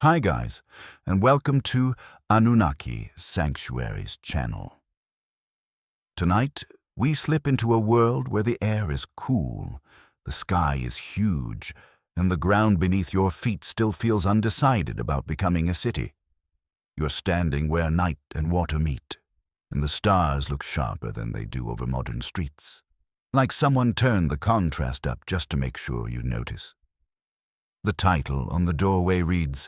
Hi guys, and welcome to Anunnaki Sanctuary's channel. Tonight, we slip into a world where the air is cool, the sky is huge, and the ground beneath your feet still feels undecided about becoming a city. You're standing where night and water meet, and the stars look sharper than they do over modern streets. Like someone turned the contrast up just to make sure you notice. The title on the doorway reads,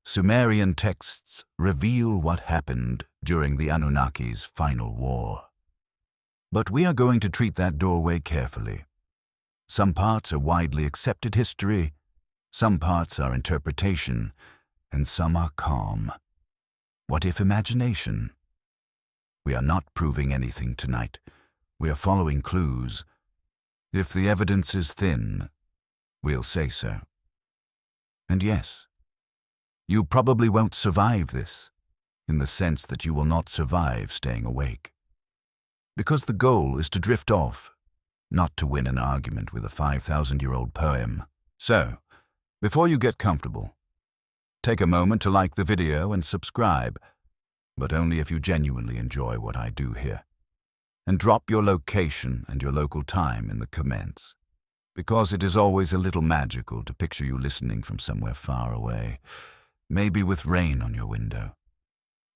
Sumerian texts reveal what happened during the Anunnaki's final war. But we are going to treat that doorway carefully. Some parts are widely accepted history, some parts are interpretation, and some are calm. What if imagination? We are not proving anything tonight. We are following clues. If the evidence is thin, we'll say so. And yes, you probably won't survive this, in the sense that you will not survive staying awake. Because the goal is to drift off, not to win an argument with a 5,000-year-old poem. So, before you get comfortable, take a moment to like the video and subscribe, but only if you genuinely enjoy what I do here. And drop your location and your local time in the comments, because it is always a little magical to picture you listening from somewhere far away. Maybe with rain on your window.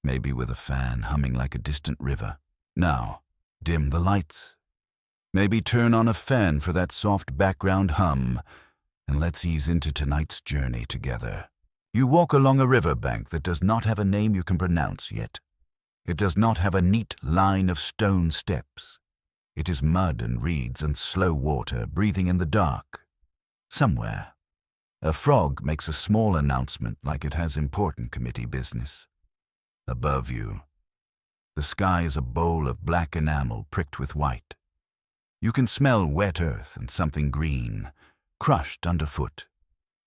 Maybe with a fan humming like a distant river. Now, dim the lights. Maybe turn on a fan for that soft background hum, and let's ease into tonight's journey together. You walk along a riverbank that does not have a name you can pronounce yet. It does not have a neat line of stone steps. It is mud and reeds and slow water breathing in the dark. Somewhere, a frog makes a small announcement like it has important committee business. Above you, the sky is a bowl of black enamel pricked with white. You can smell wet earth and something green, crushed underfoot.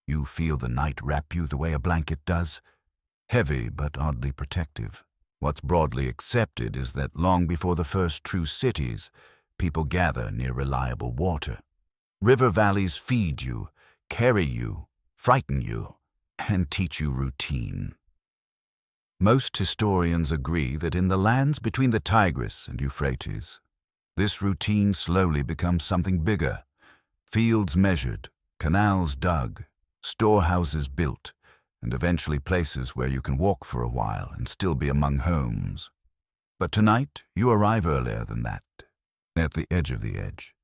You feel the night wrap you the way a blanket does, heavy but oddly protective. What's broadly accepted is that long before the first true cities, people gather near reliable water. River valleys feed you, carry you, frighten you, and teach you routine. Most historians agree that in the lands between the Tigris and Euphrates, this routine slowly becomes something bigger. Fields measured, canals dug, storehouses built, and eventually places where you can walk for a while and still be among homes. But tonight, you arrive earlier than that, at the edge of the edge,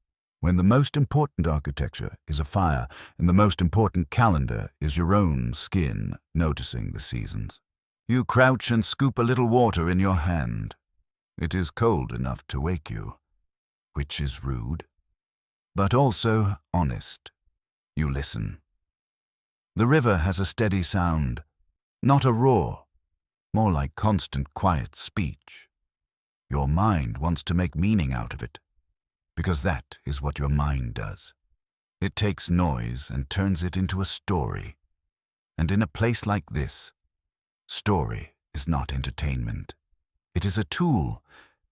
when the most important architecture is a fire and the most important calendar is your own skin noticing the seasons. You crouch and scoop a little water in your hand. It is cold enough to wake you, which is rude, but also honest. You listen. The river has a steady sound, not a roar, more like constant quiet speech. Your mind wants to make meaning out of it, because that is what your mind does. It takes noise and turns it into a story. And in a place like this, story is not entertainment. It is a tool.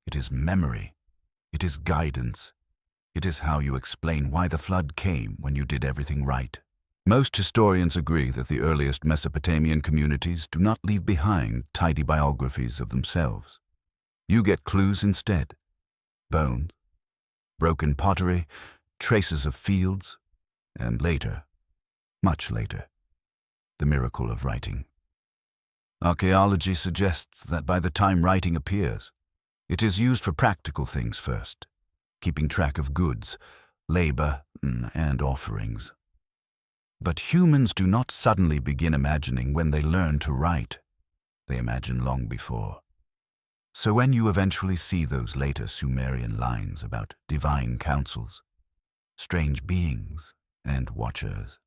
It is memory. It is guidance. It is how you explain why the flood came when you did everything right. Most historians agree that the earliest Mesopotamian communities do not leave behind tidy biographies of themselves. You get clues instead. Bones, broken pottery, traces of fields, and later, much later, the miracle of writing. Archaeology suggests that by the time writing appears, it is used for practical things first, keeping track of goods, labor, and offerings. But humans do not suddenly begin imagining when they learn to write. They imagine long before. So when you eventually see those later Sumerian lines about divine councils, strange beings, and watchers,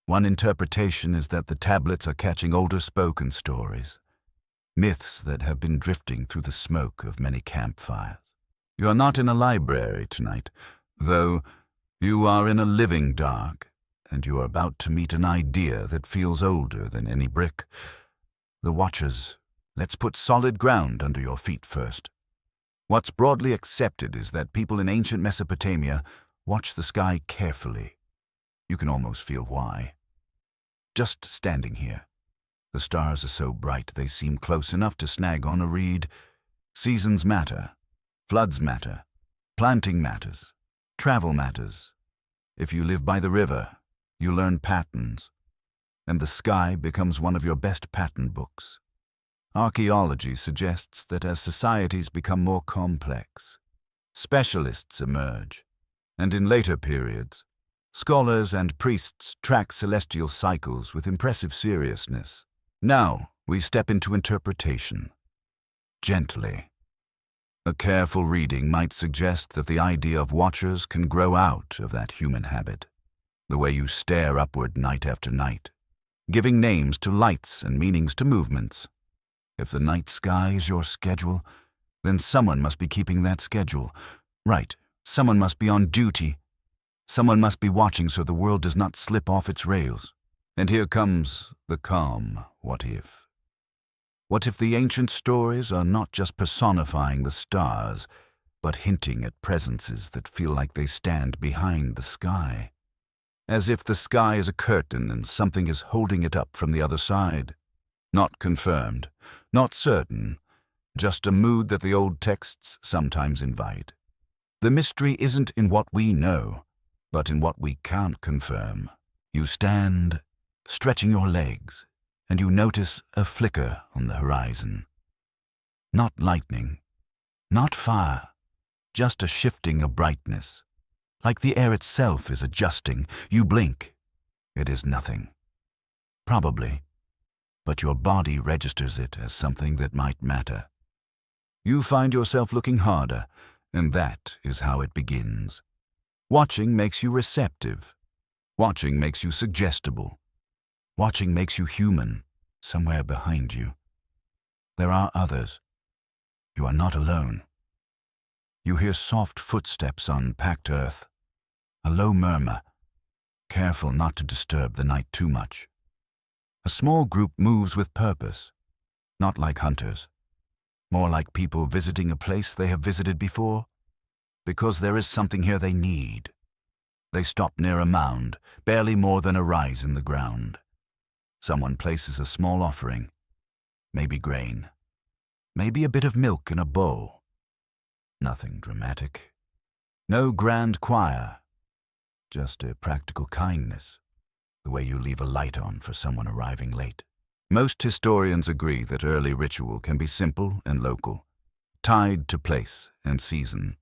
one interpretation is that the tablets are catching older spoken stories, myths that have been drifting through the smoke of many campfires. You are not in a library tonight, though you are in a living dark, and you are about to meet an idea that feels older than any brick. The watchers. Let's put solid ground under your feet first. What's broadly accepted is that people in ancient Mesopotamia watch the sky carefully. You can almost feel why. Just standing here, The stars are so bright they seem close enough to snag on a reed. Seasons matter. Floods matter. Planting matters. Travel matters. If you live by the river, you learn patterns, and the sky becomes one of your best pattern books. Archaeology suggests that as societies become more complex, specialists emerge, and in later periods, scholars and priests track celestial cycles with impressive seriousness. Now we step into interpretation. Gently. A careful reading might suggest that the idea of watchers can grow out of that human habit, the way you stare upward night after night, giving names to lights and meanings to movements. If the night sky is your schedule, then someone must be keeping that schedule. Right, someone must be on duty. Someone must be watching so the world does not slip off its rails. And here comes the calm what-if. What if the ancient stories are not just personifying the stars, but hinting at presences that feel like they stand behind the sky? As if the sky is a curtain and something is holding it up from the other side. Not confirmed, not certain, just a mood that the old texts sometimes invite. The mystery isn't in what we know, but in what we can't confirm. You stand, stretching your legs, and you notice a flicker on the horizon. Not lightning, not fire, just a shifting of brightness. Like the air itself is adjusting. You blink. It is nothing. Probably, but your body registers it as something that might matter. You find yourself looking harder, and that is how it begins. Watching makes you receptive. Watching makes you suggestible. Watching makes you human, somewhere behind you. There are others. You are not alone. You hear soft footsteps on packed earth, a low murmur, careful not to disturb the night too much. A small group moves with purpose, not like hunters, more like people visiting a place they have visited before, because there is something here they need. They stop near a mound, barely more than a rise in the ground. Someone places a small offering, maybe grain, maybe a bit of milk in a bowl. Nothing dramatic. No grand choir, just a practical kindness, the way you leave a light on for someone arriving late. Most historians agree that early ritual can be simple and local, tied to place and season.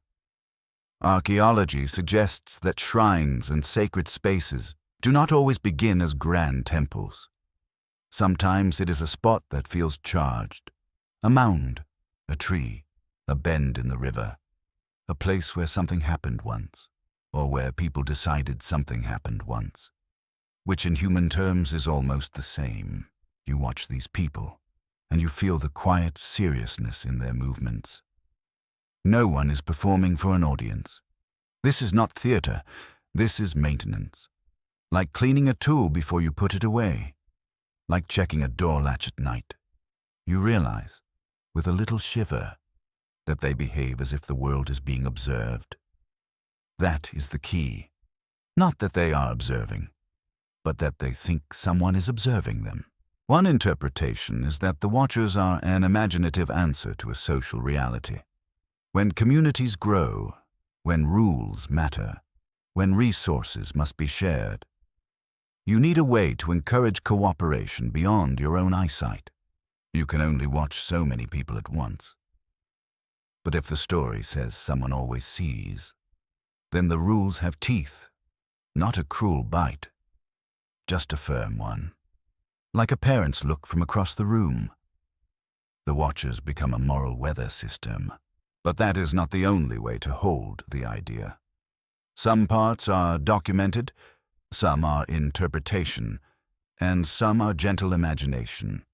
Archaeology suggests that shrines and sacred spaces do not always begin as grand temples. Sometimes it is a spot that feels charged, a mound, a tree, a bend in the river, a place where something happened once, or where people decided something happened once, which in human terms is almost the same. You watch these people, and you feel the quiet seriousness in their movements. No one is performing for an audience. This is not theater, this is maintenance. Like cleaning a tool before you put it away. Like checking a door latch at night. You realize, with a little shiver, that they behave as if the world is being observed. That is the key. Not that they are observing, but that they think someone is observing them. One interpretation is that the watchers are an imaginative answer to a social reality. When communities grow, when rules matter, when resources must be shared, you need a way to encourage cooperation beyond your own eyesight. You can only watch so many people at once. But if the story says someone always sees, then the rules have teeth, not a cruel bite, just a firm one. Like a parent's look from across the room. The watchers become a moral weather system. But that is not the only way to hold the idea. Some parts are documented, some are interpretation, and some are gentle imagination,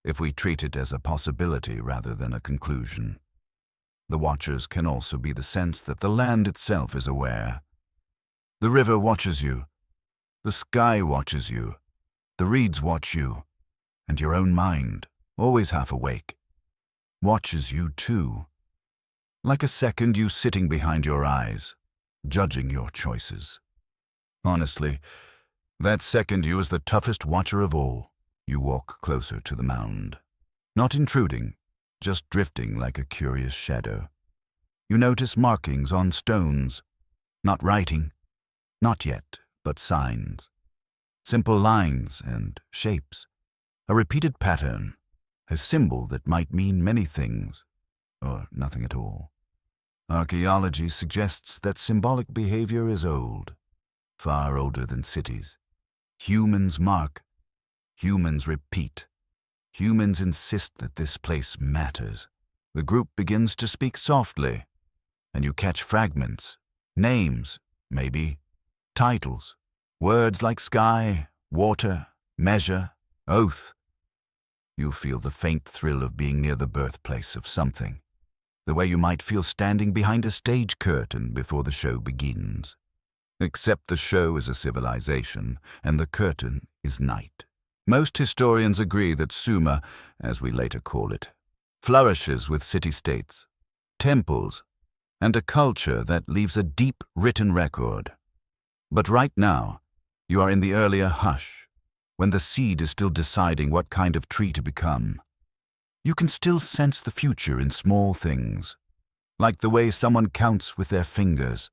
if we treat it as a possibility rather than a conclusion. The watchers can also be the sense that the land itself is aware. The river watches you, the sky watches you, the reeds watch you, and your own mind, always half awake, watches you too. Like a second you sitting behind your eyes, judging your choices. Honestly, that second you is the toughest watcher of all. You walk closer to the mound. Not intruding, just drifting like a curious shadow. You notice markings on stones. Not writing. Not yet, but signs. Simple lines and shapes. A repeated pattern. A symbol that might mean many things, or nothing at all. Archaeology suggests that symbolic behavior is old, far older than cities. Humans mark. Humans repeat. Humans insist that this place matters. The group begins to speak softly, and you catch fragments, names, maybe, titles, words like sky, water, measure, oath. You feel the faint thrill of being near the birthplace of something, the way you might feel standing behind a stage curtain before the show begins. Except the show is a civilization, and the curtain is night. Most historians agree that Sumer, as we later call it, flourishes with city-states, temples, and a culture that leaves a deep written record. But right now, you are in the earlier hush, when the seed is still deciding what kind of tree to become. You can still sense the future in small things, like the way someone counts with their fingers,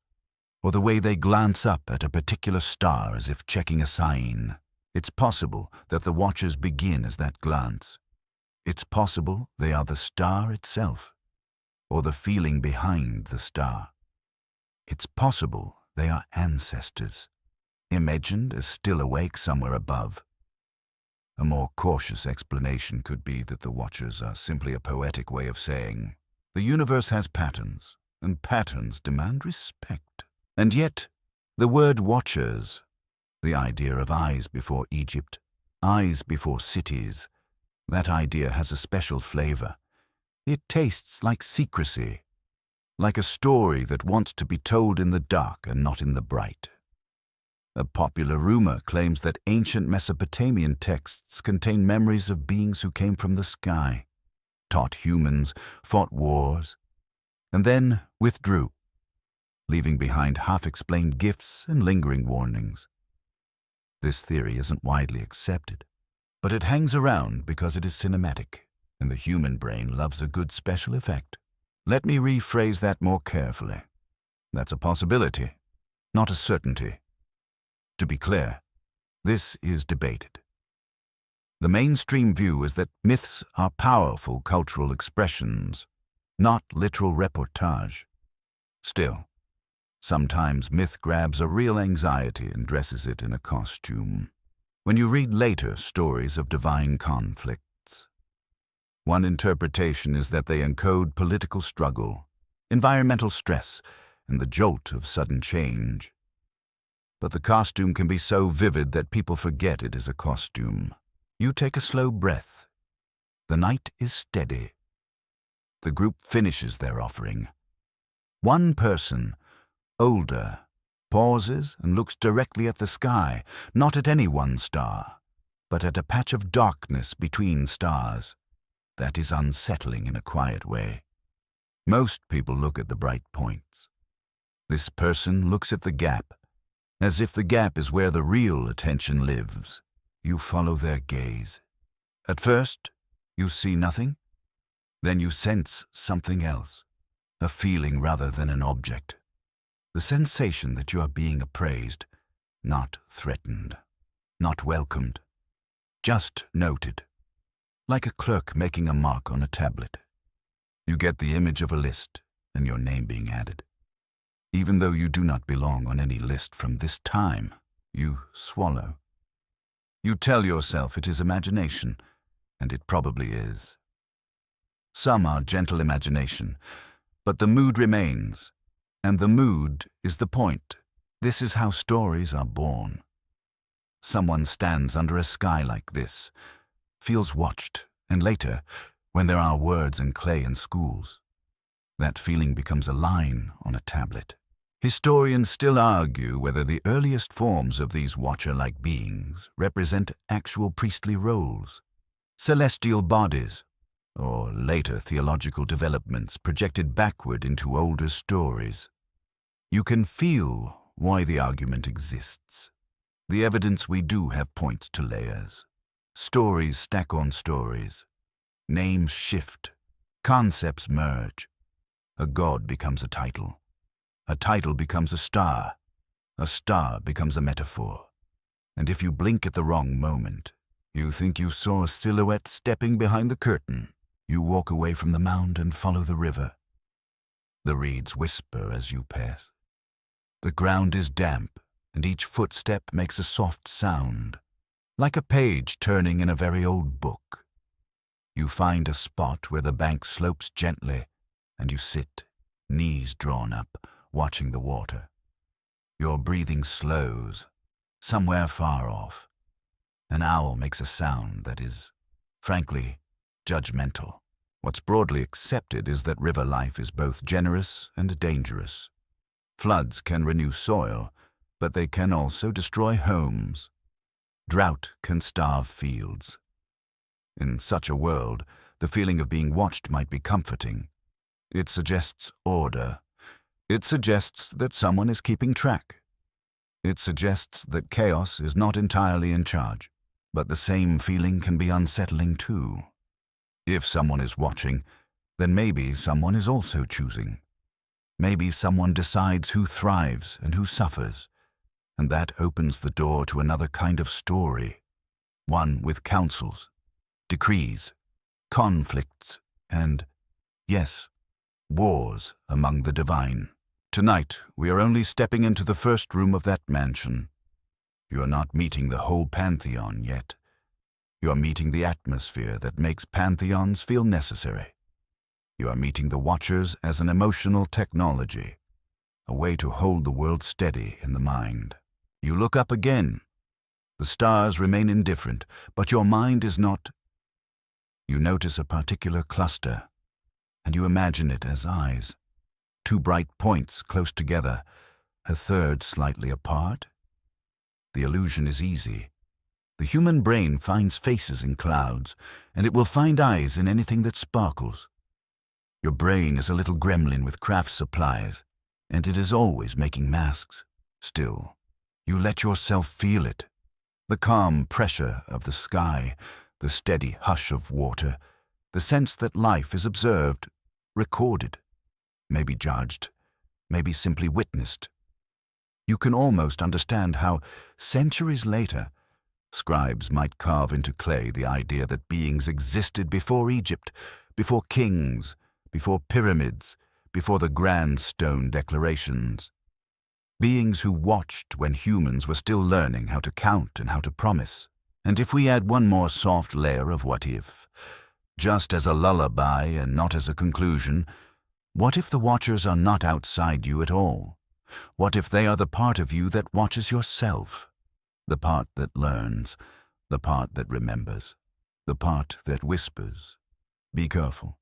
or the way they glance up at a particular star as if checking a sign. It's possible that the watchers begin as that glance. It's possible they are the star itself, or the feeling behind the star. It's possible they are ancestors, imagined as still awake somewhere above. A more cautious explanation could be that the watchers are simply a poetic way of saying, the universe has patterns, and patterns demand respect. And yet, the word watchers, the idea of eyes before Egypt, eyes before cities, that idea has a special flavor. It tastes like secrecy, like a story that wants to be told in the dark and not in the bright. A popular rumor claims that ancient Mesopotamian texts contain memories of beings who came from the sky, taught humans, fought wars, and then withdrew, leaving behind half-explained gifts and lingering warnings. This theory isn't widely accepted, but it hangs around because it is cinematic, and the human brain loves a good special effect. Let me rephrase that more carefully. That's a possibility, not a certainty. To be clear, this is debated. The mainstream view is that myths are powerful cultural expressions, not literal reportage. Still, sometimes myth grabs a real anxiety and dresses it in a costume. When you read later stories of divine conflicts, one interpretation is that they encode political struggle, environmental stress, and the jolt of sudden change. But the costume can be so vivid that people forget it is a costume. You take a slow breath. The night is steady. The group finishes their offering. One person, older, pauses and looks directly at the sky, not at any one star, but at a patch of darkness between stars. That is unsettling in a quiet way. Most people look at the bright points. This person looks at the gap, as if the gap is where the real attention lives. You follow their gaze. At first, you see nothing. Then you sense something else, a feeling rather than an object. The sensation that you are being appraised, not threatened, not welcomed, just noted, like a clerk making a mark on a tablet. You get the image of a list and your name being added. Even though you do not belong on any list from this time, you swallow. You tell yourself it is imagination, and it probably is. Some are gentle imagination, but the mood remains, and the mood is the point. This is how stories are born. Someone stands under a sky like this, feels watched, and later, when there are words and clay in schools, that feeling becomes a line on a tablet. Historians still argue whether the earliest forms of these watcher-like beings represent actual priestly roles, celestial bodies, or later theological developments projected backward into older stories. You can feel why the argument exists. The evidence we do have points to layers. Stories stack on stories. Names shift. Concepts merge. A god becomes a title. A title becomes a star. A star becomes a metaphor. And if you blink at the wrong moment, you think you saw a silhouette stepping behind the curtain. You walk away from the mound and follow the river. The reeds whisper as you pass. The ground is damp, and each footstep makes a soft sound, like a page turning in a very old book. You find a spot where the bank slopes gently, and you sit, knees drawn up, watching the water. Your breathing slows. Somewhere far off, an owl makes a sound that is, frankly, judgmental. What's broadly accepted is that river life is both generous and dangerous. Floods can renew soil, but they can also destroy homes. Drought can starve fields. In such a world, the feeling of being watched might be comforting. It suggests order. It suggests that someone is keeping track. It suggests that chaos is not entirely in charge, but the same feeling can be unsettling too. If someone is watching, then maybe someone is also choosing. Maybe someone decides who thrives and who suffers, and that opens the door to another kind of story, one with councils, decrees, conflicts, and, yes, wars among the divine. Tonight, we are only stepping into the first room of that mansion. You are not meeting the whole pantheon yet. You are meeting the atmosphere that makes pantheons feel necessary. You are meeting the watchers as an emotional technology, a way to hold the world steady in the mind. You look up again. The stars remain indifferent, but your mind is not. You notice a particular cluster, and you imagine it as eyes. Two bright points close together, a third slightly apart. The illusion is easy. The human brain finds faces in clouds, and it will find eyes in anything that sparkles. Your brain is a little gremlin with craft supplies, and it is always making masks. Still, you let yourself feel it. The calm pressure of the sky, the steady hush of water, the sense that life is observed, recorded. Maybe judged, maybe simply witnessed. You can almost understand how, centuries later, scribes might carve into clay the idea that beings existed before Egypt, before kings, before pyramids, before the grand stone declarations. Beings who watched when humans were still learning how to count and how to promise. And if we add one more soft layer of what if, just as a lullaby and not as a conclusion, what if the watchers are not outside you at all? What if they are the part of you that watches yourself? The part that learns, the part that remembers, the part that whispers. Be careful.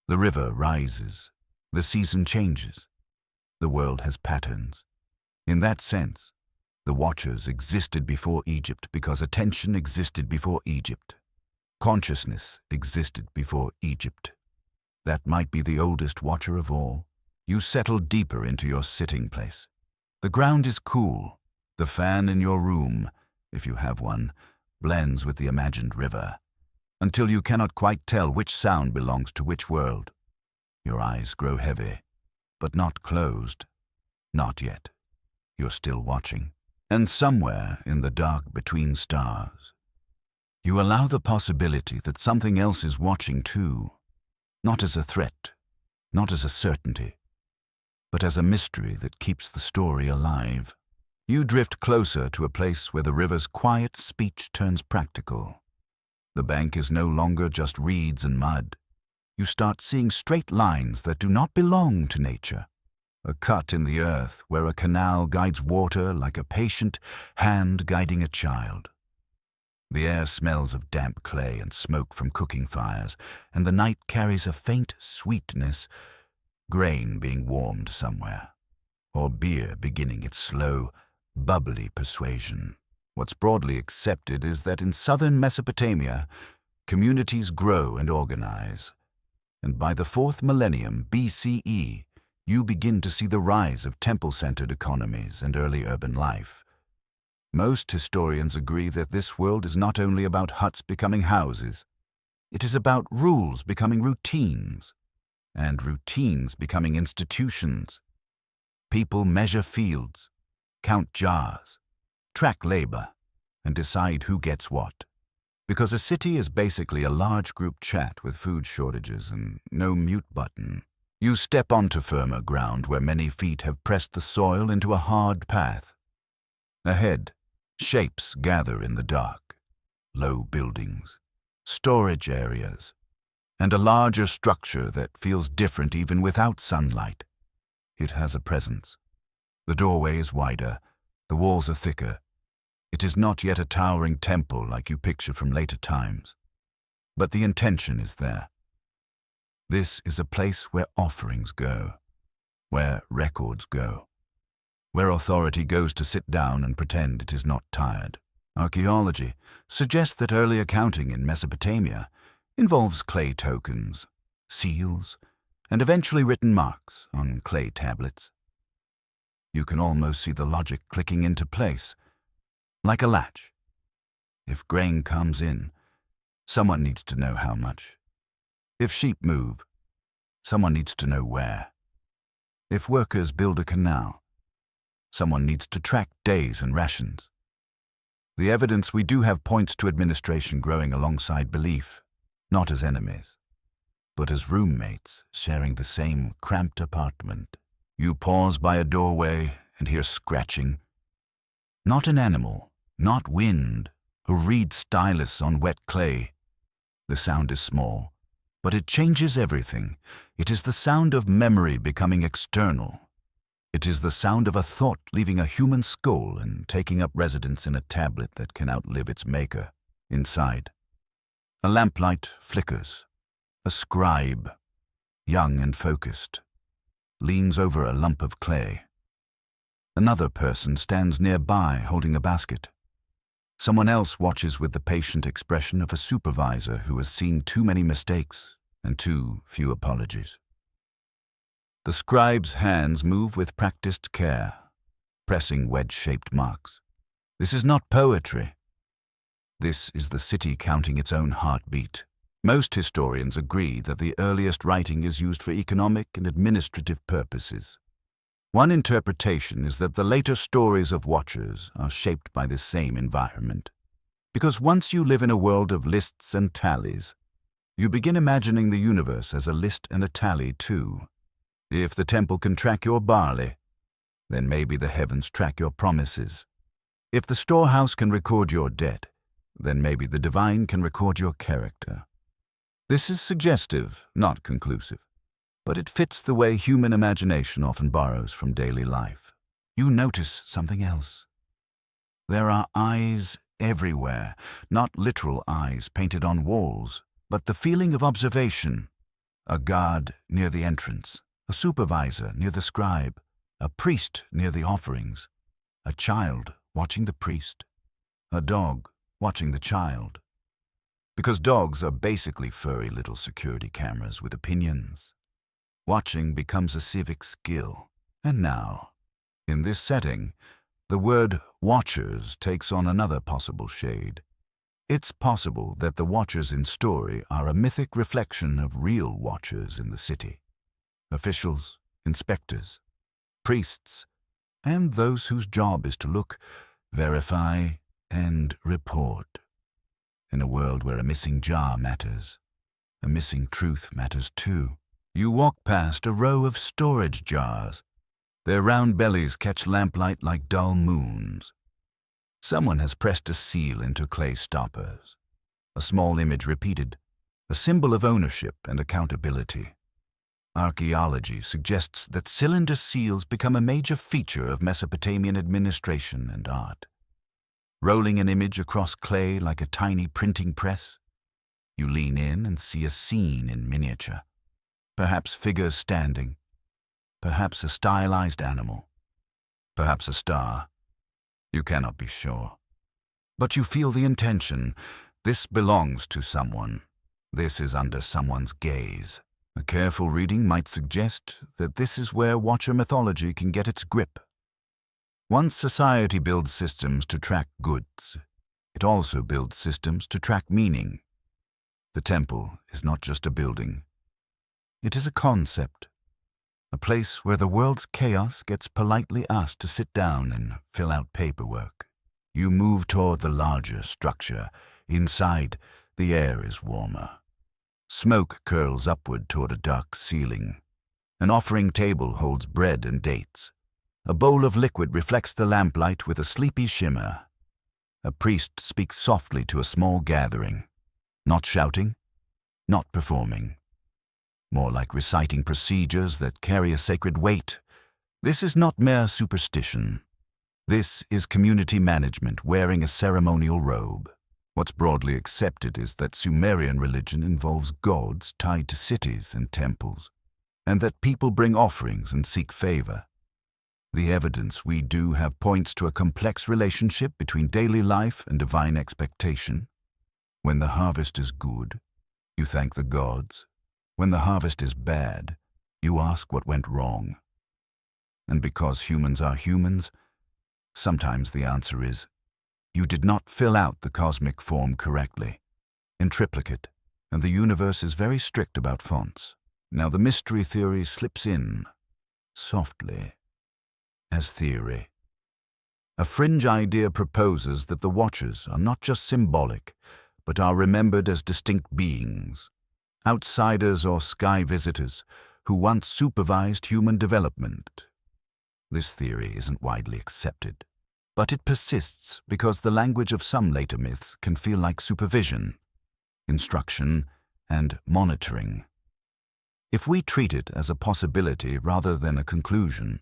The river rises. The season changes. The world has patterns. In that sense, the watchers existed before Egypt because attention existed before Egypt. Consciousness existed before Egypt. That might be the oldest watcher of all. You settle deeper into your sitting place. The ground is cool. The fan in your room, if you have one, blends with the imagined river, until you cannot quite tell which sound belongs to which world. Your eyes grow heavy, but not closed. Not yet. You're still watching. And somewhere in the dark between stars, you allow the possibility that something else is watching too. Not as a threat, not as a certainty, but as a mystery that keeps the story alive. You drift closer to a place where the river's quiet speech turns practical. The bank is no longer just reeds and mud. You start seeing straight lines that do not belong to nature. A cut in the earth where a canal guides water like a patient hand guiding a child. The air smells of damp clay and smoke from cooking fires, and the night carries a faint sweetness, grain being warmed somewhere, or beer beginning its slow, bubbly persuasion. What's broadly accepted is that in southern Mesopotamia, communities grow and organize, and by the 4th millennium BCE, you begin to see the rise of temple-centered economies and early urban life. Most historians agree that this world is not only about huts becoming houses. It is about rules becoming routines, and routines becoming institutions. People measure fields, count jars, track labor, and decide who gets what. Because a city is basically a large group chat with food shortages and no mute button. You step onto firmer ground where many feet have pressed the soil into a hard path. Ahead, shapes gather in the dark. Low buildings, storage areas, and a larger structure that feels different even without sunlight. It has a presence. The doorway is wider, the walls are thicker. It is not yet a towering temple like you picture from later times, but the intention is there. This is a place where offerings go, where records go, where authority goes to sit down and pretend it is not tired. Archaeology suggests that early accounting in Mesopotamia involves clay tokens, seals, and eventually written marks on clay tablets. You can almost see the logic clicking into place, like a latch. If grain comes in, someone needs to know how much. If sheep move, someone needs to know where. If workers build a canal, someone needs to track days and rations. The evidence we do have points to administration growing alongside belief, not as enemies, but as roommates sharing the same cramped apartment. You pause by a doorway and hear scratching. Not an animal, not wind, who reads stylus on wet clay. The sound is small, but it changes everything. It is the sound of memory becoming external. It is the sound of a thought leaving a human skull and taking up residence in a tablet that can outlive its maker. Inside, a lamplight flickers. A scribe, young and focused, leans over a lump of clay. Another person stands nearby holding a basket. Someone else watches with the patient expression of a supervisor who has seen too many mistakes and too few apologies. The scribe's hands move with practiced care, pressing wedge-shaped marks. This is not poetry. This is the city counting its own heartbeat. Most historians agree that the earliest writing is used for economic and administrative purposes. One interpretation is that the later stories of watchers are shaped by this same environment. Because once you live in a world of lists and tallies, you begin imagining the universe as a list and a tally too. If the temple can track your barley, then maybe the heavens track your promises. If the storehouse can record your debt, then maybe the divine can record your character. This is suggestive, not conclusive, but it fits the way human imagination often borrows from daily life. You notice something else. There are eyes everywhere, not literal eyes painted on walls, but the feeling of observation. A guard near the entrance, a supervisor near the scribe, a priest near the offerings, a child watching the priest, a dog watching the child. Because dogs are basically furry little security cameras with opinions. Watching becomes a civic skill. And now, in this setting, the word watchers takes on another possible shade. It's possible that the watchers in story are a mythic reflection of real watchers in the city. Officials, inspectors, priests, and those whose job is to look, verify, and report. In a world where a missing jar matters, a missing truth matters too. You walk past a row of storage jars. Their round bellies catch lamplight like dull moons. Someone has pressed a seal into clay stoppers. A small image repeated, a symbol of ownership and accountability. Archaeology suggests that cylinder seals become a major feature of Mesopotamian administration and art. Rolling an image across clay like a tiny printing press, you lean in and see a scene in miniature. Perhaps figures standing, perhaps a stylized animal, perhaps a star. You cannot be sure. But you feel the intention. This belongs to someone. This is under someone's gaze. A careful reading might suggest that this is where watcher mythology can get its grip. Once society builds systems to track goods, it also builds systems to track meaning. The temple is not just a building. It is a concept, a place where the world's chaos gets politely asked to sit down and fill out paperwork. You move toward the larger structure. Inside, the air is warmer. Smoke curls upward toward a dark ceiling. An offering table holds bread and dates. A bowl of liquid reflects the lamplight with a sleepy shimmer. A priest speaks softly to a small gathering, not shouting, not performing. More like reciting procedures that carry a sacred weight. This is not mere superstition. This is community management wearing a ceremonial robe. What's broadly accepted is that Sumerian religion involves gods tied to cities and temples, and that people bring offerings and seek favor. The evidence we do have points to a complex relationship between daily life and divine expectation. When the harvest is good, you thank the gods. When the harvest is bad, you ask what went wrong. And because humans are humans, sometimes the answer is, you did not fill out the cosmic form correctly, in triplicate, and the universe is very strict about fonts. Now the mystery theory slips in, softly, as theory. A fringe idea proposes that the Watchers are not just symbolic, but are remembered as distinct beings, outsiders or sky visitors who once supervised human development. This theory isn't widely accepted, but it persists because the language of some later myths can feel like supervision, instruction, and monitoring. If we treat it as a possibility rather than a conclusion,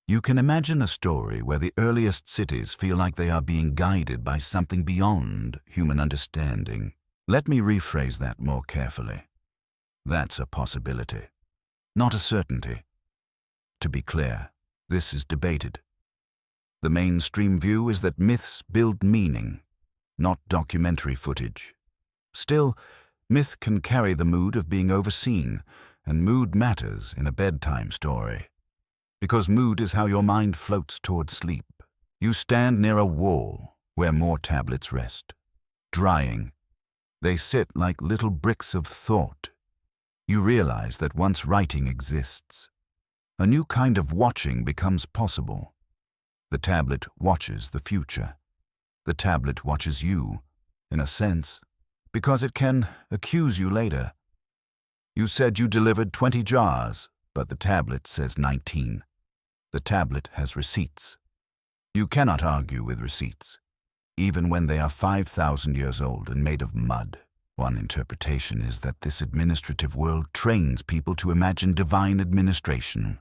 you can imagine a story where the earliest cities feel like they are being guided by something beyond human understanding. Let me rephrase that more carefully. That's a possibility, not a certainty. To be clear, this is debated. The mainstream view is that myths build meaning, not documentary footage. Still, myth can carry the mood of being overseen, and mood matters in a bedtime story. Because mood is how your mind floats toward sleep. You stand near a wall where more tablets rest, drying. They sit like little bricks of thought. You realize that once writing exists, a new kind of watching becomes possible. The tablet watches the future. The tablet watches you, in a sense, because it can accuse you later. You said you delivered 20 jars, but the tablet says 19. The tablet has receipts. You cannot argue with receipts, even when they are 5,000 years old and made of mud. One interpretation is that this administrative world trains people to imagine divine administration.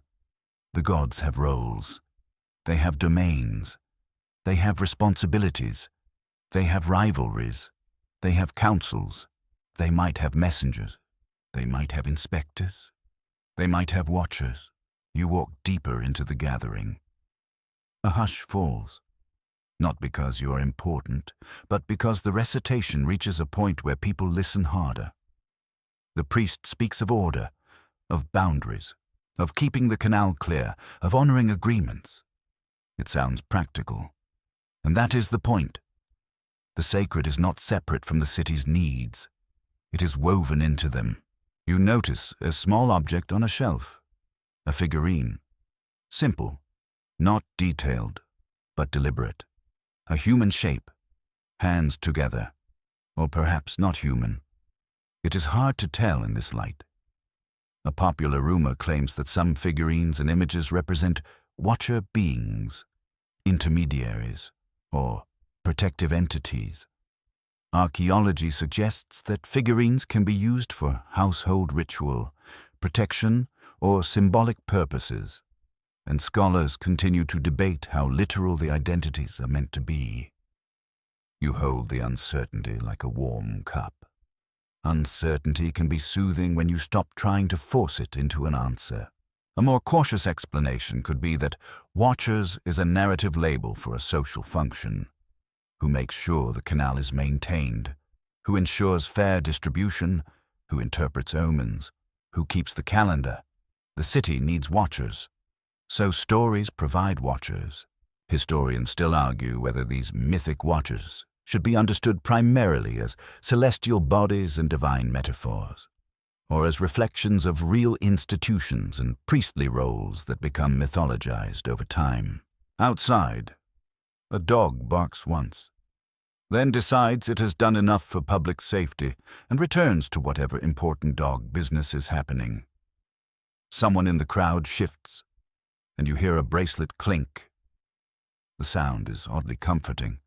The gods have roles. They have domains. They have responsibilities. They have rivalries. They have councils. They might have messengers. They might have inspectors. They might have watchers. You walk deeper into the gathering. A hush falls, not because you are important, but because the recitation reaches a point where people listen harder. The priest speaks of order, of boundaries, of keeping the canal clear, of honoring agreements. It sounds practical, and that is the point. The sacred is not separate from the city's needs. It is woven into them. You notice a small object on a shelf. A figurine. Simple, not detailed, but deliberate. A human shape, hands together, or perhaps not human. It is hard to tell in this light. A popular rumor claims that some figurines and images represent watcher beings, intermediaries, or protective entities. Archaeology suggests that figurines can be used for household ritual, protection, or symbolic purposes, and scholars continue to debate how literal the identities are meant to be. You hold the uncertainty like a warm cup. Uncertainty can be soothing when you stop trying to force it into an answer. A more cautious explanation could be that Watchers is a narrative label for a social function, who makes sure the canal is maintained, who ensures fair distribution, who interprets omens, who keeps the calendar. The city needs watchers, so stories provide watchers. Historians still argue whether these mythic watchers should be understood primarily as celestial bodies and divine metaphors, or as reflections of real institutions and priestly roles that become mythologized over time. Outside, a dog barks once, then decides it has done enough for public safety and returns to whatever important dog business is happening. Someone in the crowd shifts, and you hear a bracelet clink. The sound is oddly comforting,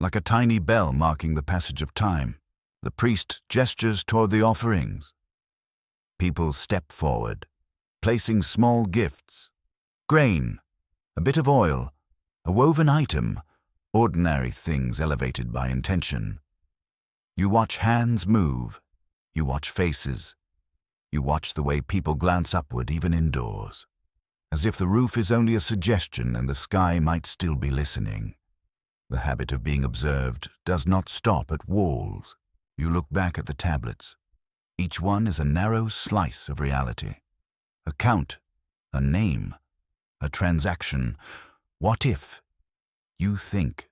like a tiny bell marking the passage of time. The priest gestures toward the offerings. People step forward, placing small gifts, grain, a bit of oil, a woven item, ordinary things elevated by intention. You watch hands move, you watch faces, you watch the way people glance upward even indoors, as if the roof is only a suggestion and the sky might still be listening. The habit of being observed does not stop at walls. You look back at the tablets. Each one is a narrow slice of reality. A count, a name, a transaction. What if? You think.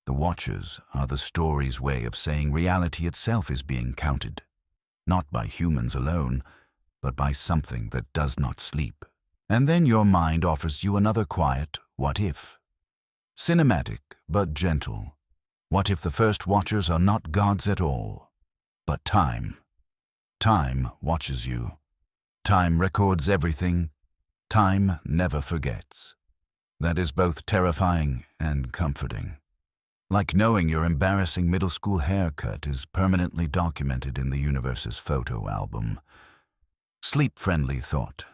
The watchers are the story's way of saying reality itself is being counted, not by humans alone, but by something that does not sleep. And then your mind offers you another quiet what if. Cinematic, but gentle. What if the first watchers are not gods at all, but time? Time watches you. Time records everything. Time never forgets. That is both terrifying and comforting. Like knowing your embarrassing middle school haircut is permanently documented in the universe's photo album. Sleep-friendly thought.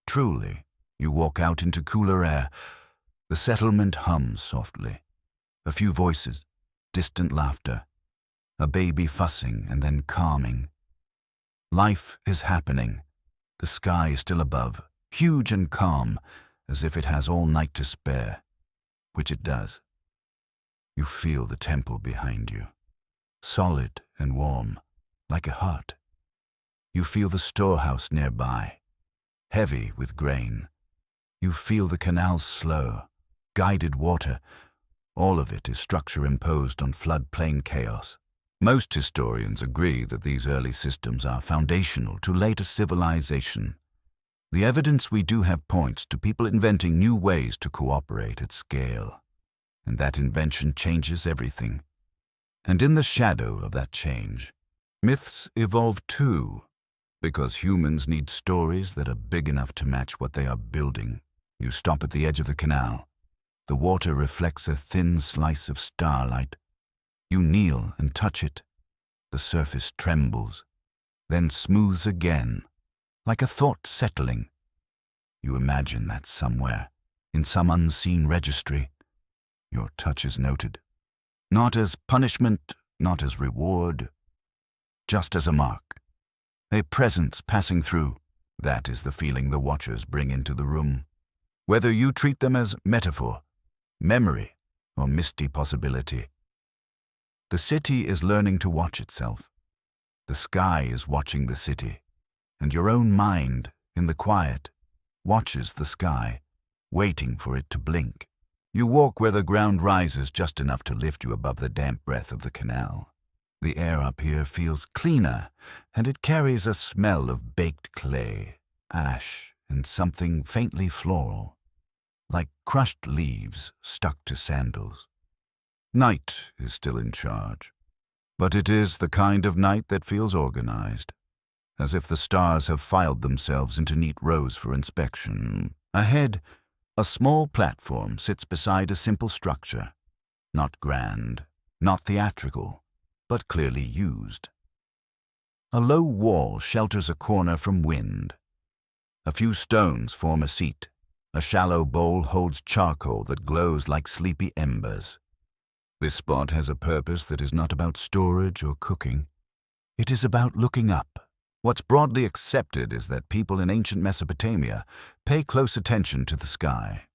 Truly, you walk out into cooler air. The settlement hums softly. A few voices, distant laughter, a baby fussing and then calming. Life is happening. The sky is still above, huge and calm, as if it has all night to spare, which it does. You feel the temple behind you, solid and warm, like a heart. You feel the storehouse nearby, heavy with grain. You feel the canals slow, guided water. All of it is structure imposed on floodplain chaos. Most historians agree that these early systems are foundational to later civilization. The evidence we do have points to people inventing new ways to cooperate at scale, and that invention changes everything. And in the shadow of that change, myths evolve too, because humans need stories that are big enough to match what they are building. You stop at the edge of the canal. The water reflects a thin slice of starlight. You kneel and touch it. The surface trembles, then smooths again, like a thought settling. You imagine that somewhere, in some unseen registry, your touch is noted. Not as punishment, not as reward, just as a mark. A presence passing through. That is the feeling the watchers bring into the room. Whether you treat them as metaphor, memory, or misty possibility. The city is learning to watch itself. The sky is watching the city, and your own mind, in the quiet, watches the sky, waiting for it to blink. You walk where the ground rises just enough to lift you above the damp breath of the canal. The air up here feels cleaner, and it carries a smell of baked clay, ash, and something faintly floral, like crushed leaves stuck to sandals. Night is still in charge, but it is the kind of night that feels organized, as if the stars have filed themselves into neat rows for inspection. Ahead, a small platform sits beside a simple structure, not grand, not theatrical, but clearly used. A low wall shelters a corner from wind. A few stones form a seat. A shallow bowl holds charcoal that glows like sleepy embers. This spot has a purpose that is not about storage or cooking. It is about looking up. What's broadly accepted is that people in ancient Mesopotamia pay close attention to the sky.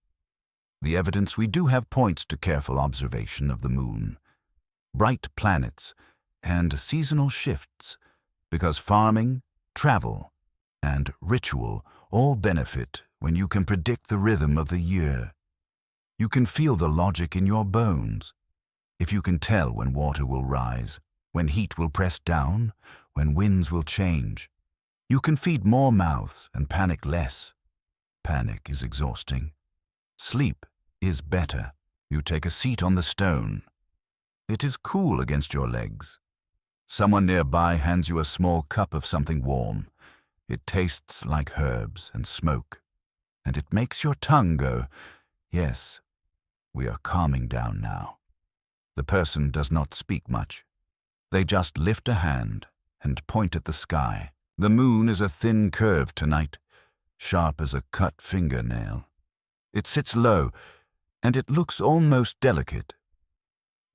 The evidence we do have points to careful observation of the moon, bright planets, and seasonal shifts, because farming, travel, and ritual all benefit when you can predict the rhythm of the year. You can feel the logic in your bones. If you can tell when water will rise, when heat will press down, when winds will change, you can feed more mouths and panic less. Panic is exhausting. Sleep is better. You take a seat on the stone. It is cool against your legs. Someone nearby hands you a small cup of something warm. It tastes like herbs and smoke, and it makes your tongue go, yes, we are calming down now. The person does not speak much. They just lift a hand and point at the sky. The moon is a thin curve tonight, sharp as a cut fingernail. It sits low, and it looks almost delicate.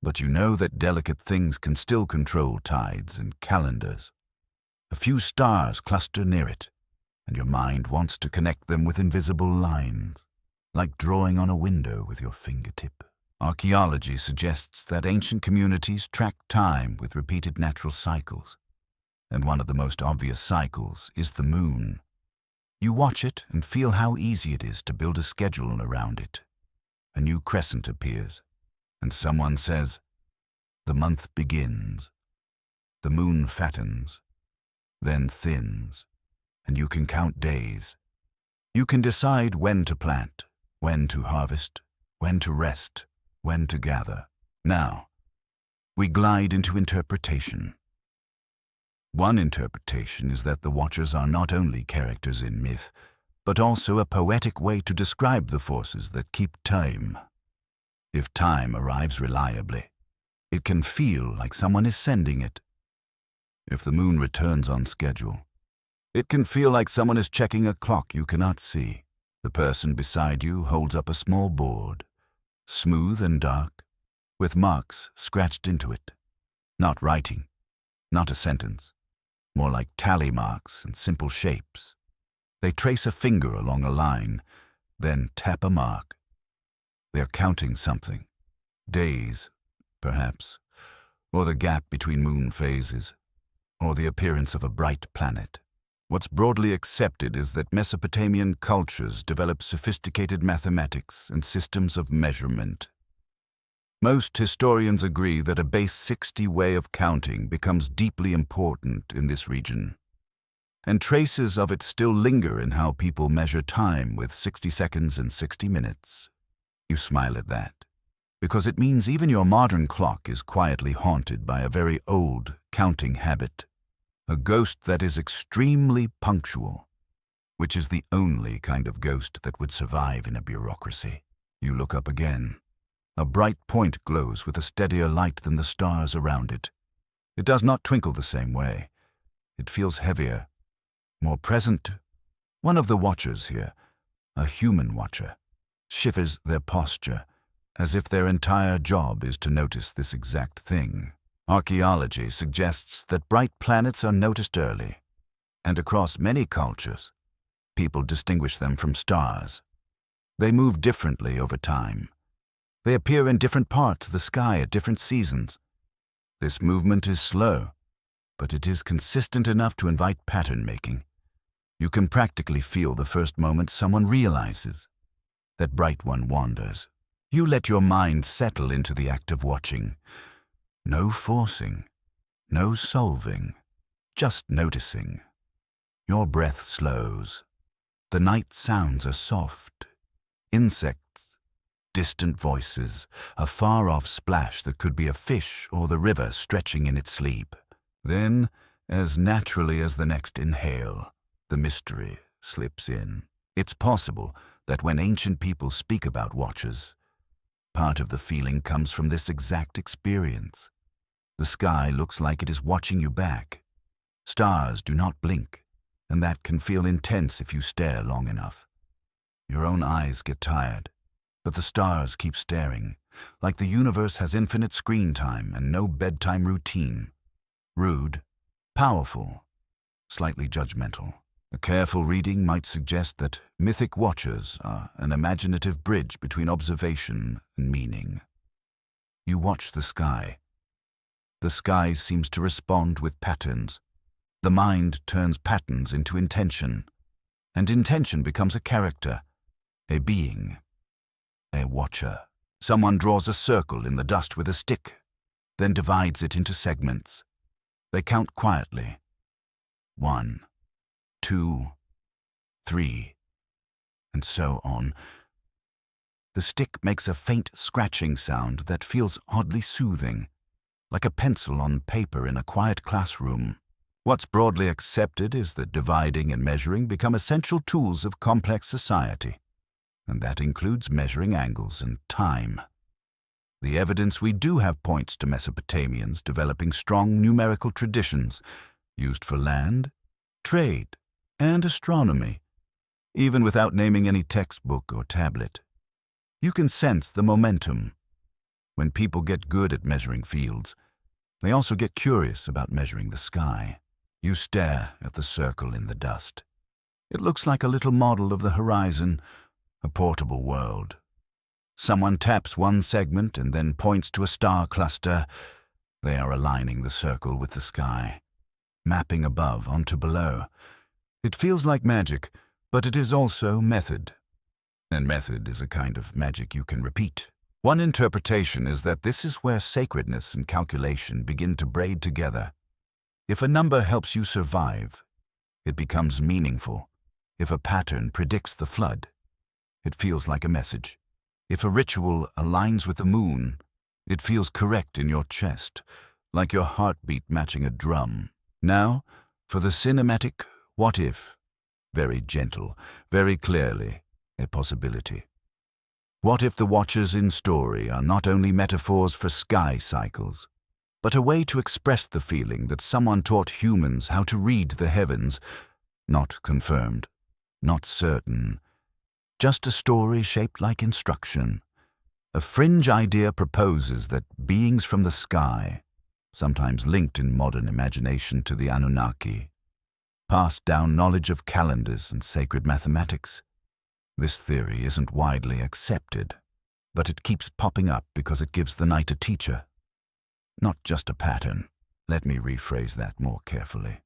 But you know that delicate things can still control tides and calendars. A few stars cluster near it, and your mind wants to connect them with invisible lines, like drawing on a window with your fingertip. Archaeology suggests that ancient communities track time with repeated natural cycles, and one of the most obvious cycles is the moon. You watch it and feel how easy it is to build a schedule around it. A new crescent appears, and someone says, the month begins. The moon fattens, then thins, and you can count days. You can decide when to plant, when to harvest, when to rest, when to gather. Now, we glide into interpretation. One interpretation is that the Watchers are not only characters in myth, but also a poetic way to describe the forces that keep time. If time arrives reliably, it can feel like someone is sending it. If the moon returns on schedule, it can feel like someone is checking a clock you cannot see. The person beside you holds up a small board, smooth and dark, with marks scratched into it. Not writing, not a sentence, more like tally marks and simple shapes. They trace a finger along a line, then tap a mark. They're counting something. Days, perhaps, or the gap between moon phases, or the appearance of a bright planet. What's broadly accepted is that Mesopotamian cultures developed sophisticated mathematics and systems of measurement. Most historians agree that a base 60 way of counting becomes deeply important in this region, and traces of it still linger in how people measure time with 60 seconds and 60 minutes. You smile at that, because it means even your modern clock is quietly haunted by a very old counting habit, a ghost that is extremely punctual, which is the only kind of ghost that would survive in a bureaucracy. You look up again. A bright point glows with a steadier light than the stars around it. It does not twinkle the same way. It feels heavier, more present. One of the watchers here, a human watcher, shivers their posture, as if their entire job is to notice this exact thing. Archaeology suggests that bright planets are noticed early, and across many cultures, people distinguish them from stars. They move differently over time. They appear in different parts of the sky at different seasons. This movement is slow, but it is consistent enough to invite pattern making. You can practically feel the first moment someone realizes that bright one wanders. You let your mind settle into the act of watching. No forcing, no solving, just noticing. Your breath slows. The night sounds are soft. Insects, distant voices, a far-off splash that could be a fish or the river stretching in its sleep. Then, as naturally as the next inhale, the mystery slips in. It's possible that when ancient people speak about watchers, part of the feeling comes from this exact experience. The sky looks like it is watching you back. Stars do not blink, and that can feel intense if you stare long enough. Your own eyes get tired, but the stars keep staring, like the universe has infinite screen time and no bedtime routine. Rude, powerful, slightly judgmental. A careful reading might suggest that mythic watchers are an imaginative bridge between observation and meaning. You watch the sky. The sky seems to respond with patterns. The mind turns patterns into intention, and intention becomes a character, a being. A watcher. Someone draws a circle in the dust with a stick, then divides it into segments. They count quietly. 1, 2, 3, and so on. The stick makes a faint scratching sound that feels oddly soothing, like a pencil on paper in a quiet classroom. What's broadly accepted is that dividing and measuring become essential tools of complex society, and that includes measuring angles and time. The evidence we do have points to Mesopotamians developing strong numerical traditions used for land, trade, and astronomy, even without naming any textbook or tablet. You can sense the momentum. When people get good at measuring fields, they also get curious about measuring the sky. You stare at the circle in the dust. It looks like a little model of the horizon, a portable world. Someone taps one segment and then points to a star cluster. They are aligning the circle with the sky, mapping above onto below. It feels like magic, but it is also method. And method is a kind of magic you can repeat. One interpretation is that this is where sacredness and calculation begin to braid together. If a number helps you survive, it becomes meaningful. If a pattern predicts the flood, it feels like a message. If a ritual aligns with the moon, it feels correct in your chest, like your heartbeat matching a drum. Now, for the cinematic what if. Very gentle, very clearly a possibility. What if the watchers in story are not only metaphors for sky cycles, but a way to express the feeling that someone taught humans how to read the heavens, not confirmed, not certain, just a story shaped like instruction. A fringe idea proposes that beings from the sky, sometimes linked in modern imagination to the Anunnaki, passed down knowledge of calendars and sacred mathematics. This theory isn't widely accepted, but it keeps popping up because it gives the night a teacher. Not just a pattern. Let me rephrase that more carefully.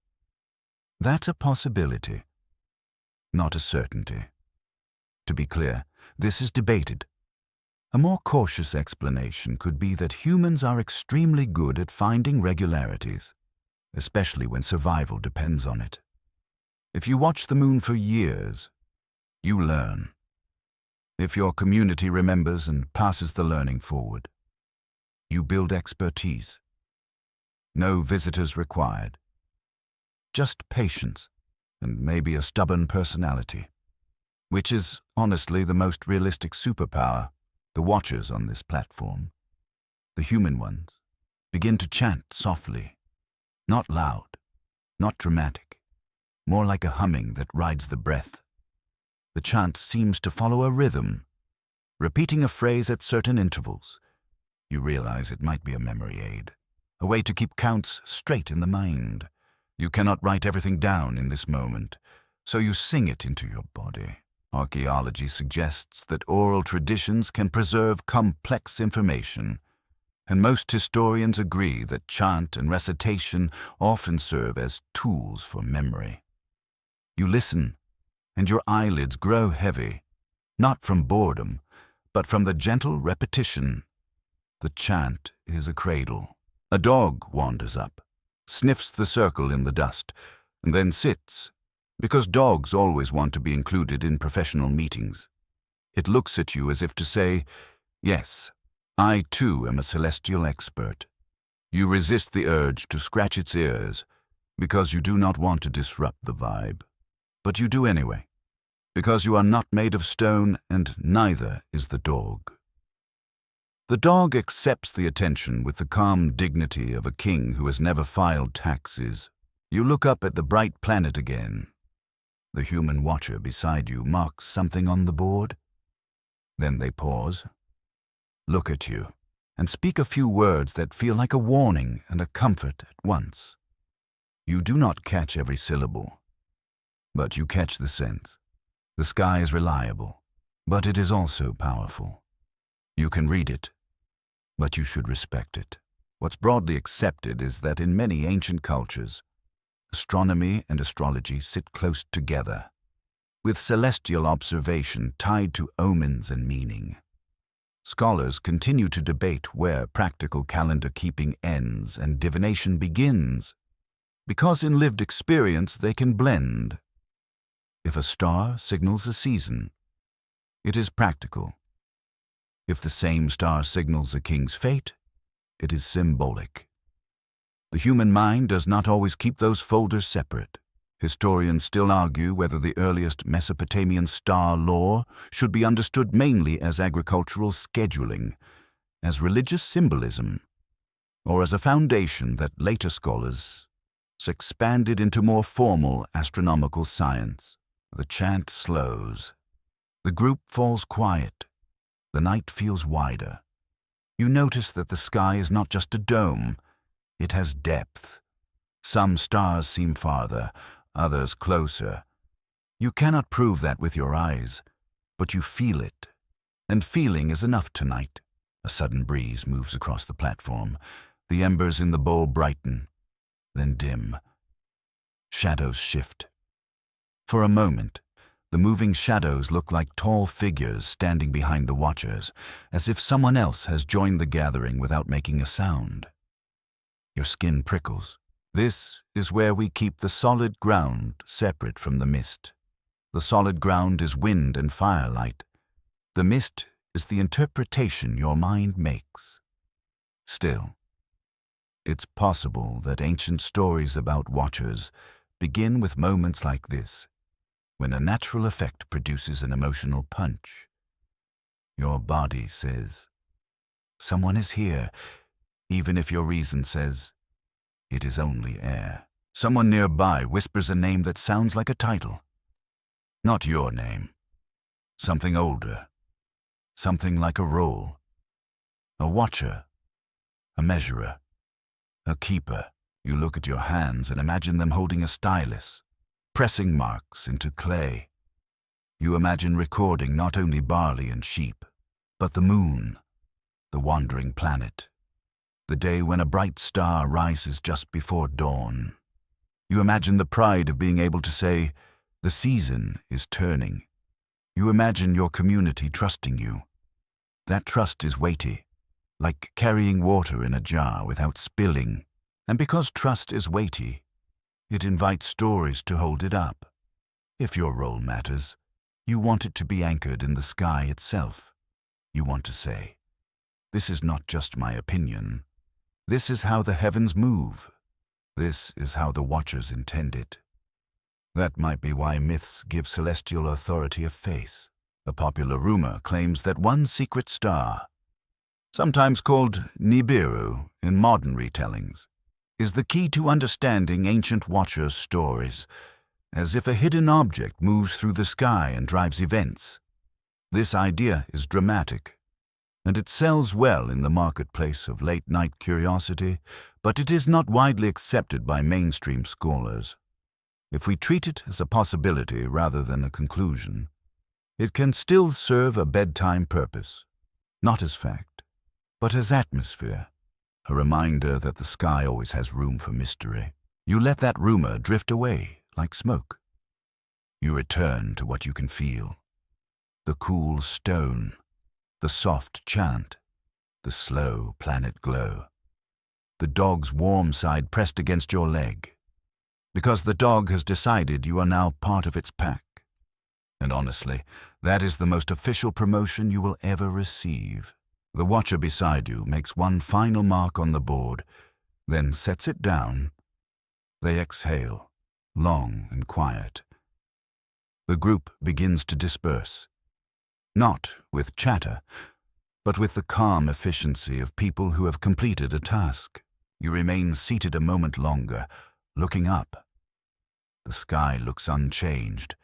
That's a possibility, not a certainty. To be clear, this is debated. A more cautious explanation could be that humans are extremely good at finding regularities, especially when survival depends on it. If you watch the moon for years, you learn. If your community remembers and passes the learning forward, you build expertise. No visitors required. Just patience and maybe a stubborn personality, which is honestly the most realistic superpower. The watchers on this platform, the human ones, begin to chant softly, not loud, not dramatic, more like a humming that rides the breath. The chant seems to follow a rhythm, repeating a phrase at certain intervals. You realize it might be a memory aid, a way to keep counts straight in the mind. You cannot write everything down in this moment, so you sing it into your body. Archaeology suggests that oral traditions can preserve complex information, and most historians agree that chant and recitation often serve as tools for memory. You listen, and your eyelids grow heavy, not from boredom, but from the gentle repetition. The chant is a cradle. A dog wanders up, sniffs the circle in the dust, and then sits, because dogs always want to be included in professional meetings. It looks at you as if to say, "Yes, I too am a celestial expert." You resist the urge to scratch its ears because you do not want to disrupt the vibe. But you do anyway, because you are not made of stone and neither is the dog. The dog accepts the attention with the calm dignity of a king who has never filed taxes. You look up at the bright planet again. The human watcher beside you marks something on the board. Then they pause, look at you, and speak a few words that feel like a warning and a comfort at once. You do not catch every syllable, but you catch the sense. The sky is reliable, but it is also powerful. You can read it, but you should respect it. What's broadly accepted is that in many ancient cultures, astronomy and astrology sit close together, with celestial observation tied to omens and meaning. Scholars continue to debate where practical calendar keeping ends and divination begins, because in lived experience they can blend. If a star signals a season, it is practical. If the same star signals a king's fate, it is symbolic. The human mind does not always keep those folders separate. Historians still argue whether the earliest Mesopotamian star lore should be understood mainly as agricultural scheduling, as religious symbolism, or as a foundation that later scholars expanded into more formal astronomical science. The chant slows. The group falls quiet. The night feels wider. You notice that the sky is not just a dome. It has depth. Some stars seem farther, others closer. You cannot prove that with your eyes, but you feel it. And feeling is enough tonight. A sudden breeze moves across the platform. The embers in the bowl brighten, then dim. Shadows shift. For a moment, the moving shadows look like tall figures standing behind the watchers, as if someone else has joined the gathering without making a sound. Your skin prickles. This is where we keep the solid ground separate from the mist. The solid ground is wind and firelight. The mist is the interpretation your mind makes. Still, it's possible that ancient stories about watchers begin with moments like this, when a natural effect produces an emotional punch. Your body says, "Someone is here," even if your reason says, "It is only air." Someone nearby whispers a name that sounds like a title. Not your name. Something older. Something like a role. A watcher. A measurer. A keeper. You look at your hands and imagine them holding a stylus, pressing marks into clay. You imagine recording not only barley and sheep, but the moon, the wandering planet, the day when a bright star rises just before dawn. You imagine the pride of being able to say, "The season is turning." You imagine your community trusting you. That trust is weighty, like carrying water in a jar without spilling. And because trust is weighty, it invites stories to hold it up. If your role matters, you want it to be anchored in the sky itself. You want to say, "This is not just my opinion. This is how the heavens move. This is how the watchers intend it." That might be why myths give celestial authority a face. A popular rumor claims that one secret star, sometimes called Nibiru in modern retellings, is the key to understanding ancient watchers' stories, as if a hidden object moves through the sky and drives events. This idea is dramatic, and it sells well in the marketplace of late-night curiosity, but it is not widely accepted by mainstream scholars. If we treat it as a possibility rather than a conclusion, it can still serve a bedtime purpose, not as fact, but as atmosphere. A reminder that the sky always has room for mystery. You let that rumor drift away like smoke. You return to what you can feel. The cool stone, the soft chant, the slow planet glow. The dog's warm side pressed against your leg, because the dog has decided you are now part of its pack. And honestly, that is the most official promotion you will ever receive. The watcher beside you makes one final mark on the board, then sets it down. They exhale, long and quiet. The group begins to disperse, not with chatter, but with the calm efficiency of people who have completed a task. You remain seated a moment longer, looking up. The sky looks unchanged,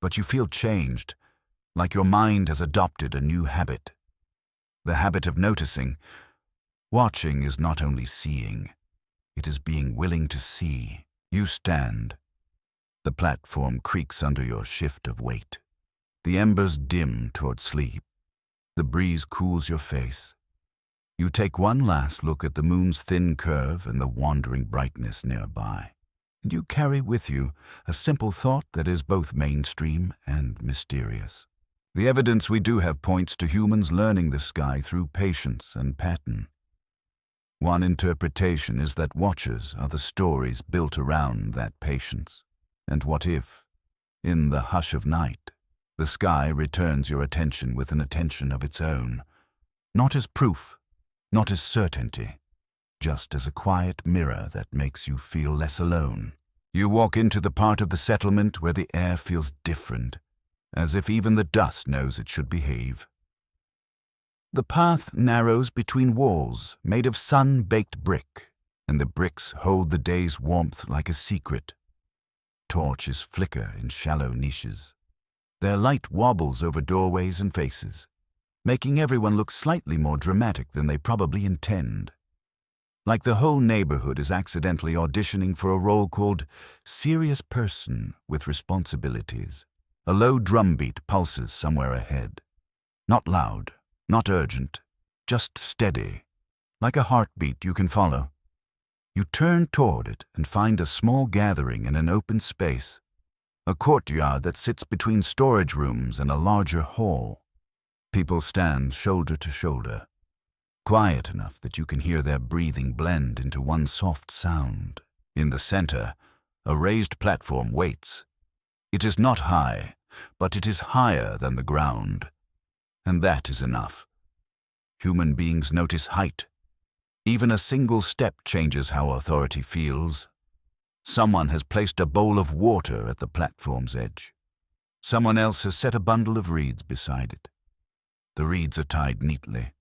but you feel changed, like your mind has adopted a new habit. The habit of noticing. Watching is not only seeing, it is being willing to see. You stand. The platform creaks under your shift of weight. The embers dim toward sleep. The breeze cools your face. You take one last look at the moon's thin curve and the wandering brightness nearby. And you carry with you a simple thought that is both mainstream and mysterious. The evidence we do have points to humans learning the sky through patience and pattern. One interpretation is that watchers are the stories built around that patience. And what if, in the hush of night, the sky returns your attention with an attention of its own, not as proof, not as certainty, just as a quiet mirror that makes you feel less alone. You walk into the part of the settlement where the air feels different, as if even the dust knows it should behave. The path narrows between walls made of sun-baked brick, and the bricks hold the day's warmth like a secret. Torches flicker in shallow niches. Their light wobbles over doorways and faces, making everyone look slightly more dramatic than they probably intend. Like the whole neighborhood is accidentally auditioning for a role called serious person with responsibilities. A low drumbeat pulses somewhere ahead. Not loud, not urgent, just steady, like a heartbeat you can follow. You turn toward it and find a small gathering in an open space, a courtyard that sits between storage rooms and a larger hall. People stand shoulder to shoulder, quiet enough that you can hear their breathing blend into one soft sound. In the center, a raised platform waits. It is not high, but it is higher than the ground. And that is enough. Human beings notice height. Even a single step changes how authority feels. Someone has placed a bowl of water at the platform's edge. Someone else has set a bundle of reeds beside it. The reeds are tied neatly,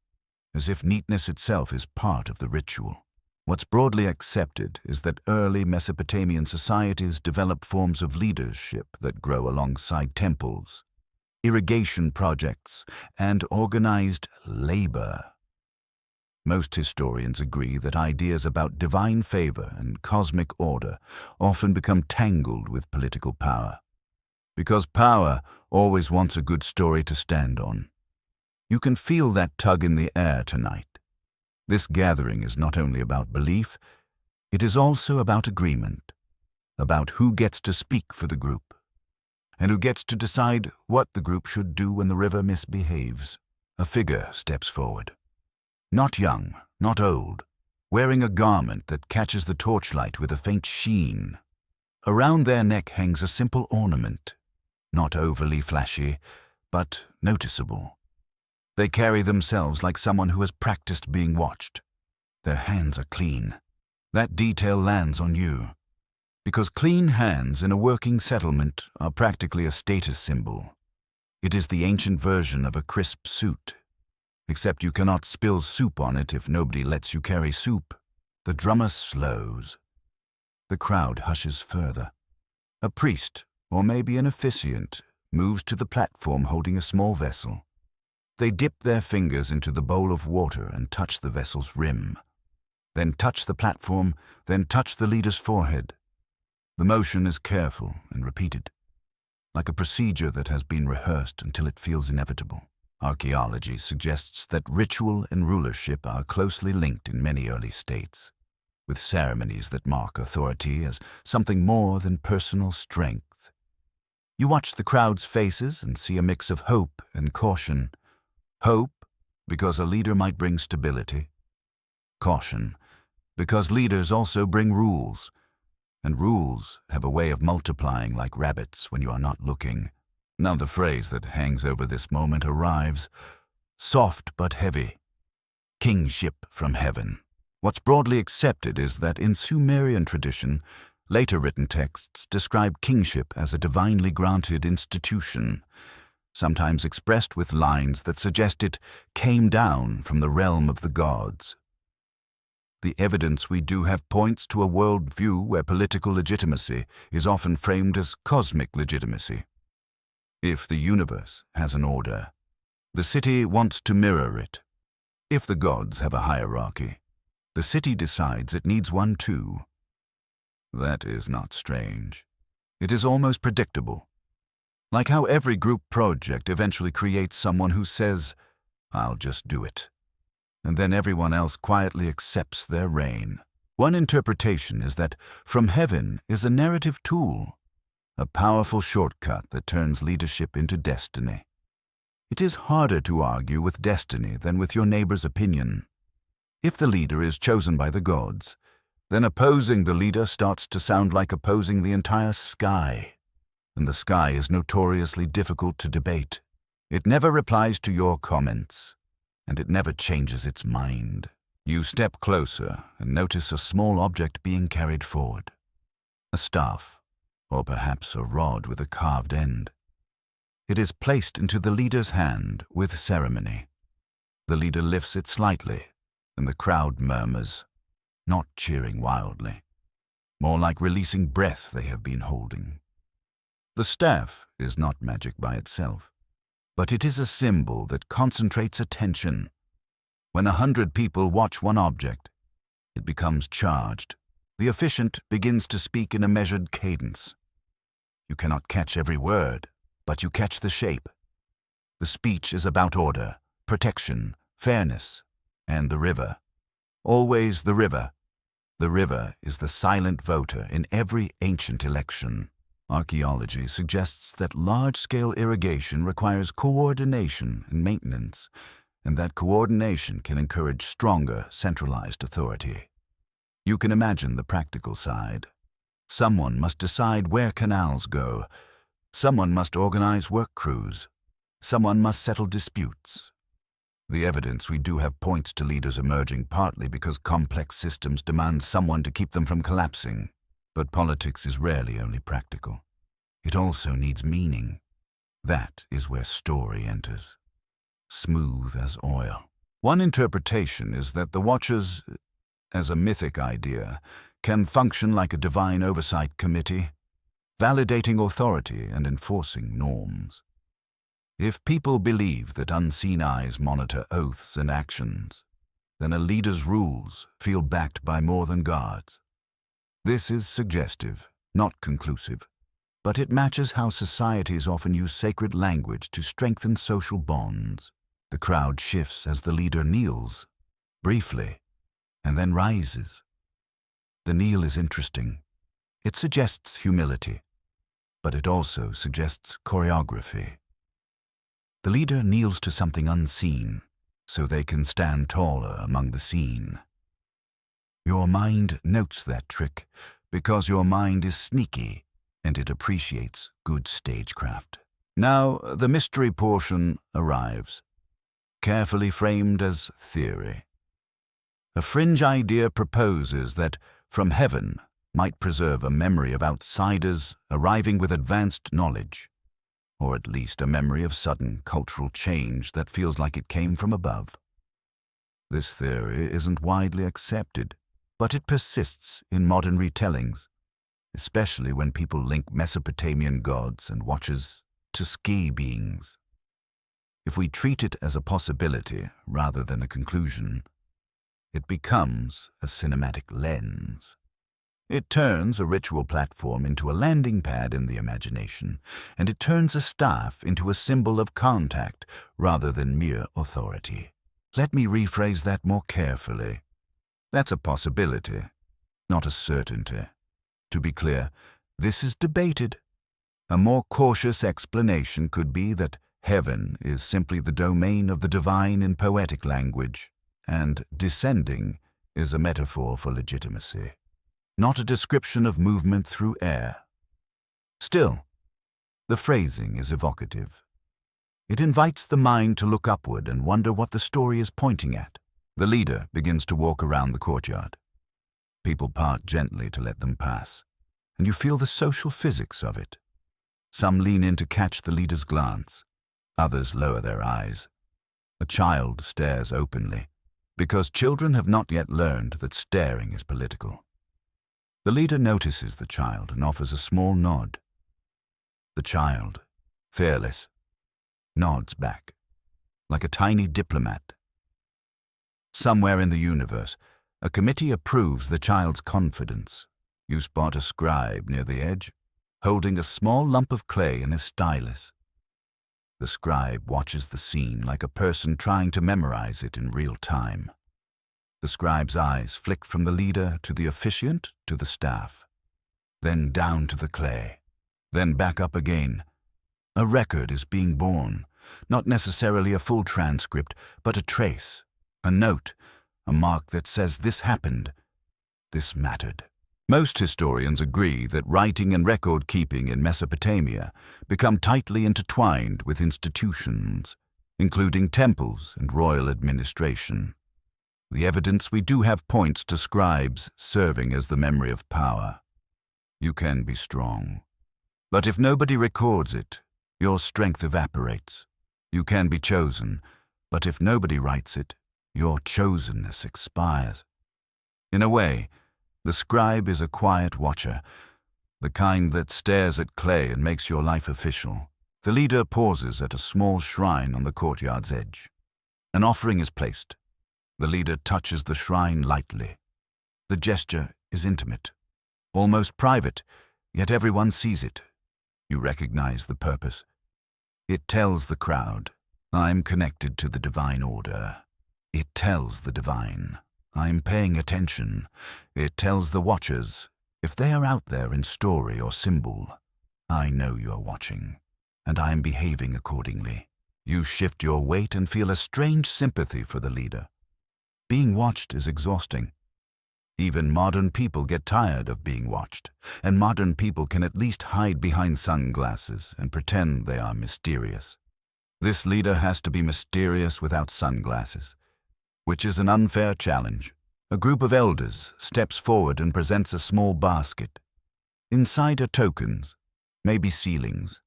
as if neatness itself is part of the ritual. What's broadly accepted is that early Mesopotamian societies developed forms of leadership that grow alongside temples, irrigation projects, and organized labor. Most historians agree that ideas about divine favor and cosmic order often become tangled with political power, because power always wants a good story to stand on. You can feel that tug in the air tonight. This gathering is not only about belief, it is also about agreement, about who gets to speak for the group, and who gets to decide what the group should do when the river misbehaves. A figure steps forward. Not young, not old, wearing a garment that catches the torchlight with a faint sheen. Around their neck hangs a simple ornament, not overly flashy, but noticeable. They carry themselves like someone who has practiced being watched. Their hands are clean. That detail lands on you, because clean hands in a working settlement are practically a status symbol. It is the ancient version of a crisp suit, except you cannot spill soup on it if nobody lets you carry soup. The drummer slows. The crowd hushes further. A priest, or maybe an officiant, moves to the platform holding a small vessel. They dip their fingers into the bowl of water and touch the vessel's rim. Then touch the platform, then touch the leader's forehead. The motion is careful and repeated, like a procedure that has been rehearsed until it feels inevitable. Archaeology suggests that ritual and rulership are closely linked in many early states, with ceremonies that mark authority as something more than personal strength. You watch the crowd's faces and see a mix of hope and caution. Hope, because a leader might bring stability. Caution, because leaders also bring rules, and rules have a way of multiplying like rabbits when you are not looking. Now the phrase that hangs over this moment arrives, soft but heavy. Kingship from heaven. What's broadly accepted is that in Sumerian tradition, later written texts describe kingship as a divinely granted institution, sometimes expressed with lines that suggest it came down from the realm of the gods. The evidence we do have points to a world view where political legitimacy is often framed as cosmic legitimacy. If the universe has an order, the city wants to mirror it. If the gods have a hierarchy, the city decides it needs one too. That is not strange. It is almost predictable. Like how every group project eventually creates someone who says, "I'll just do it." And then everyone else quietly accepts their reign. One interpretation is that from heaven is a narrative tool, a powerful shortcut that turns leadership into destiny. It is harder to argue with destiny than with your neighbor's opinion. If the leader is chosen by the gods, then opposing the leader starts to sound like opposing the entire sky. And the sky is notoriously difficult to debate. It never replies to your comments, and it never changes its mind. You step closer and notice a small object being carried forward. A staff, or perhaps a rod with a carved end. It is placed into the leader's hand with ceremony. The leader lifts it slightly, and the crowd murmurs, not cheering wildly, more like releasing breath they have been holding. The staff is not magic by itself, but it is a symbol that concentrates attention. When 100 people watch one object, it becomes charged. The officiant begins to speak in a measured cadence. You cannot catch every word, but you catch the shape. The speech is about order, protection, fairness, and the river. Always the river. The river is the silent voter in every ancient election. Archaeology suggests that large-scale irrigation requires coordination and maintenance, and that coordination can encourage stronger, centralized authority. You can imagine the practical side. Someone must decide where canals go. Someone must organize work crews. Someone must settle disputes. The evidence we do have points to leaders emerging partly because complex systems demand someone to keep them from collapsing. But politics is rarely only practical. It also needs meaning. That is where story enters. Smooth as oil. One interpretation is that the Watchers, as a mythic idea, can function like a divine oversight committee, validating authority and enforcing norms. If people believe that unseen eyes monitor oaths and actions, then a leader's rules feel backed by more than guards. This is suggestive, not conclusive, but it matches how societies often use sacred language to strengthen social bonds. The crowd shifts as the leader kneels, briefly, and then rises. The kneel is interesting. It suggests humility, but it also suggests choreography. The leader kneels to something unseen, so they can stand taller among the scene. Your mind notes that trick because your mind is sneaky and it appreciates good stagecraft. Now the mystery portion arrives, carefully framed as theory. A fringe idea proposes that from heaven might preserve a memory of outsiders arriving with advanced knowledge, or at least a memory of sudden cultural change that feels like it came from above. This theory isn't widely accepted, but it persists in modern retellings, especially when people link Mesopotamian gods and watchers to ski beings. If we treat it as a possibility rather than a conclusion, it becomes a cinematic lens. It turns a ritual platform into a landing pad in the imagination, and it turns a staff into a symbol of contact rather than mere authority. Let me rephrase that more carefully. That's a possibility, not a certainty. To be clear, this is debated. A more cautious explanation could be that heaven is simply the domain of the divine in poetic language, and descending is a metaphor for legitimacy, not a description of movement through air. Still, the phrasing is evocative. It invites the mind to look upward and wonder what the story is pointing at. The leader begins to walk around the courtyard. People part gently to let them pass, and you feel the social physics of it. Some lean in to catch the leader's glance. Others lower their eyes. A child stares openly, because children have not yet learned that staring is political. The leader notices the child and offers a small nod. The child, fearless, nods back, like a tiny diplomat. Somewhere in the universe, a committee approves the child's confidence. You spot a scribe near the edge, holding a small lump of clay in his stylus. The scribe watches the scene like a person trying to memorize it in real time. The scribe's eyes flick from the leader to the officiant to the staff, then down to the clay, then back up again. A record is being born, Not necessarily a full transcript, but a trace, a note, a mark that says this happened, this mattered. Most historians agree that writing and record-keeping in Mesopotamia become tightly intertwined with institutions, including temples and royal administration. The evidence we do have points to scribes serving as the memory of power. You can be strong, but if nobody records it, your strength evaporates. You can be chosen, but if nobody writes it, your chosenness expires. In a way, the scribe is a quiet watcher, the kind that stares at clay and makes your life official. The leader pauses at a small shrine on the courtyard's edge. An offering is placed. The leader touches the shrine lightly. The gesture is intimate, almost private, yet everyone sees it. You recognize the purpose. It tells the crowd, I'm connected to the divine order. It tells the divine, I'm paying attention. It tells the watchers, if they are out there in story or symbol, I know you are watching, and I am behaving accordingly. You shift your weight and feel a strange sympathy for the leader. Being watched is exhausting. Even modern people get tired of being watched, and modern people can at least hide behind sunglasses and pretend they are mysterious. This leader has to be mysterious without sunglasses, which is an unfair challenge. A group of elders steps forward and presents a small basket. Inside are tokens, maybe sealings,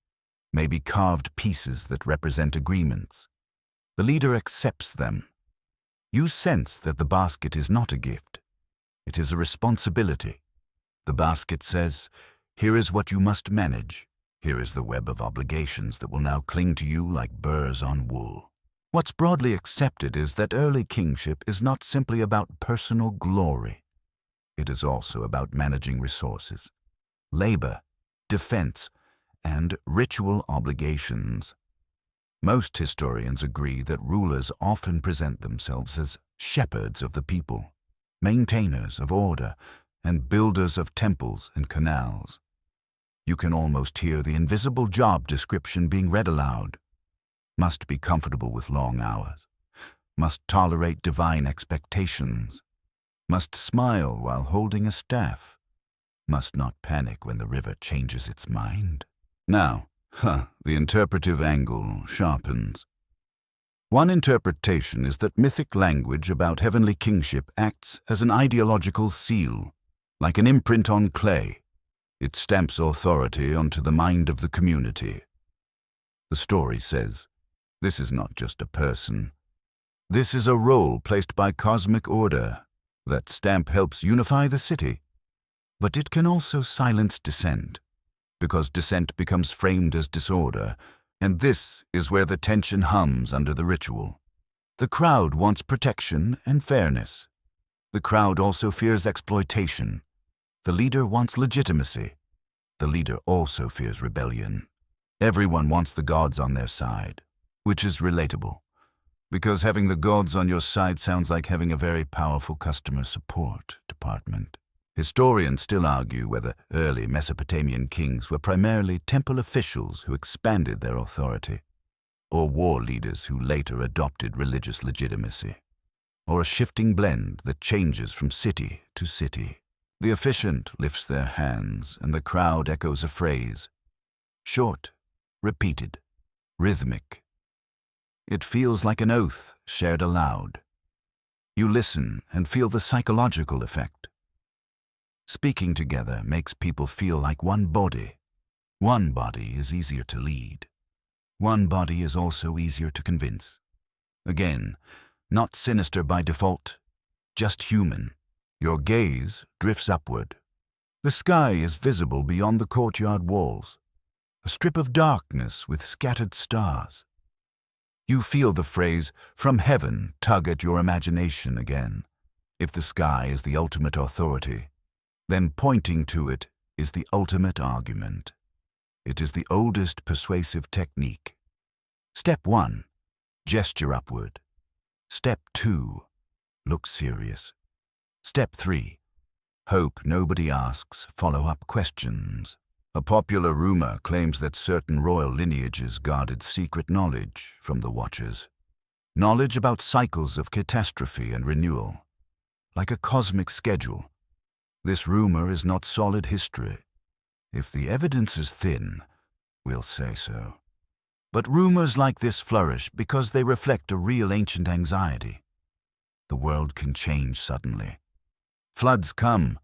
maybe carved pieces that represent agreements. The leader accepts them. You sense that the basket is not a gift. It is a responsibility. The basket says, here is what you must manage. Here is the web of obligations that will now cling to you like burrs on wool. What's broadly accepted is that early kingship is not simply about personal glory. It is also about managing resources, labor, defense, and ritual obligations. Most historians agree that rulers often present themselves as shepherds of the people, maintainers of order, and builders of temples and canals. You can almost hear the invisible job description being read aloud. Must be comfortable with long hours. Must tolerate divine expectations. Must smile while holding a staff. Must not panic when the river changes its mind. Now, the interpretive angle sharpens. One interpretation is that mythic language about heavenly kingship acts as an ideological seal, like an imprint on clay. It stamps authority onto the mind of the community. The story says, this is not just a person. This is a role placed by cosmic order. That stamp helps unify the city. But it can also silence dissent, because dissent becomes framed as disorder, and this is where the tension hums under the ritual. The crowd wants protection and fairness. The crowd also fears exploitation. The leader wants legitimacy. The leader also fears rebellion. Everyone wants the gods on their side, which is relatable, because having the gods on your side sounds like having a very powerful customer support department. Historians still argue whether early Mesopotamian kings were primarily temple officials who expanded their authority, or war leaders who later adopted religious legitimacy, or a shifting blend that changes from city to city. The officiant lifts their hands, and the crowd echoes a phrase. Short, repeated, rhythmic. It feels like an oath shared aloud. You listen and feel the psychological effect. Speaking together makes people feel like one body. One body is easier to lead. One body is also easier to convince. Again, not sinister by default, just human. Your gaze drifts upward. The sky is visible beyond the courtyard walls, a strip of darkness with scattered stars. You feel the phrase, from heaven, tug at your imagination again. If the sky is the ultimate authority, then pointing to it is the ultimate argument. It is the oldest persuasive technique. Step 1, gesture upward. Step 2, look serious. Step 3, hope nobody asks follow-up questions. A popular rumor claims that certain royal lineages guarded secret knowledge from the Watchers. Knowledge about cycles of catastrophe and renewal, like a cosmic schedule. This rumor is not solid history. If the evidence is thin, we'll say so. But rumors like this flourish because they reflect a real ancient anxiety. The world can change suddenly. Floods come,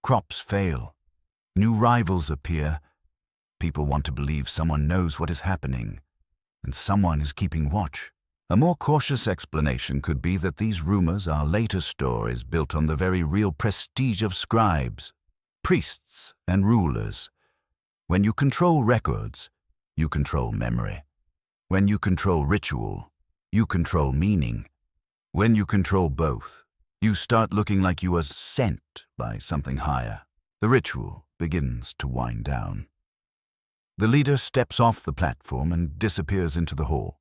crops fail, new rivals appear. People want to believe someone knows what is happening, and someone is keeping watch. A more cautious explanation could be that these rumors are later stories built on the very real prestige of scribes, priests, and rulers. When you control records, you control memory. When you control ritual, you control meaning. When you control both, you start looking like you are sent by something higher. The ritual begins to wind down. The leader steps off the platform and disappears into the hall,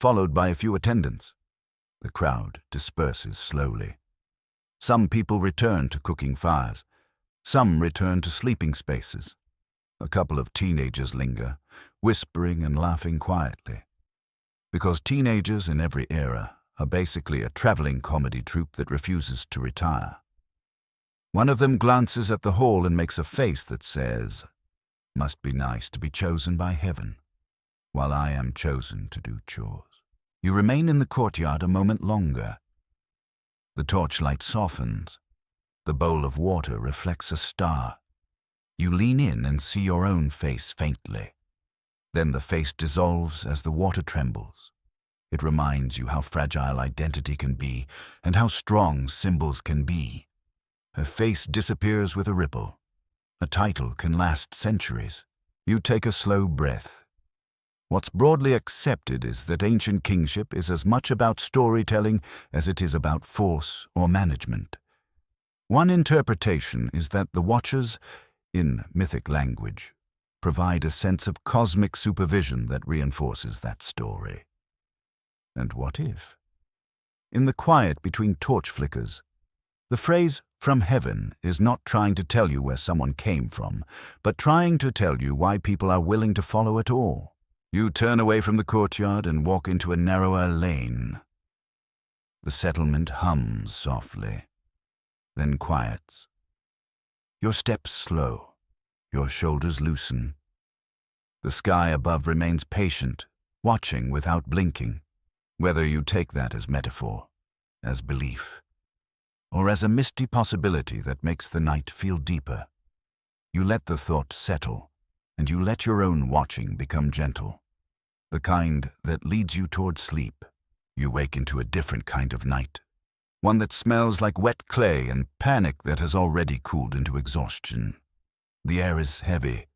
followed by a few attendants. The crowd disperses slowly. Some people return to cooking fires. Some return to sleeping spaces. A couple of teenagers linger, whispering and laughing quietly. Because teenagers in every era are basically a traveling comedy troupe that refuses to retire. One of them glances at the hall and makes a face that says, "Must be nice to be chosen by heaven, while I am chosen to do chores." You remain in the courtyard a moment longer. The torchlight softens. The bowl of water reflects a star. You lean in and see your own face faintly. Then the face dissolves as the water trembles. It reminds you how fragile identity can be and how strong symbols can be. A face disappears with a ripple. A title can last centuries. You take a slow breath. What's broadly accepted is that ancient kingship is as much about storytelling as it is about force or management. One interpretation is that the Watchers, in mythic language, provide a sense of cosmic supervision that reinforces that story. And what if? In the quiet between torch flickers, the phrase "from heaven" is not trying to tell you where someone came from, but trying to tell you why people are willing to follow at all. You turn away from the courtyard and walk into a narrower lane. The settlement hums softly, then quiets. Your steps slow, your shoulders loosen. The sky above remains patient, watching without blinking. Whether you take that as metaphor, as belief, or as a misty possibility that makes the night feel deeper, you let the thought settle, and you let your own watching become gentle, the kind that leads you toward sleep. You wake into a different kind of night, one that smells like wet clay and panic that has already cooled into exhaustion. The air is heavy,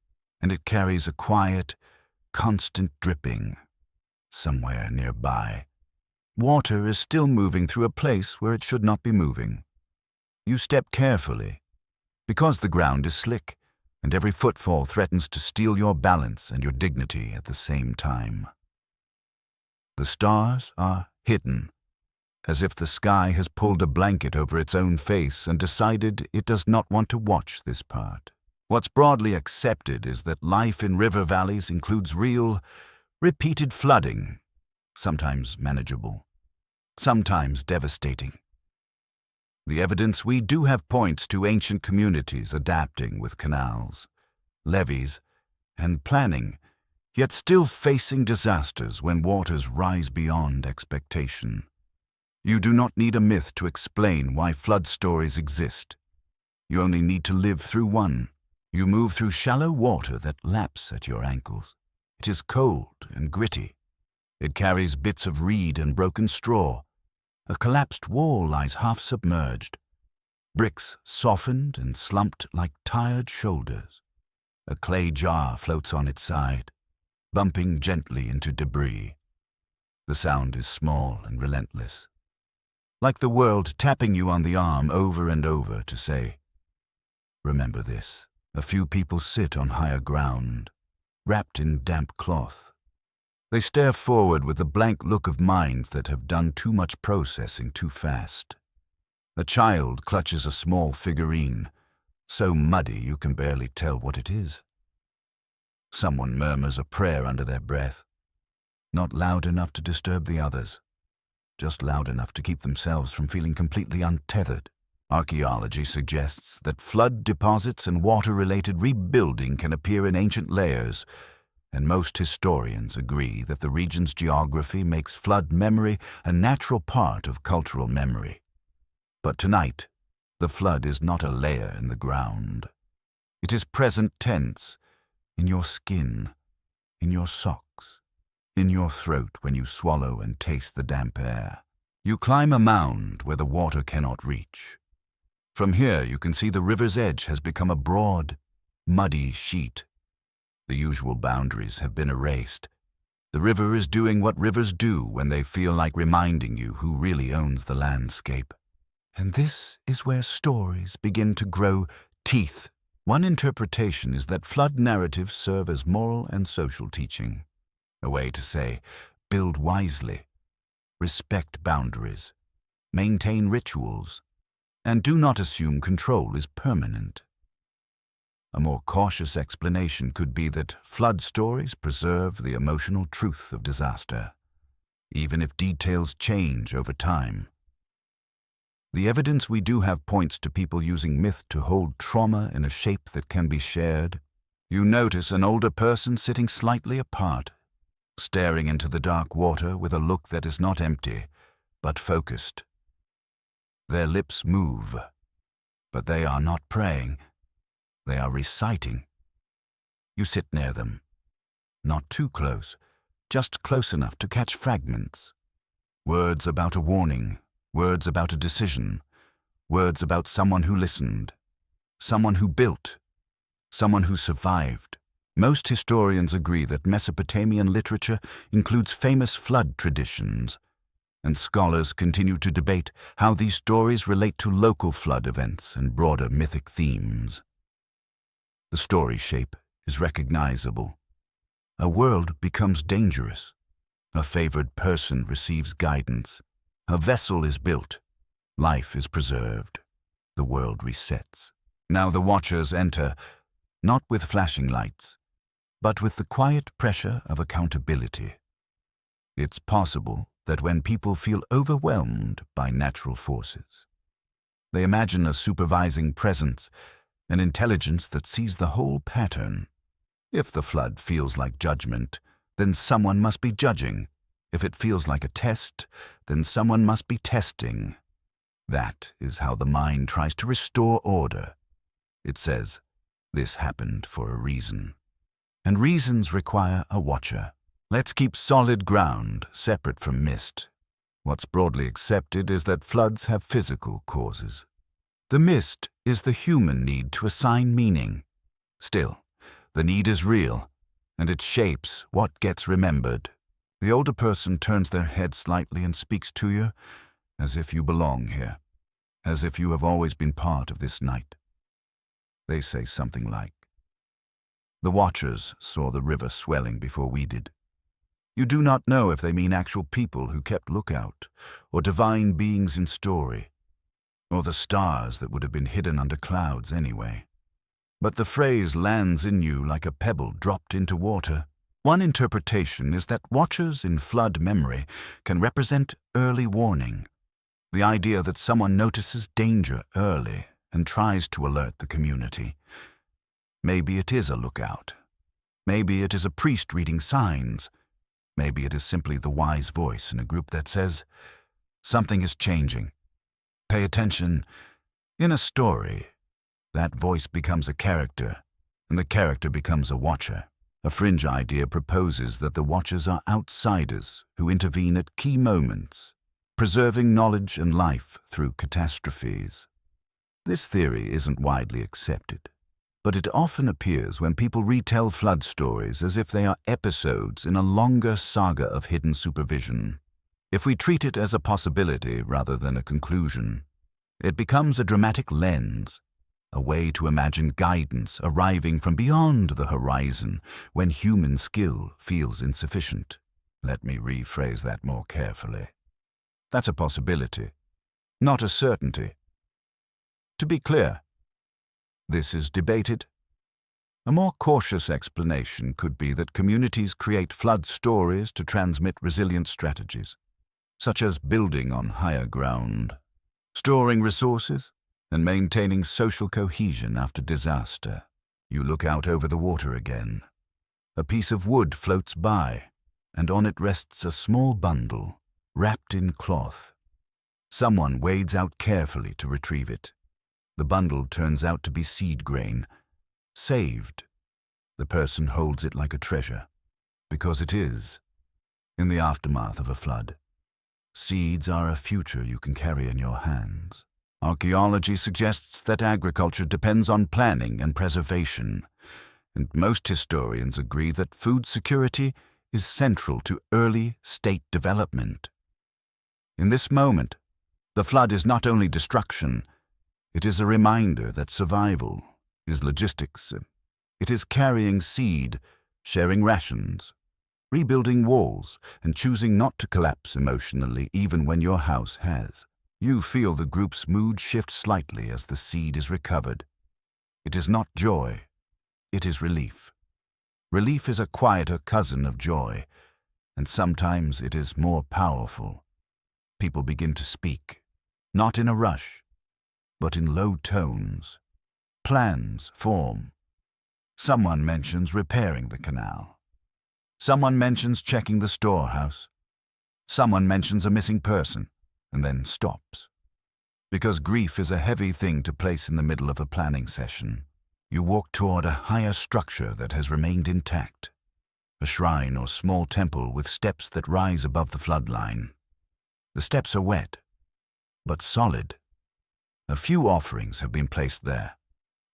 and it carries a quiet, constant dripping somewhere nearby. Water is still moving through a place where it should not be moving. You step carefully, because the ground is slick, and every footfall threatens to steal your balance and your dignity at the same time. The stars are hidden, as if the sky has pulled a blanket over its own face and decided it does not want to watch this part. What's broadly accepted is that life in river valleys includes real, repeated flooding, sometimes manageable, sometimes devastating. The evidence we do have points to ancient communities adapting with canals, levees, and planning, yet still facing disasters when waters rise beyond expectation. You do not need a myth to explain why flood stories exist. You only need to live through one. You move through shallow water that laps at your ankles. It is cold and gritty. It carries bits of reed and broken straw. A collapsed wall lies half submerged. Bricks softened and slumped like tired shoulders. A clay jar floats on its side, bumping gently into debris. The sound is small and relentless, like the world tapping you on the arm over and over to say, "Remember this." A few people sit on higher ground, wrapped in damp cloth. They stare forward with the blank look of minds that have done too much processing too fast. A child clutches a small figurine, so muddy you can barely tell what it is. Someone murmurs a prayer under their breath, not loud enough to disturb the others, just loud enough to keep themselves from feeling completely untethered. Archaeology suggests that flood deposits and water-related rebuilding can appear in ancient layers, and most historians agree that the region's geography makes flood memory a natural part of cultural memory. But tonight, the flood is not a layer in the ground. It is present tense, in your skin, in your socks, in your throat when you swallow and taste the damp air. You climb a mound where the water cannot reach. From here you can see the river's edge has become a broad, muddy sheet. The usual boundaries have been erased. The river is doing what rivers do when they feel like reminding you who really owns the landscape. And this is where stories begin to grow teeth. One interpretation is that flood narratives serve as moral and social teaching, a way to say, build wisely, respect boundaries, maintain rituals, and do not assume control is permanent. A more cautious explanation could be that flood stories preserve the emotional truth of disaster, even if details change over time. The evidence we do have points to people using myth to hold trauma in a shape that can be shared. You notice an older person sitting slightly apart, staring into the dark water with a look that is not empty, but focused. Their lips move, but they are not praying. They are reciting. You sit near them, not too close, just close enough to catch fragments. Words about a warning, words about a decision, words about someone who listened, someone who built, someone who survived. Most historians agree that Mesopotamian literature includes famous flood traditions, and scholars continue to debate how these stories relate to local flood events and broader mythic themes. The story shape is recognizable. A world becomes dangerous. A favored person receives guidance. A vessel is built. Life is preserved. The world resets. Now the watchers enter, not with flashing lights, but with the quiet pressure of accountability. It's possible that when people feel overwhelmed by natural forces, they imagine a supervising presence, an intelligence that sees the whole pattern. If the flood feels like judgment, then someone must be judging. If it feels like a test, then someone must be testing. That is how the mind tries to restore order. It says, this happened for a reason. And reasons require a watcher. Let's keep solid ground separate from mist. What's broadly accepted is that floods have physical causes. The mist is the human need to assign meaning. Still, the need is real, and it shapes what gets remembered. The older person turns their head slightly and speaks to you as if you belong here, as if you have always been part of this night. They say something like, "The watchers saw the river swelling before we did." You do not know if they mean actual people who kept lookout, or divine beings in story, or the stars that would have been hidden under clouds anyway. But the phrase lands in you like a pebble dropped into water. One interpretation is that watchers in flood memory can represent early warning, the idea that someone notices danger early and tries to alert the community. Maybe it is a lookout. Maybe it is a priest reading signs. Maybe it is simply the wise voice in a group that says, something is changing. Pay attention. In a story, that voice becomes a character, and the character becomes a watcher. A fringe idea proposes that the watchers are outsiders who intervene at key moments, preserving knowledge and life through catastrophes. This theory isn't widely accepted, but it often appears when people retell flood stories as if they are episodes in a longer saga of hidden supervision. If we treat it as a possibility rather than a conclusion, it becomes a dramatic lens, a way to imagine guidance arriving from beyond the horizon when human skill feels insufficient. Let me rephrase that more carefully. That's a possibility, not a certainty. To be clear, this is debated, A more cautious explanation could be that communities create flood stories to transmit resilient strategies, such as building on higher ground, storing resources, and maintaining social cohesion after disaster. You look out over the water again. A piece of wood floats by, and on it rests a small bundle, wrapped in cloth. Someone wades out carefully to retrieve it. The bundle turns out to be seed grain, saved. The person holds it like a treasure, because it is, in the aftermath of a flood. Seeds are a future you can carry in your hands. Archaeology suggests that agriculture depends on planning and preservation, and most historians agree that food security is central to early state development. In this moment, the flood is not only destruction, it is a reminder that survival is logistics. It is carrying seed, sharing rations, rebuilding walls, and choosing not to collapse emotionally even when your house has. You feel the group's mood shift slightly as the seed is recovered. It is not joy, it is relief. Relief is a quieter cousin of joy, and sometimes it is more powerful. People begin to speak, not in a rush, but in low tones. Plans form. Someone mentions repairing the canal. Someone mentions checking the storehouse. Someone mentions a missing person, and then stops. Because grief is a heavy thing to place in the middle of a planning session, you walk toward a higher structure that has remained intact. A shrine or small temple with steps that rise above the floodline. The steps are wet, but solid. A few offerings have been placed there.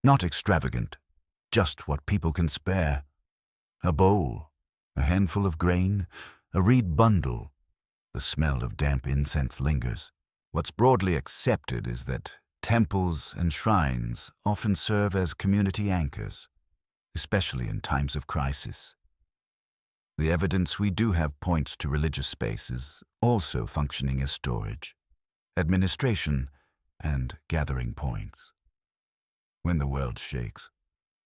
Not extravagant, just what people can spare. A bowl, a handful of grain, a reed bundle. The smell of damp incense lingers. What's broadly accepted is that temples and shrines often serve as community anchors, especially in times of crisis. The evidence we do have points to religious spaces also functioning as storage, administration, and gathering points. When the world shakes,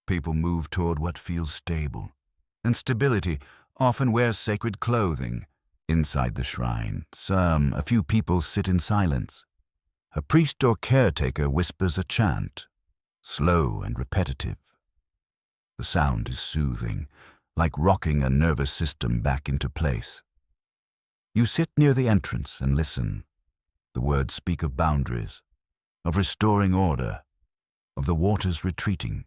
people move toward what feels stable, and stability often wears sacred clothing. Inside the shrine, a few people sit in silence. A priest or caretaker whispers a chant, slow and repetitive. The sound is soothing, like rocking a nervous system back into place. You sit near the entrance and listen. The words speak of boundaries, of restoring order, of the waters retreating.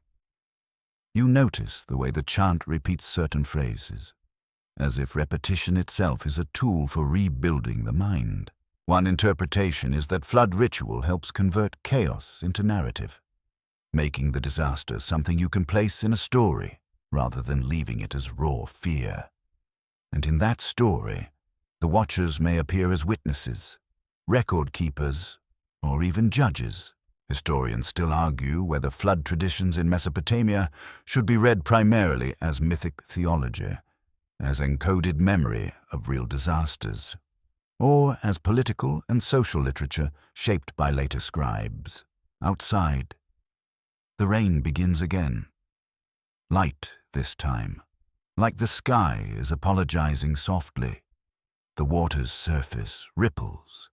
You notice the way the chant repeats certain phrases, as if repetition itself is a tool for rebuilding the mind. One interpretation is that flood ritual helps convert chaos into narrative, making the disaster something you can place in a story rather than leaving it as raw fear. And in that story, the watchers may appear as witnesses, record keepers, or even judges. Historians still argue whether flood traditions in Mesopotamia should be read primarily as mythic theology, as encoded memory of real disasters, or as political and social literature shaped by later scribes. Outside, the rain begins again. Light this time, like the sky is apologizing softly. The water's surface ripples.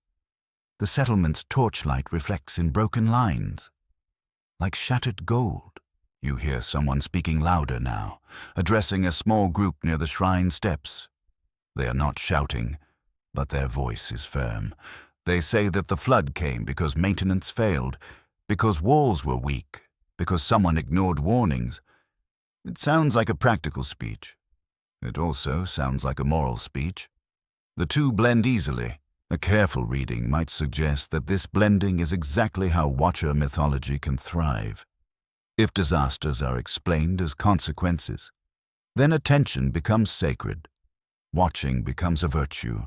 The settlement's torchlight reflects in broken lines, like shattered gold. You hear someone speaking louder now, addressing a small group near the shrine steps. They are not shouting, but their voice is firm. They say that the flood came because maintenance failed, because walls were weak, because someone ignored warnings. It sounds like a practical speech. It also sounds like a moral speech. The two blend easily. A careful reading might suggest that this blending is exactly how Watcher mythology can thrive. If disasters are explained as consequences, then attention becomes sacred. Watching becomes a virtue.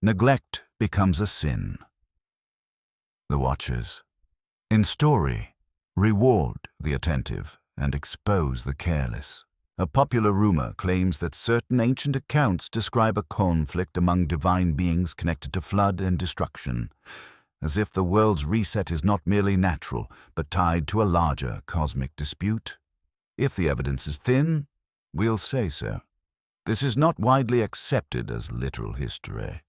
Neglect becomes a sin. The Watchers, in story, reward the attentive and expose the careless. A popular rumor claims that certain ancient accounts describe a conflict among divine beings connected to flood and destruction, as if the world's reset is not merely natural, but tied to a larger cosmic dispute. If the evidence is thin, we'll say so. This is not widely accepted as literal history.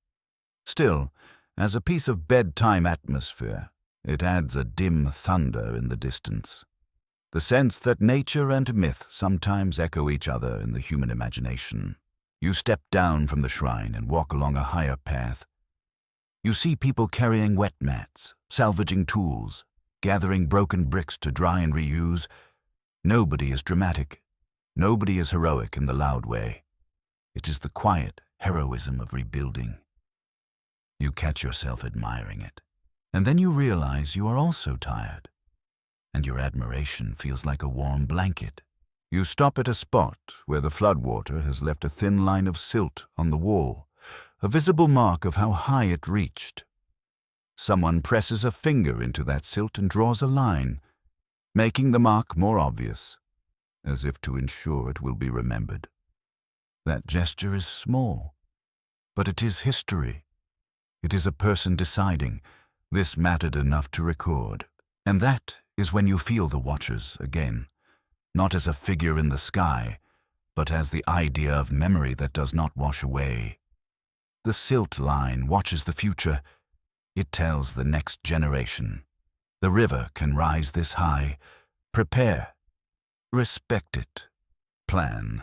Still, as a piece of bedtime atmosphere, it adds a dim thunder in the distance. The sense that nature and myth sometimes echo each other in the human imagination. You step down from the shrine and walk along a higher path. You see people carrying wet mats, salvaging tools, gathering broken bricks to dry and reuse. Nobody is dramatic. Nobody is heroic in the loud way. It is the quiet heroism of rebuilding. You catch yourself admiring it. And then you realize you are also tired. And your admiration feels like a warm blanket. You stop at a spot where the floodwater has left a thin line of silt on the wall, a visible mark of how high it reached. Someone presses a finger into that silt and draws a line, making the mark more obvious, as if to ensure it will be remembered. That gesture is small, but it is history. It is a person deciding, this mattered enough to record. And that is when you feel the watchers again, not as a figure in the sky, but as the idea of memory that does not wash away. The silt line watches the future. It tells the next generation. The river can rise this high. Prepare. Respect it. Plan.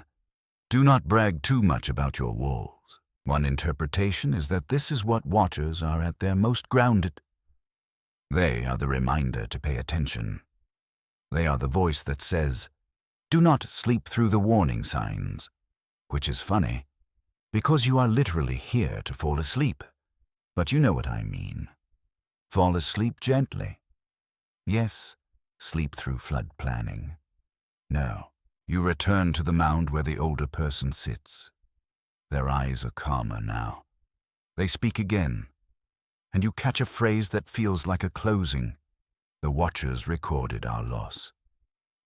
Do not brag too much about your walls. One interpretation is that this is what watchers are at their most grounded. They are the reminder to pay attention. They are the voice that says, do not sleep through the warning signs, which is funny, because you are literally here to fall asleep. But you know what I mean. Fall asleep gently. Yes, sleep through flood planning. No, you return to the mound where the older person sits. Their eyes are calmer now. They speak again, and you catch a phrase that feels like a closing. The watchers recorded our loss.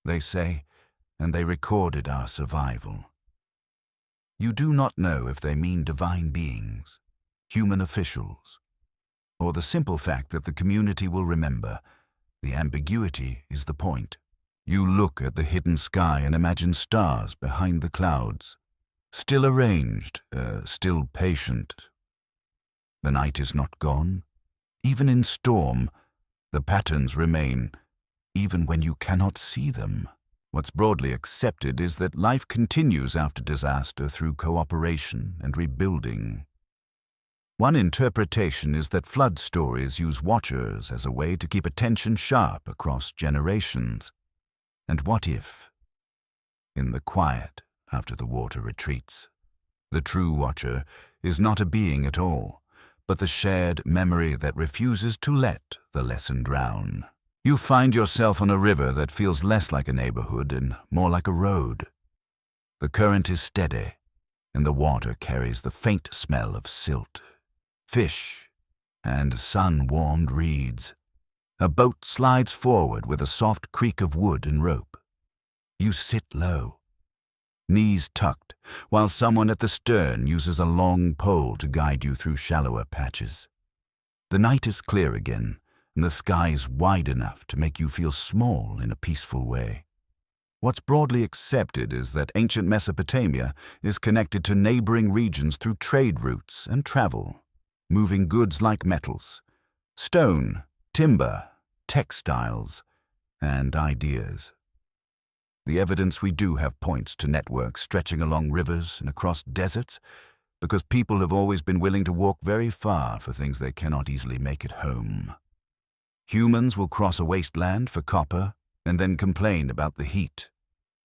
They say, and they recorded our survival. You do not know if they mean divine beings, human officials, or the simple fact that the community will remember. The ambiguity is the point. You look at the hidden sky and imagine stars behind the clouds, still arranged, still patient. The night is not gone. Even in storm, the patterns remain, even when you cannot see them. What's broadly accepted is that life continues after disaster through cooperation and rebuilding. One interpretation is that flood stories use watchers as a way to keep attention sharp across generations. And what if, in the quiet after the water retreats, the true watcher is not a being at all, but the shared memory that refuses to let the lesson drown? You find yourself on a river that feels less like a neighborhood and more like a road. The current is steady, and the water carries the faint smell of silt, fish, and sun-warmed reeds. A boat slides forward with a soft creak of wood and rope. You sit low, knees tucked, while someone at the stern uses a long pole to guide you through shallower patches. The night is clear again, and the sky is wide enough to make you feel small in a peaceful way. What's broadly accepted is that ancient Mesopotamia is connected to neighboring regions through trade routes and travel, moving goods like metals, stone, timber, textiles, and ideas. The evidence we do have points to networks stretching along rivers and across deserts, because people have always been willing to walk very far for things they cannot easily make at home. Humans will cross a wasteland for copper and then complain about the heat,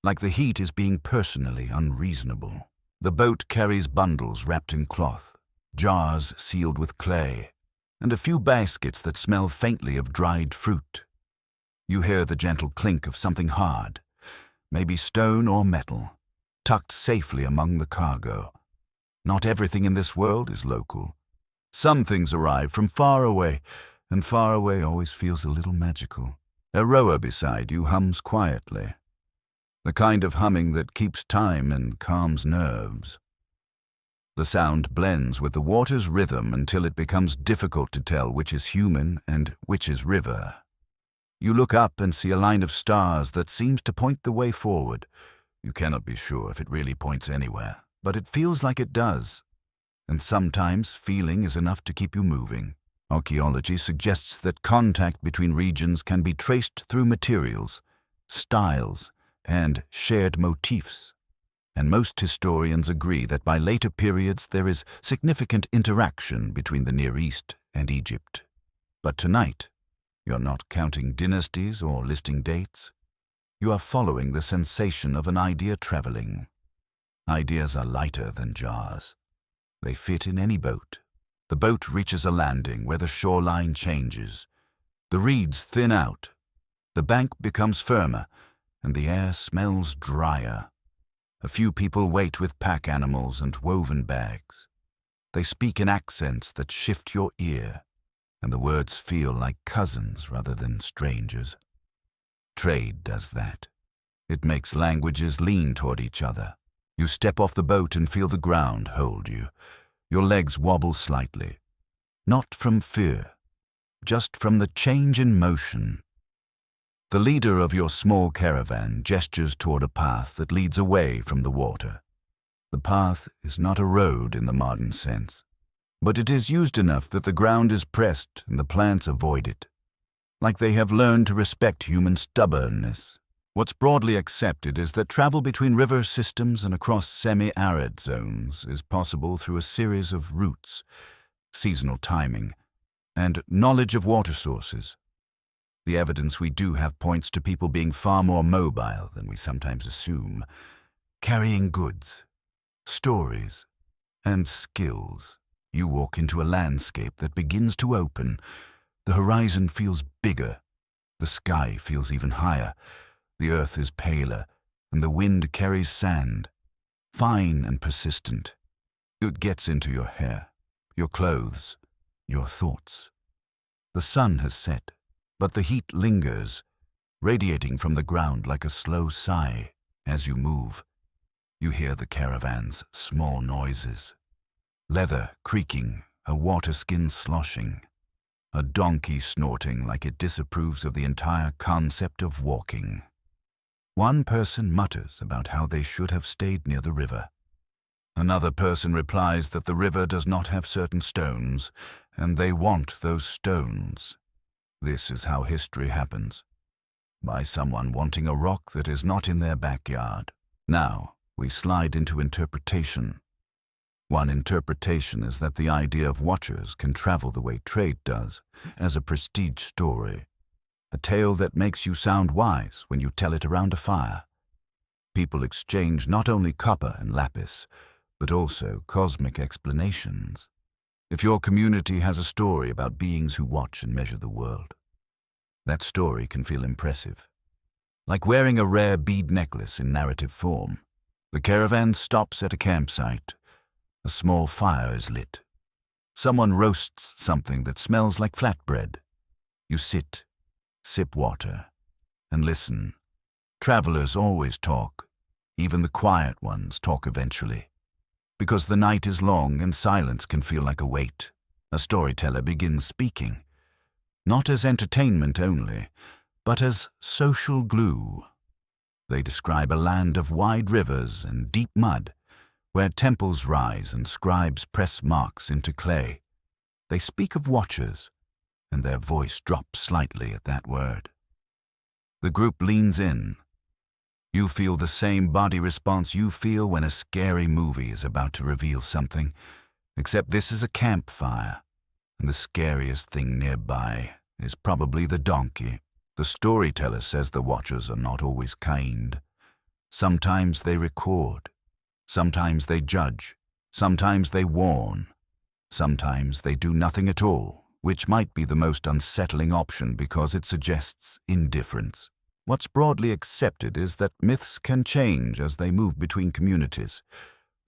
like the heat is being personally unreasonable. The boat carries bundles wrapped in cloth, jars sealed with clay, and a few baskets that smell faintly of dried fruit. You hear the gentle clink of something hard, maybe stone or metal, tucked safely among the cargo. Not everything in this world is local. Some things arrive from far away, and far away always feels a little magical. A rower beside you hums quietly, the kind of humming that keeps time and calms nerves. The sound blends with the water's rhythm until it becomes difficult to tell which is human and which is river. You look up and see a line of stars that seems to point the way forward. You cannot be sure if it really points anywhere, but it feels like it does. And sometimes feeling is enough to keep you moving. Archaeology suggests that contact between regions can be traced through materials, styles, and shared motifs. And most historians agree that by later periods there is significant interaction between the Near East and Egypt. But tonight, you're not counting dynasties or listing dates. You are following the sensation of an idea traveling. Ideas are lighter than jars. They fit in any boat. The boat reaches a landing where the shoreline changes. The reeds thin out. The bank becomes firmer, and the air smells drier. A few people wait with pack animals and woven bags. They speak in accents that shift your ear, and the words feel like cousins rather than strangers. Trade does that. It makes languages lean toward each other. You step off the boat and feel the ground hold you. Your legs wobble slightly. Not from fear, just from the change in motion. The leader of your small caravan gestures toward a path that leads away from the water. The path is not a road in the modern sense, but it is used enough that the ground is pressed and the plants avoid it, like they have learned to respect human stubbornness. What's broadly accepted is that travel between river systems and across semi-arid zones is possible through a series of routes, seasonal timing, and knowledge of water sources. The evidence we do have points to people being far more mobile than we sometimes assume, carrying goods, stories, and skills. You walk into a landscape that begins to open. The horizon feels bigger. The sky feels even higher. The earth is paler, and the wind carries sand, fine and persistent. It gets into your hair, your clothes, your thoughts. The sun has set, but the heat lingers, radiating from the ground like a slow sigh. As you move, you hear the caravan's small noises. Leather creaking, a water skin sloshing, a donkey snorting like it disapproves of the entire concept of walking. One person mutters about how they should have stayed near the river. Another person replies that the river does not have certain stones, and they want those stones. This is how history happens, by someone wanting a rock that is not in their backyard. Now, we slide into interpretation. One interpretation is that the idea of watchers can travel the way trade does, as a prestige story. A tale that makes you sound wise when you tell it around a fire. People exchange not only copper and lapis, but also cosmic explanations. If your community has a story about beings who watch and measure the world, that story can feel impressive. Like wearing a rare bead necklace in narrative form. The caravan stops at a campsite. A small fire is lit. Someone roasts something that smells like flatbread. You sit, sip water, and listen. Travelers always talk. Even the quiet ones talk eventually. Because the night is long and silence can feel like a weight, a storyteller begins speaking. Not as entertainment only, but as social glue. They describe a land of wide rivers and deep mud, where temples rise and scribes press marks into clay. They speak of watchers, and their voice drops slightly at that word. The group leans in. You feel the same body response you feel when a scary movie is about to reveal something, except this is a campfire, and the scariest thing nearby is probably the donkey. The storyteller says the watchers are not always kind. Sometimes they record. Sometimes they judge. Sometimes they warn. Sometimes they do nothing at all, which might be the most unsettling option because it suggests indifference. What's broadly accepted is that myths can change as they move between communities,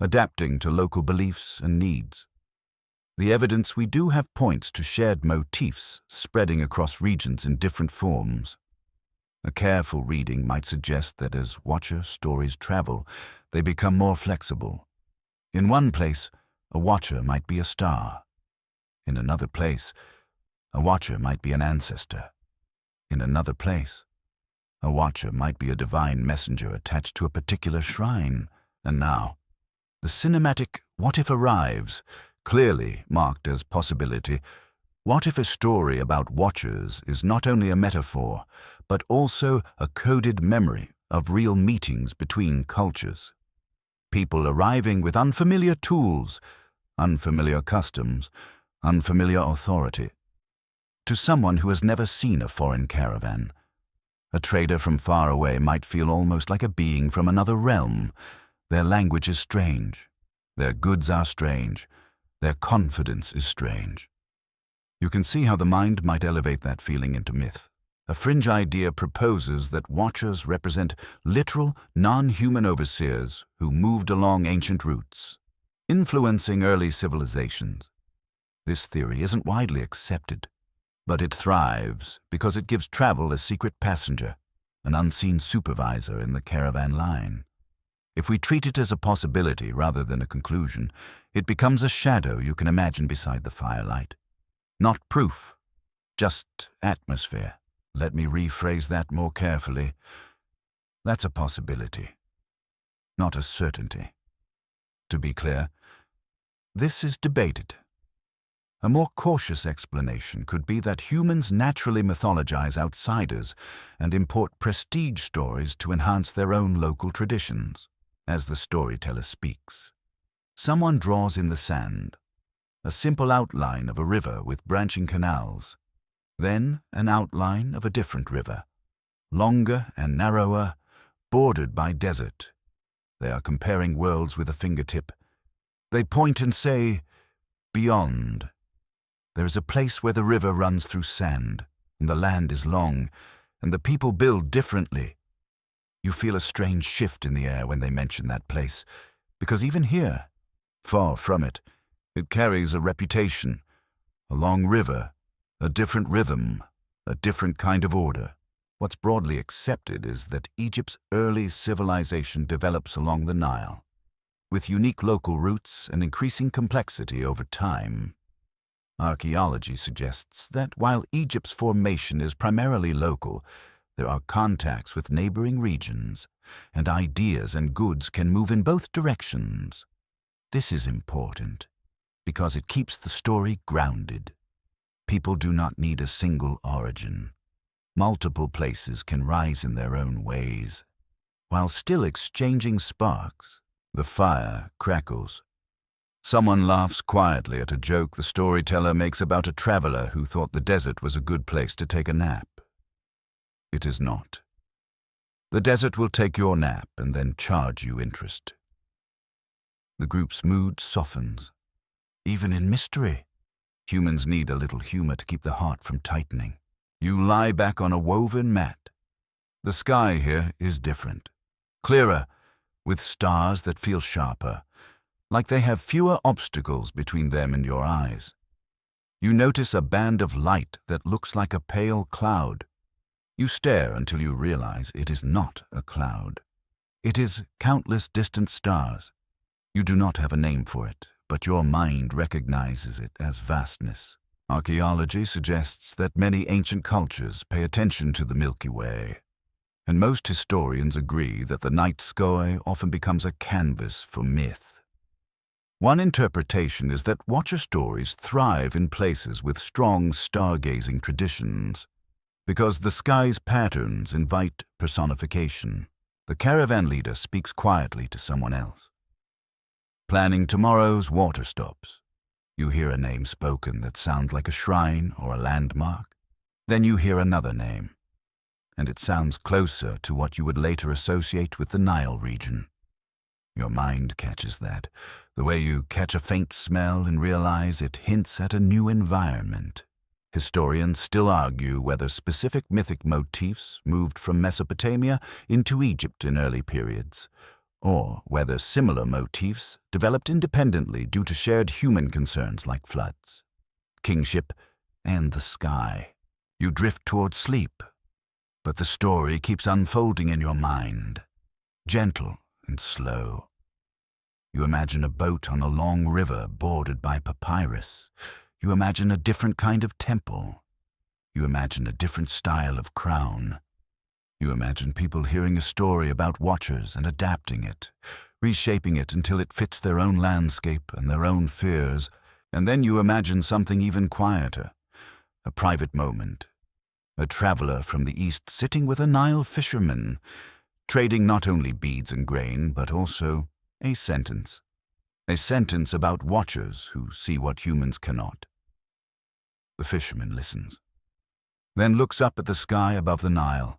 adapting to local beliefs and needs. The evidence we do have points to shared motifs spreading across regions in different forms. A careful reading might suggest that as watcher stories travel, they become more flexible. In one place, a watcher might be a star. In another place, a watcher might be an ancestor. in another place. A watcher might be a divine messenger attached to a particular shrine. And now, the cinematic what if arrives, clearly marked as possibility. What if a story about watchers is not only a metaphor, but also a coded memory of real meetings between cultures? People arriving with unfamiliar tools, unfamiliar customs, unfamiliar authority. To someone who has never seen a foreign caravan, a trader from far away might feel almost like a being from another realm. Their language is strange. Their goods are strange. Their confidence is strange. You can see how the mind might elevate that feeling into myth. A fringe idea proposes that watchers represent literal, non-human overseers who moved along ancient routes, influencing early civilizations. This theory isn't widely accepted, but it thrives because it gives travel a secret passenger, an unseen supervisor in the caravan line. If we treat it as a possibility rather than a conclusion, it becomes a shadow you can imagine beside the firelight. Not proof, just atmosphere. Let me rephrase that more carefully. That's a possibility, not a certainty. To be clear, this is debated. A more cautious explanation could be that humans naturally mythologize outsiders and import prestige stories to enhance their own local traditions. As the storyteller speaks, someone draws in the sand a simple outline of a river with branching canals, then an outline of a different river, longer and narrower, bordered by desert. They are comparing worlds with a fingertip. They point and say, beyond. There is a place where the river runs through sand, and the land is long, and the people build differently. You feel a strange shift in the air when they mention that place, because even here, far from it, it carries a reputation, a long river, a different rhythm, a different kind of order. What's broadly accepted is that Egypt's early civilization develops along the Nile, with unique local routes and increasing complexity over time. Archaeology suggests that while Egypt's formation is primarily local, there are contacts with neighboring regions, and ideas and goods can move in both directions. This is important because it keeps the story grounded. People do not need a single origin. Multiple places can rise in their own ways. While still exchanging sparks, the fire crackles. Someone laughs quietly at a joke the storyteller makes about a traveler who thought the desert was a good place to take a nap. It is not. The desert will take your nap and then charge you interest. The group's mood softens. Even in mystery, humans need a little humor to keep the heart from tightening. You lie back on a woven mat. The sky here is different, clearer, with stars that feel sharper, like they have fewer obstacles between them and your eyes. You notice a band of light that looks like a pale cloud. You stare until you realize it is not a cloud. It is countless distant stars. You do not have a name for it, but your mind recognizes it as vastness. Archaeology suggests that many ancient cultures pay attention to the Milky Way, and most historians agree that the night sky often becomes a canvas for myth. One interpretation is that watcher stories thrive in places with strong stargazing traditions, because the sky's patterns invite personification. The caravan leader speaks quietly to someone else. Planning tomorrow's water stops. You hear a name spoken that sounds like a shrine or a landmark. Then you hear another name, and it sounds closer to what you would later associate with the Nile region. Your mind catches that, the way you catch a faint smell and realize it hints at a new environment. Historians still argue whether specific mythic motifs moved from Mesopotamia into Egypt in early periods, or whether similar motifs developed independently due to shared human concerns like floods, kingship, and the sky. You drift toward sleep, but the story keeps unfolding in your mind, gentle and slow. You imagine a boat on a long river bordered by papyrus. You imagine a different kind of temple. You imagine a different style of crown. You imagine people hearing a story about watchers and adapting it, reshaping it until it fits their own landscape and their own fears. And then you imagine something even quieter, a private moment. A traveler from the east sitting with a Nile fisherman, trading not only beads and grain, but also a sentence. A sentence about watchers who see what humans cannot. The fisherman listens, then looks up at the sky above the Nile,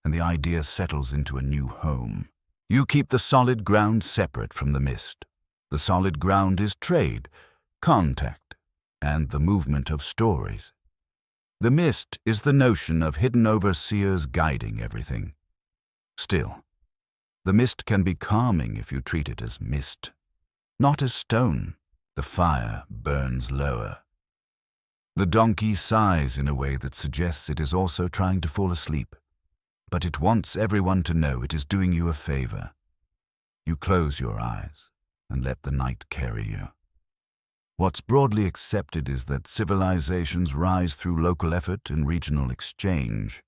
and the idea settles into a new home. You keep the solid ground separate from the mist. The solid ground is trade, contact, and the movement of stories. The mist is the notion of hidden overseers guiding everything. Still, the mist can be calming if you treat it as mist, not as stone. The fire burns lower. The donkey sighs in a way that suggests it is also trying to fall asleep, but it wants everyone to know it is doing you a favor. You close your eyes and let the night carry you. What's broadly accepted is that civilizations rise through local effort and regional exchange.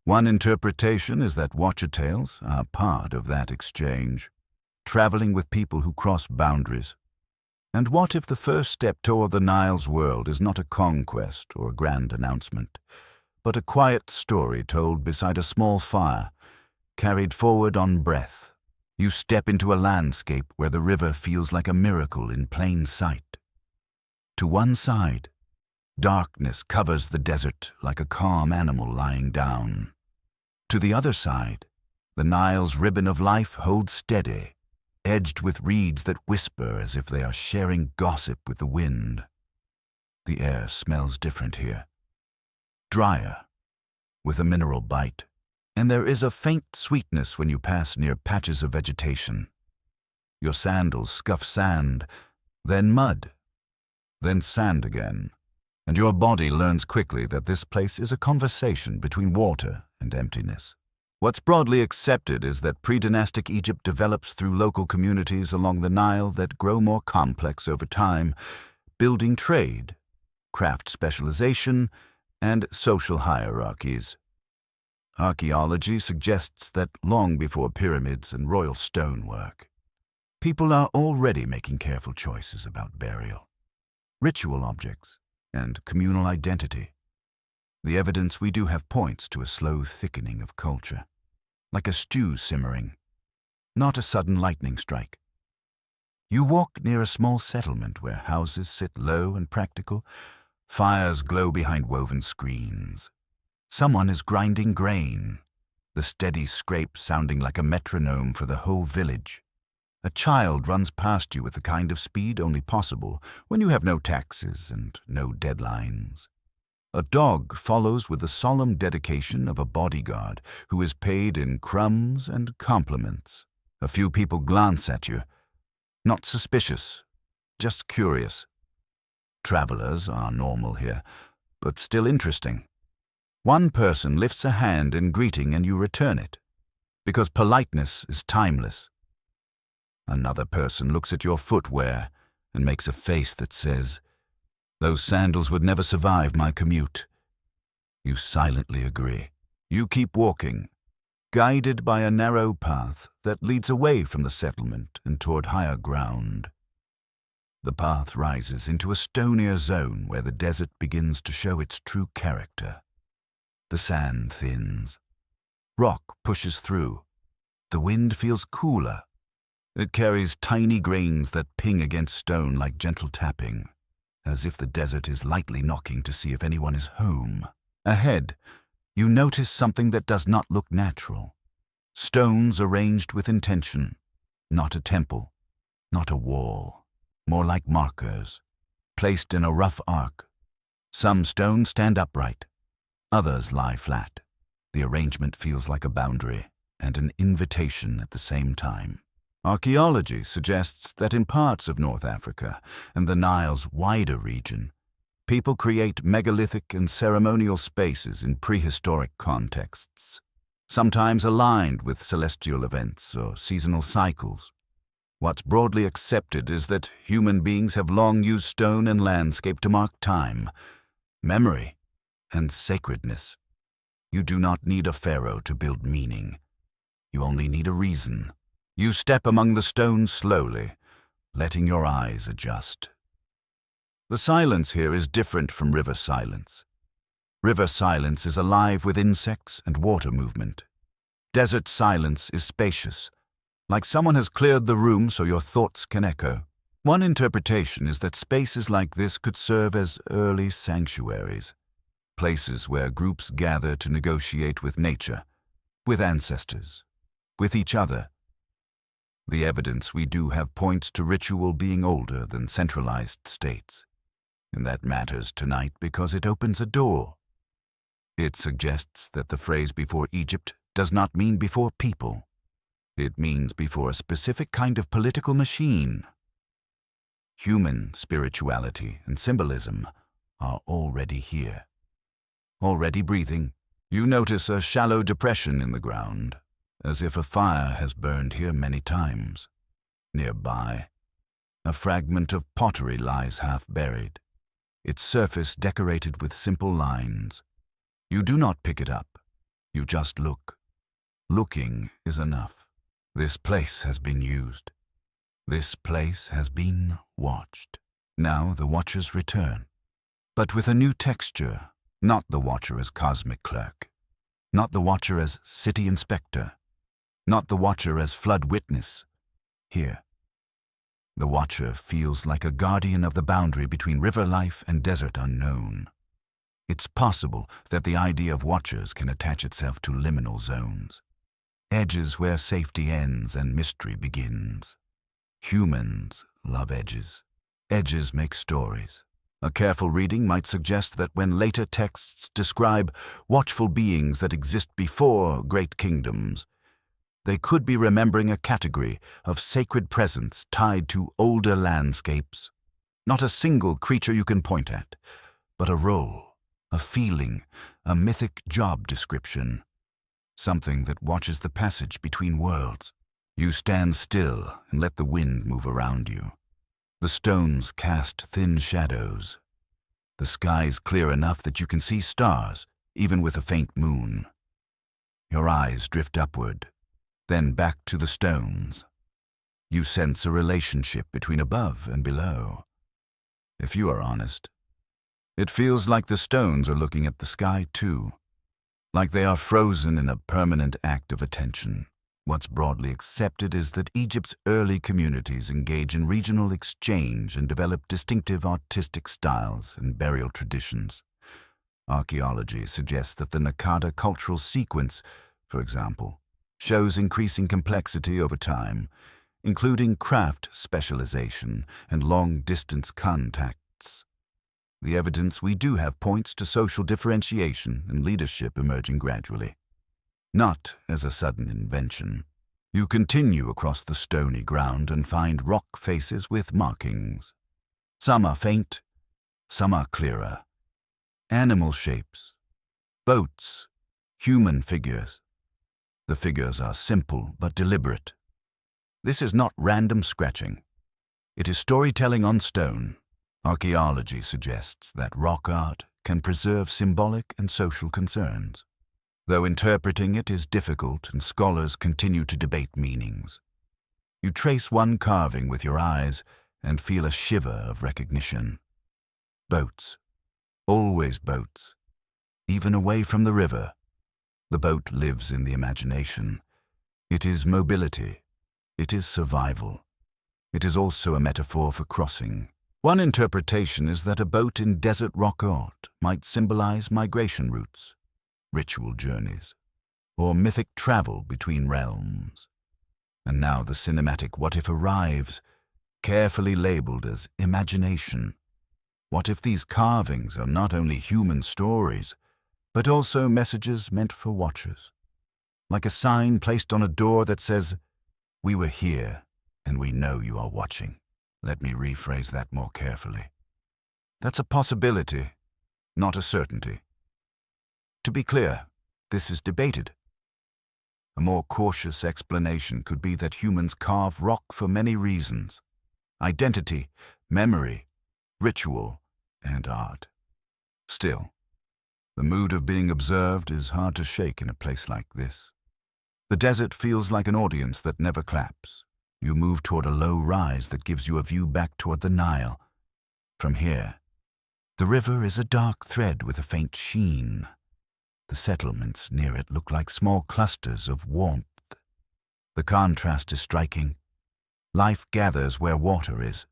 One interpretation is that watcher tales are part of that exchange, traveling with people who cross boundaries. And what if the first step toward the Nile's world is not a conquest or a grand announcement, but a quiet story told beside a small fire, carried forward on breath? You step into a landscape where the river feels like a miracle in plain sight. To one side, darkness covers the desert like a calm animal lying down. To the other side, the Nile's ribbon of life holds steady, edged with reeds that whisper as if they are sharing gossip with the wind. The air smells different here. Drier, with a mineral bite, and there is a faint sweetness when you pass near patches of vegetation. Your sandals scuff sand, then mud, then sand again, and your body learns quickly that this place is a conversation between water and emptiness. What's broadly accepted is that pre-dynastic Egypt develops through local communities along the Nile that grow more complex over time, building trade, craft specialization, and social hierarchies. Archaeology suggests that long before pyramids and royal stonework, people are already making careful choices about burial, ritual objects, and communal identity. The evidence we do have points to a slow thickening of culture, like a stew simmering, not a sudden lightning strike. You walk near a small settlement where houses sit low and practical, fires glow behind woven screens. Someone is grinding grain, the steady scrape sounding like a metronome for the whole village. A child runs past you with the kind of speed only possible when you have no taxes and no deadlines. A dog follows with the solemn dedication of a bodyguard who is paid in crumbs and compliments. A few people glance at you, not suspicious, just curious. Travelers are normal here, but still interesting. One person lifts a hand in greeting and you return it, because politeness is timeless. Another person looks at your footwear and makes a face that says, "Those sandals would never survive my commute." You silently agree. You keep walking, guided by a narrow path that leads away from the settlement and toward higher ground. The path rises into a stonier zone where the desert begins to show its true character. The sand thins. Rock pushes through. The wind feels cooler. It carries tiny grains that ping against stone like gentle tapping, as if the desert is lightly knocking to see if anyone is home. Ahead, you notice something that does not look natural. Stones arranged with intention, not a temple, not a wall, more like markers, placed in a rough arc. Some stones stand upright, others lie flat. The arrangement feels like a boundary and an invitation at the same time. Archaeology suggests that in parts of North Africa and the Nile's wider region, people create megalithic and ceremonial spaces in prehistoric contexts, sometimes aligned with celestial events or seasonal cycles. What's broadly accepted is that human beings have long used stone and landscape to mark time, memory, and sacredness. You do not need a pharaoh to build meaning. You only need a reason. You step among the stones slowly, letting your eyes adjust. The silence here is different from river silence. River silence is alive with insects and water movement. Desert silence is spacious, like someone has cleared the room so your thoughts can echo. One interpretation is that spaces like this could serve as early sanctuaries, places where groups gather to negotiate with nature, with ancestors, with each other. The evidence we do have points to ritual being older than centralized states. And that matters tonight because it opens a door. It suggests that the phrase before Egypt does not mean before people. It means before a specific kind of political machine. Human spirituality and symbolism are already here. Already breathing. You notice a shallow depression in the ground, as if a fire has burned here many times. Nearby, a fragment of pottery lies half buried, its surface decorated with simple lines. You do not pick it up. You just look. Looking is enough. This place has been used. This place has been watched. Now the watchers return, but with a new texture, not the watcher as cosmic clerk, not the watcher as city inspector, not the watcher as flood witness. Here, the watcher feels like a guardian of the boundary between river life and desert unknown. It's possible that the idea of watchers can attach itself to liminal zones, edges where safety ends and mystery begins. Humans love edges. Edges make stories. A careful reading might suggest that when later texts describe watchful beings that exist before great kingdoms, they could be remembering a category of sacred presence tied to older landscapes. Not a single creature you can point at, but a role, a feeling, a mythic job description, something that watches the passage between worlds. You stand still and let the wind move around you. The stones cast thin shadows. The sky's clear enough that you can see stars, even with a faint moon. Your eyes drift upward, then back to the stones. You sense a relationship between above and below. If you are honest, it feels like the stones are looking at the sky too, like they are frozen in a permanent act of attention. What's broadly accepted is that Egypt's early communities engage in regional exchange and develop distinctive artistic styles and burial traditions. Archaeology suggests that the Nakada cultural sequence, for example, shows increasing complexity over time, including craft specialization and long-distance contacts. The evidence we do have points to social differentiation and leadership emerging gradually. Not as a sudden invention. You continue across the stony ground and find rock faces with markings. Some are faint, some are clearer. Animal shapes, boats, human figures. The figures are simple but deliberate. This is not random scratching. It is storytelling on stone. Archaeology suggests that rock art can preserve symbolic and social concerns, though interpreting it is difficult and scholars continue to debate meanings. You trace one carving with your eyes and feel a shiver of recognition. Boats. Always boats. Even away from the river. The boat lives in the imagination. It is mobility. It is survival. It is also a metaphor for crossing. One interpretation is that a boat in desert rock art might symbolize migration routes, ritual journeys, or mythic travel between realms. And now the cinematic what-if arrives, carefully labeled as imagination. What if these carvings are not only human stories, but also messages meant for watchers? Like a sign placed on a door that says, "We were here, and we know you are watching." Let me rephrase that more carefully. That's a possibility, not a certainty. To be clear, this is debated. A more cautious explanation could be that humans carve rock for many reasons: identity, memory, ritual, and art. Still, The mood of being observed is hard to shake in a place like this. The desert feels like an audience that never claps. You move toward a low rise that gives you a view back toward the Nile. From here, the river is a dark thread with a faint sheen. The settlements near it look like small clusters of warmth. The contrast is striking. Life gathers where water is.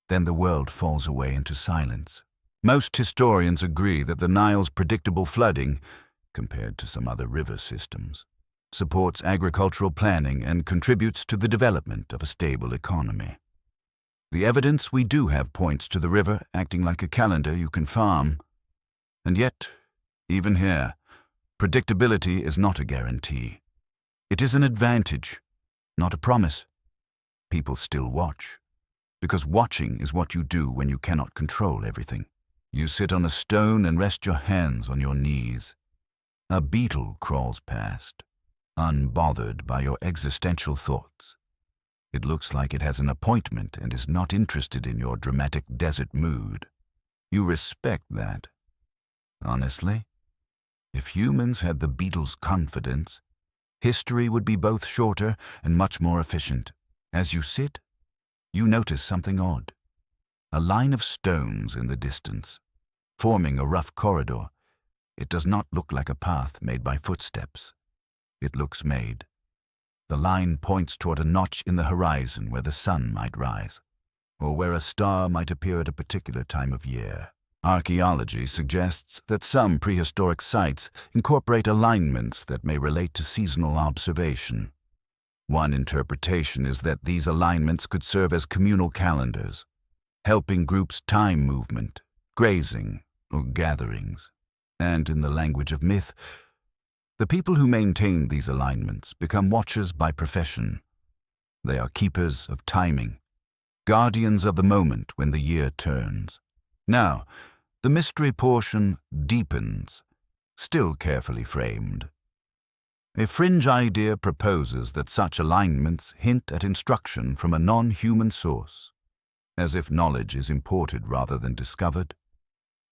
Then the world falls away into silence. Most historians agree that the Nile's predictable flooding, compared to some other river systems, supports agricultural planning and contributes to the development of a stable economy. The evidence we do have points to the river acting like a calendar you can farm. And yet, even here, predictability is not a guarantee. It is an advantage, not a promise. People still watch, because watching is what you do when you cannot control everything. You sit on a stone and rest your hands on your knees. A beetle crawls past, unbothered by your existential thoughts. It looks like it has an appointment and is not interested in your dramatic desert mood. You respect that. Honestly, if humans had the beetle's confidence, history would be both shorter and much more efficient. As you sit, you notice something odd. A line of stones in the distance, forming a rough corridor. It does not look like a path made by footsteps. It looks made. The line points toward a notch in the horizon where the sun might rise, or where a star might appear at a particular time of year. Archaeology suggests that some prehistoric sites incorporate alignments that may relate to seasonal observation. One interpretation is that these alignments could serve as communal calendars, helping groups time movement, grazing, or gatherings. And in the language of myth, the people who maintain these alignments become watchers by profession. They are keepers of timing, guardians of the moment when the year turns. Now, the mystery portion deepens, still carefully framed. A fringe idea proposes that such alignments hint at instruction from a non-human source, as if knowledge is imported rather than discovered.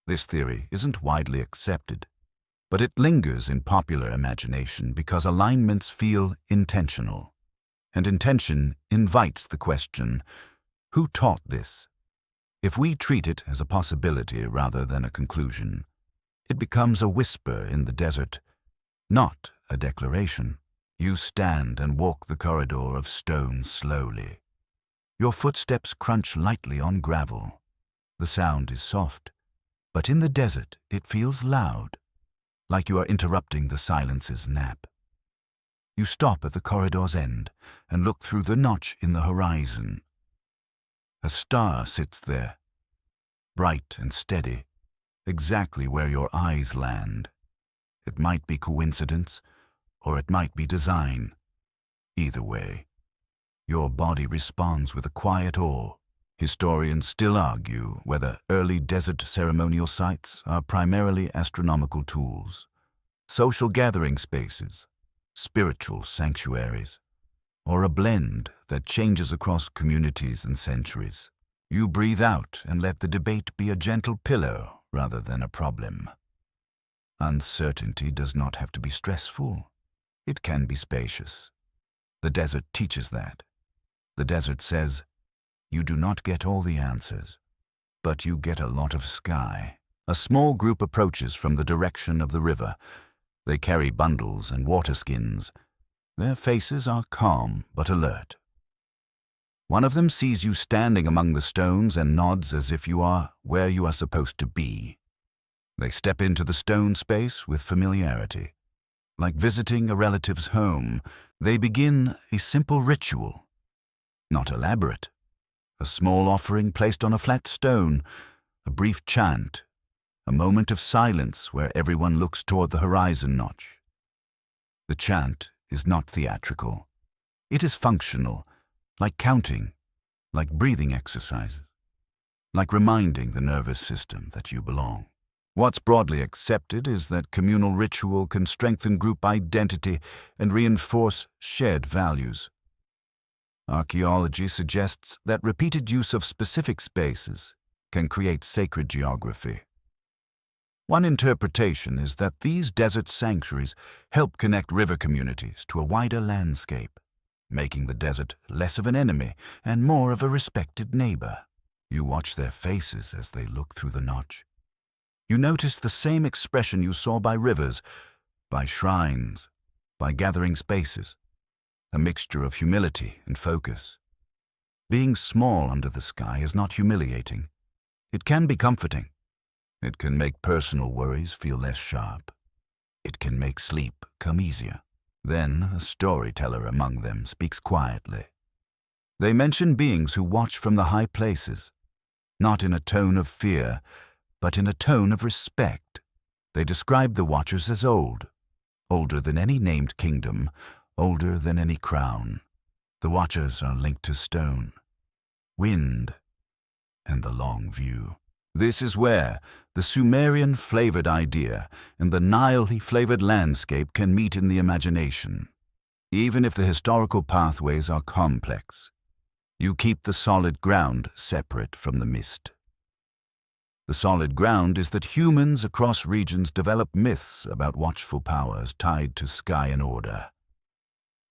This theory isn't widely accepted, but it lingers in popular imagination because alignments feel intentional, and intention invites the question, who taught this? If we treat it as a possibility rather than a conclusion, it becomes a whisper in the desert, not a declaration. You stand and walk the corridor of stone slowly. Your footsteps crunch lightly on gravel. The sound is soft, but in the desert it feels loud, like you are interrupting the silence's nap. You stop at the corridor's end and look through the notch in the horizon. A star sits there, bright and steady, exactly where your eyes land. It might be coincidence, or it might be design. Either way, your body responds with a quiet awe. Historians still argue whether early desert ceremonial sites are primarily astronomical tools, social gathering spaces, spiritual sanctuaries, or a blend that changes across communities and centuries. You breathe out and let the debate be a gentle pillow rather than a problem. Uncertainty does not have to be stressful. It can be spacious. The desert teaches that. The desert says, you do not get all the answers, but you get a lot of sky. A small group approaches from the direction of the river. They carry bundles and water skins. Their faces are calm but alert. One of them sees you standing among the stones and nods as if you are where you are supposed to be. They step into the stone space with familiarity. Like visiting a relative's home, they begin a simple ritual. Not elaborate. A small offering placed on a flat stone, a brief chant, a moment of silence where everyone looks toward the horizon notch. The chant is not theatrical. It is functional, like counting, like breathing exercises, like reminding the nervous system that you belong. What's broadly accepted is that communal ritual can strengthen group identity and reinforce shared values. Archaeology suggests that repeated use of specific spaces can create sacred geography. One interpretation is that these desert sanctuaries help connect river communities to a wider landscape, making the desert less of an enemy and more of a respected neighbor. You watch their faces as they look through the notch. You notice the same expression you saw by rivers, by shrines, by gathering spaces, a mixture of humility and focus. Being small under the sky is not humiliating. It can be comforting. It can make personal worries feel less sharp. It can make sleep come easier. Then a storyteller among them speaks quietly. They mention beings who watch from the high places, not in a tone of fear, but in a tone of respect. They describe the watchers as old, older than any named kingdom, older than any crown. The watchers are linked to stone, wind, and the long view. This is where the Sumerian-flavored idea and the Nile-flavored landscape can meet in the imagination. Even if the historical pathways are complex, you keep the solid ground separate from the mist. The solid ground is that humans across regions develop myths about watchful powers tied to sky and order.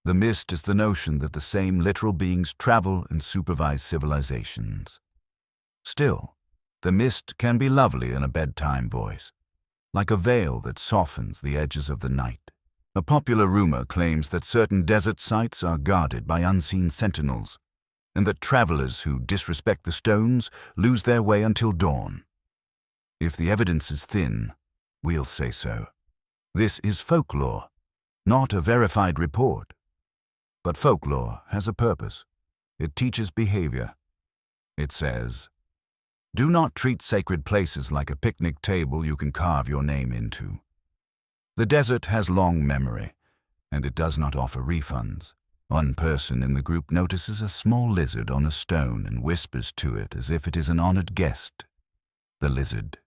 The mist is the notion that the same literal beings travel and supervise civilizations. Still, the mist can be lovely in a bedtime voice, like a veil that softens the edges of the night. A popular rumor claims that certain desert sites are guarded by unseen sentinels, and that travelers who disrespect the stones lose their way until dawn. If the evidence is thin, we'll say so. This is folklore, not a verified report. But folklore has a purpose. It teaches behavior. It says, do not treat sacred places like a picnic table you can carve your name into. The desert has long memory, and it does not offer refunds. One person in the group notices a small lizard on a stone and whispers to it as if it is an honored guest. The lizard,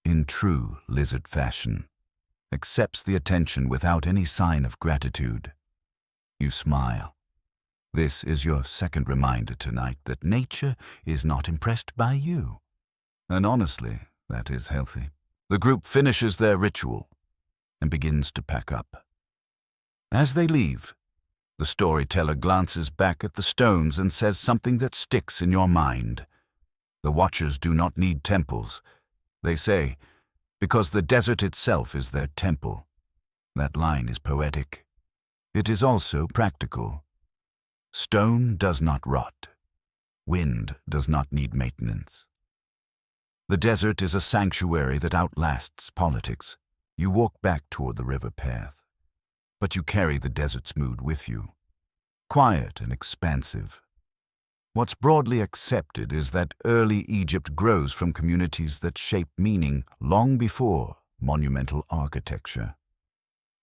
in true lizard fashion, accepts the attention without any sign of gratitude. You smile. This is your second reminder tonight that nature is not impressed by you. And honestly, that is healthy. The group finishes their ritual and begins to pack up. As they leave, the storyteller glances back at the stones and says something that sticks in your mind. The watchers do not need temples, they say, because the desert itself is their temple. That line is poetic. It is also practical. Stone does not rot. Wind does not need maintenance. The desert is a sanctuary that outlasts politics. You walk back toward the river path, but you carry the desert's mood with you. Quiet and expansive. What's broadly accepted is that early Egypt grows from communities that shape meaning long before monumental architecture.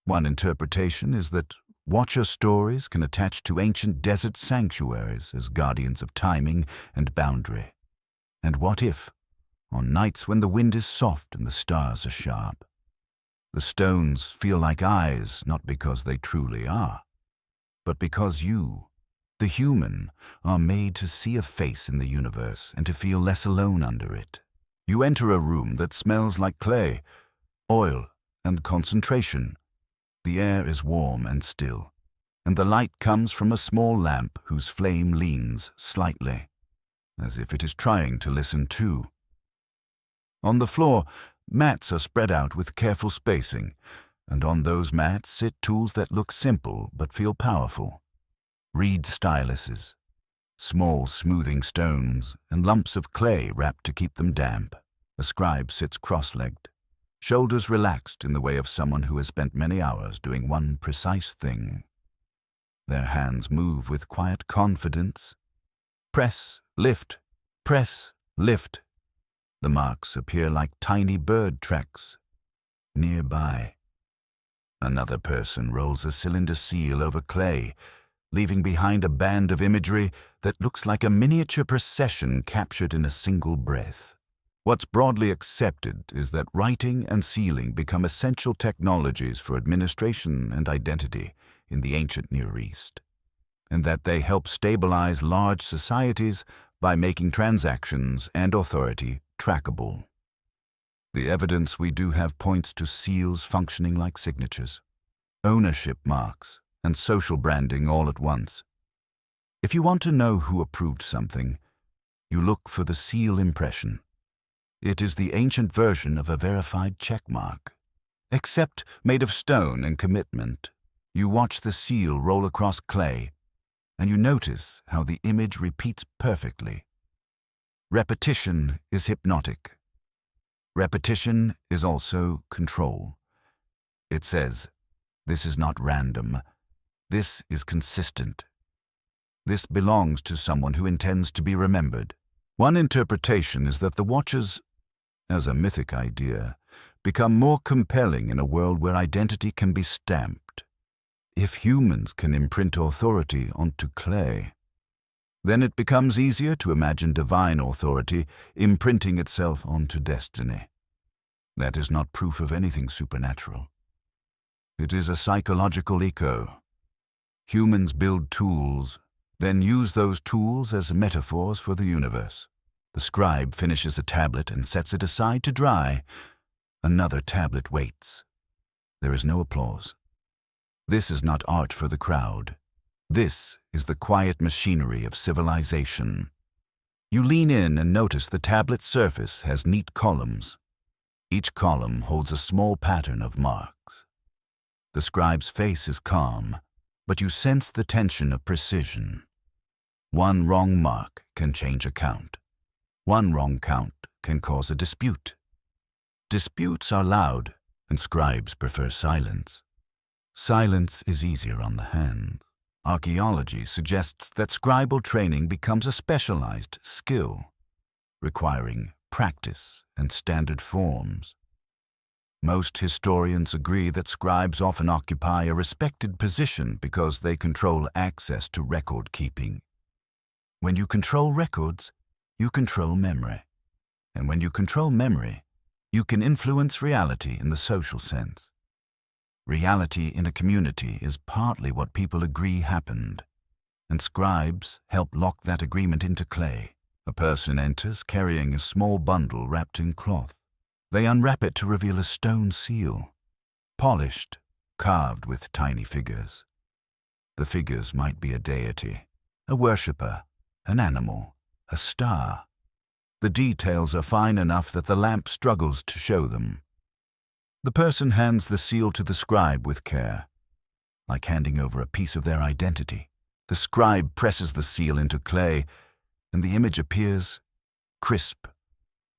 One interpretation is that watcher stories can attach to ancient desert sanctuaries as guardians of timing and boundary. And what if, on nights when the wind is soft and the stars are sharp, the stones feel like eyes not because they truly are, but because you, the human, are made to see a face in the universe and to feel less alone under it. You enter a room that smells like clay, oil, and concentration. The air is warm and still, and the light comes from a small lamp whose flame leans slightly, as if it is trying to listen too. On the floor, mats are spread out with careful spacing, and on those mats sit tools that look simple but feel powerful. Reed styluses, small smoothing stones, and lumps of clay wrapped to keep them damp. A scribe sits cross-legged, shoulders relaxed in the way of someone who has spent many hours doing one precise thing. Their hands move with quiet confidence. Press, lift, press, lift. The marks appear like tiny bird tracks. Nearby, another person rolls a cylinder seal over clay, leaving behind a band of imagery that looks like a miniature procession captured in a single breath. What's broadly accepted is that writing and sealing become essential technologies for administration and identity in the ancient Near East, and that they help stabilize large societies by making transactions and authority trackable. The evidence we do have points to seals functioning like signatures, ownership marks, and social branding all at once. If you want to know who approved something, you look for the seal impression. It is the ancient version of a verified checkmark, except made of stone and commitment. You watch the seal roll across clay, and you notice how the image repeats perfectly. Repetition is hypnotic. Repetition is also control. It says, this is not random. This is consistent. This belongs to someone who intends to be remembered. One interpretation is that the watchers, as a mythic idea, become more compelling in a world where identity can be stamped. If humans can imprint authority onto clay, then it becomes easier to imagine divine authority imprinting itself onto destiny. That is not proof of anything supernatural. It is a psychological echo. Humans build tools, then use those tools as metaphors for the universe. The scribe finishes a tablet and sets it aside to dry. Another tablet waits. There is no applause. This is not art for the crowd. This is the quiet machinery of civilization. You lean in and notice the tablet's surface has neat columns. Each column holds a small pattern of marks. The scribe's face is calm, but you sense the tension of precision. One wrong mark can change a count. One wrong count can cause a dispute. Disputes are loud, and scribes prefer silence. Silence is easier on the hands. Archaeology suggests that scribal training becomes a specialized skill, requiring practice and standard forms. Most historians agree that scribes often occupy a respected position because they control access to record keeping. When you control records, you control memory. And when you control memory, you can influence reality in the social sense. Reality in a community is partly what people agree happened, and scribes help lock that agreement into clay. A person enters carrying a small bundle wrapped in cloth. They unwrap it to reveal a stone seal, polished, carved with tiny figures. The figures might be a deity, a worshipper, an animal, a star. The details are fine enough that the lamp struggles to show them. The person hands the seal to the scribe with care, like handing over a piece of their identity. The scribe presses the seal into clay, and the image appears crisp.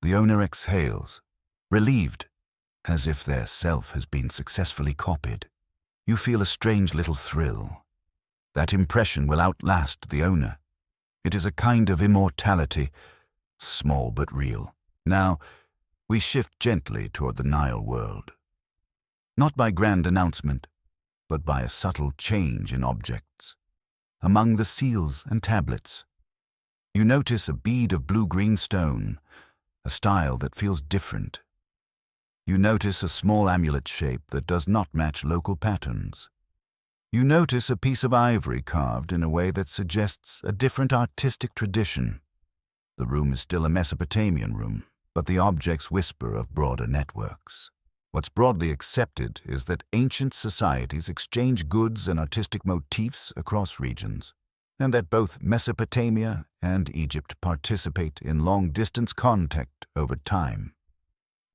The owner exhales, relieved, as if their self has been successfully copied. You feel a strange little thrill. That impression will outlast the owner. It is a kind of immortality, small but real. Now, we shift gently toward the Nile world. Not by grand announcement, but by a subtle change in objects. Among the seals and tablets, you notice a bead of blue-green stone, a style that feels different. You notice a small amulet shape that does not match local patterns. You notice a piece of ivory carved in a way that suggests a different artistic tradition. The room is still a Mesopotamian room, but the objects whisper of broader networks. What's broadly accepted is that ancient societies exchange goods and artistic motifs across regions, and that both Mesopotamia and Egypt participate in long-distance contact over time.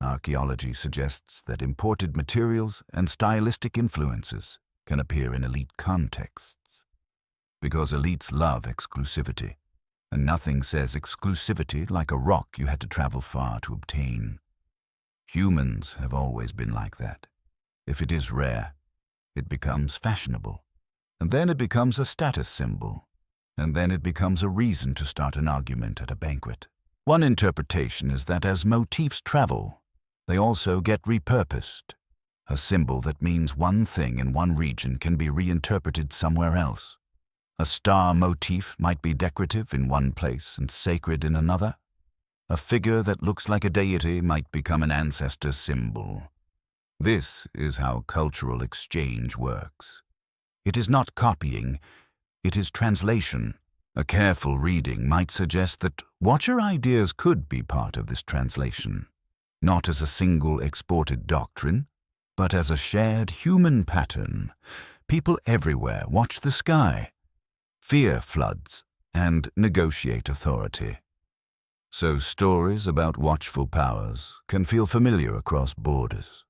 Archaeology suggests that imported materials and stylistic influences can appear in elite contexts, because elites love exclusivity, and nothing says exclusivity like a rock you had to travel far to obtain. Humans have always been like that. If it is rare, it becomes fashionable, and then it becomes a status symbol, and then it becomes a reason to start an argument at a banquet. One interpretation is that as motifs travel, they also get repurposed. A symbol that means one thing in one region can be reinterpreted somewhere else. A star motif might be decorative in one place and sacred in another. A figure that looks like a deity might become an ancestor symbol. This is how cultural exchange works. It is not copying, it is translation. A careful reading might suggest that watcher ideas could be part of this translation. not as a single exported doctrine, but as a shared human pattern. People everywhere watch the sky, fear floods, and negotiate authority. So stories about watchful powers can feel familiar across borders,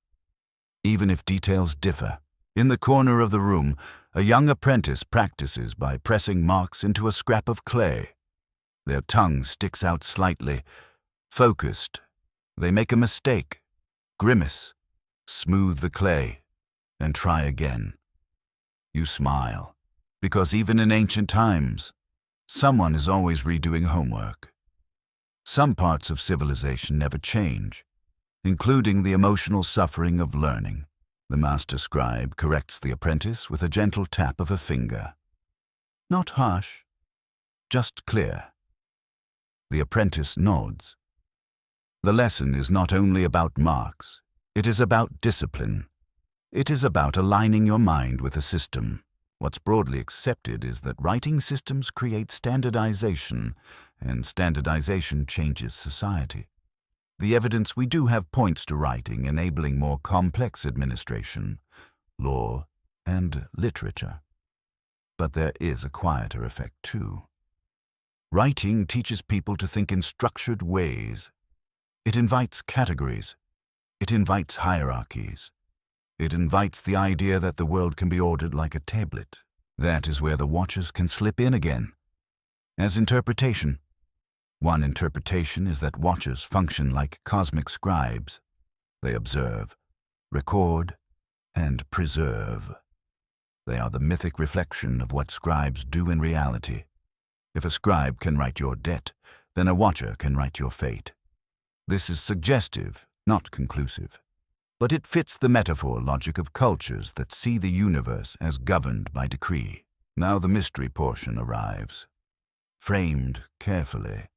even if details differ. In the corner of the room, a young apprentice practices by pressing marks into a scrap of clay. Their tongue sticks out slightly. Focused, they make a mistake, grimace, smooth the clay, and try again. You smile, because even in ancient times, someone is always redoing homework. Some parts of civilization never change, including the emotional suffering of learning. The master scribe corrects the apprentice with a gentle tap of a finger. Not harsh, just clear. The apprentice nods. The lesson is not only about marks, it is about discipline. It is about aligning your mind with a system. What's broadly accepted is that writing systems create standardization, and standardization changes society. The evidence we do have points to writing enabling more complex administration, law, and literature. But there is a quieter effect too. Writing teaches people to think in structured ways. It invites categories. It invites hierarchies. It invites the idea that the world can be ordered like a tablet. That is where the watchers can slip in again. As interpretation. One interpretation is that watchers function like cosmic scribes. They observe, record, and preserve. They are the mythic reflection of what scribes do in reality. If a scribe can write your debt, then a watcher can write your fate. This is suggestive, not conclusive. But it fits the metaphor logic of cultures that see the universe as governed by decree. Now the mystery portion arrives, framed carefully.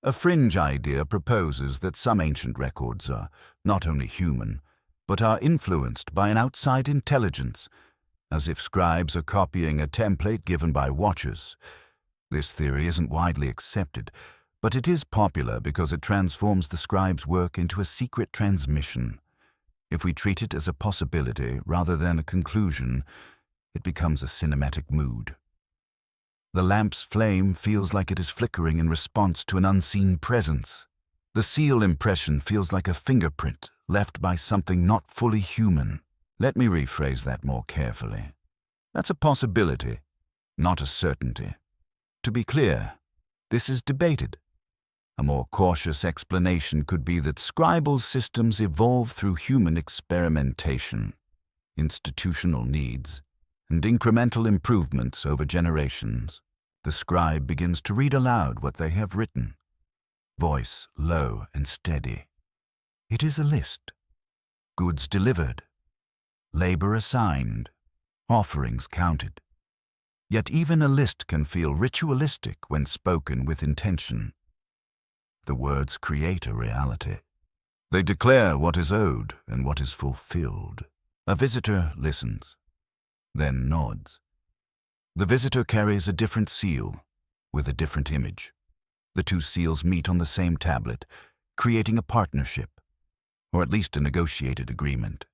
A fringe idea proposes that some ancient records are not only human, but are influenced by an outside intelligence, as if scribes are copying a template given by watchers. This theory isn't widely accepted, but it is popular because it transforms the scribe's work into a secret transmission. If we treat it as a possibility rather than a conclusion, it becomes a cinematic mood. The lamp's flame feels like it is flickering in response to an unseen presence. The seal impression feels like a fingerprint left by something not fully human. Let me rephrase that more carefully. That's a possibility, not a certainty. To be clear, this is debated. A more cautious explanation could be that scribal systems evolve through human experimentation, institutional needs, and incremental improvements over generations. The scribe begins to read aloud what they have written, voice low and steady. It is a list. Goods delivered, labor assigned, offerings counted. Yet even a list can feel ritualistic when spoken with intention. The words create a reality. They declare what is owed and what is fulfilled. A visitor listens, then nods. The visitor carries a different seal with a different image. The two seals meet on the same tablet, creating a partnership, or at least a negotiated agreement.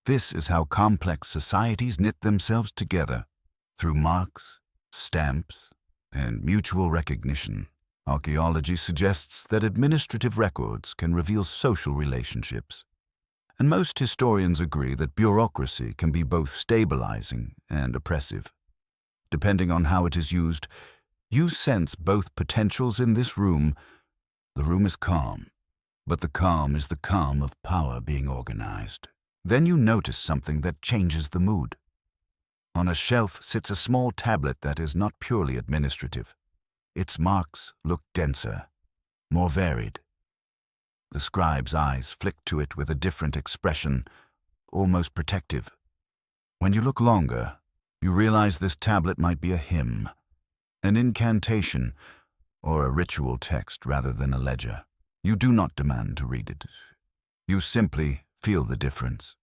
This is how complex societies knit themselves together, through marks, stamps, and mutual recognition. Archaeology suggests that administrative records can reveal social relationships, and most historians agree that bureaucracy can be both stabilizing and oppressive. Depending on how it is used, you sense both potentials in this room. The room is calm, but the calm is the calm of power being organized. Then you notice something that changes the mood. On a shelf sits a small tablet that is not purely administrative. Its marks look denser, more varied. The scribe's eyes flick to it with a different expression, almost protective. When you look longer, you realize this tablet might be a hymn, an incantation, or a ritual text rather than a ledger. You do not demand to read it. You simply feel the difference.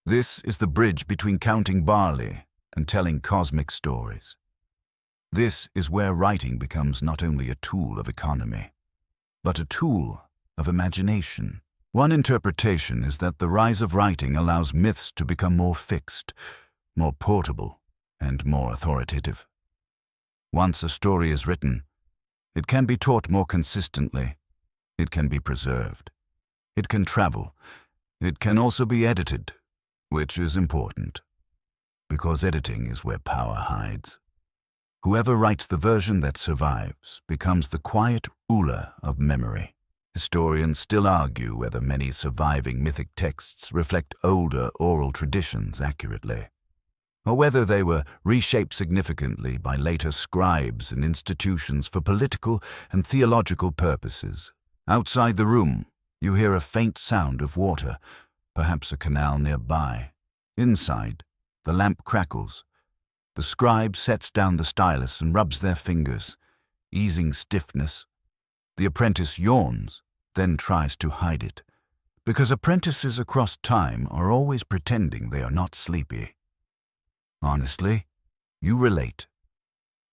This is the bridge between counting barley and telling cosmic stories. This is where writing becomes not only a tool of economy, but a tool of imagination. One interpretation is that the rise of writing allows myths to become more fixed, more portable, and more authoritative. Once a story is written, it can be taught more consistently. It can be preserved. It can travel. It can also be edited, which is important, because editing is where power hides. Whoever writes the version that survives becomes the quiet ruler of memory. Historians still argue whether many surviving mythic texts reflect older oral traditions accurately, or whether they were reshaped significantly by later scribes and institutions for political and theological purposes. Outside the room, you hear a faint sound of water, perhaps a canal nearby. Inside, the lamp crackles. The scribe sets down the stylus and rubs their fingers, easing stiffness. The apprentice yawns, then tries to hide it, because apprentices across time are always pretending they are not sleepy. Honestly, you relate.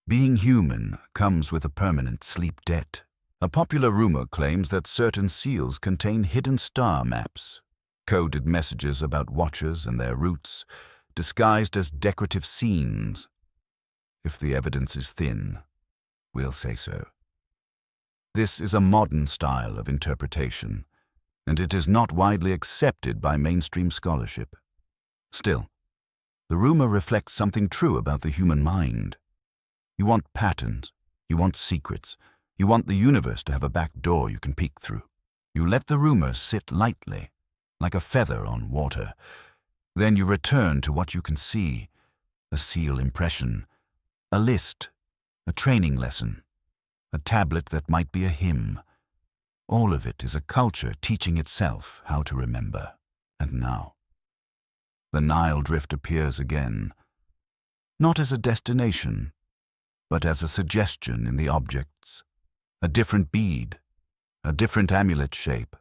Being human comes with a permanent sleep debt. A popular rumor claims that certain seals contain hidden star maps, coded messages about watchers and their routes, disguised as decorative scenes. If the evidence is thin, we'll say so. This is a modern style of interpretation, and it is not widely accepted by mainstream scholarship. Still, the rumor reflects something true about the human mind. You want patterns, you want secrets, you want the universe to have a back door you can peek through. You let the rumor sit lightly, like a feather on water. Then you return to what you can see, a seal impression, a list, a training lesson, a tablet that might be a hymn. All of it is a culture teaching itself how to remember. And now, the Nile drift appears again, not as a destination, but as a suggestion in the objects, a different bead, a different amulet shape,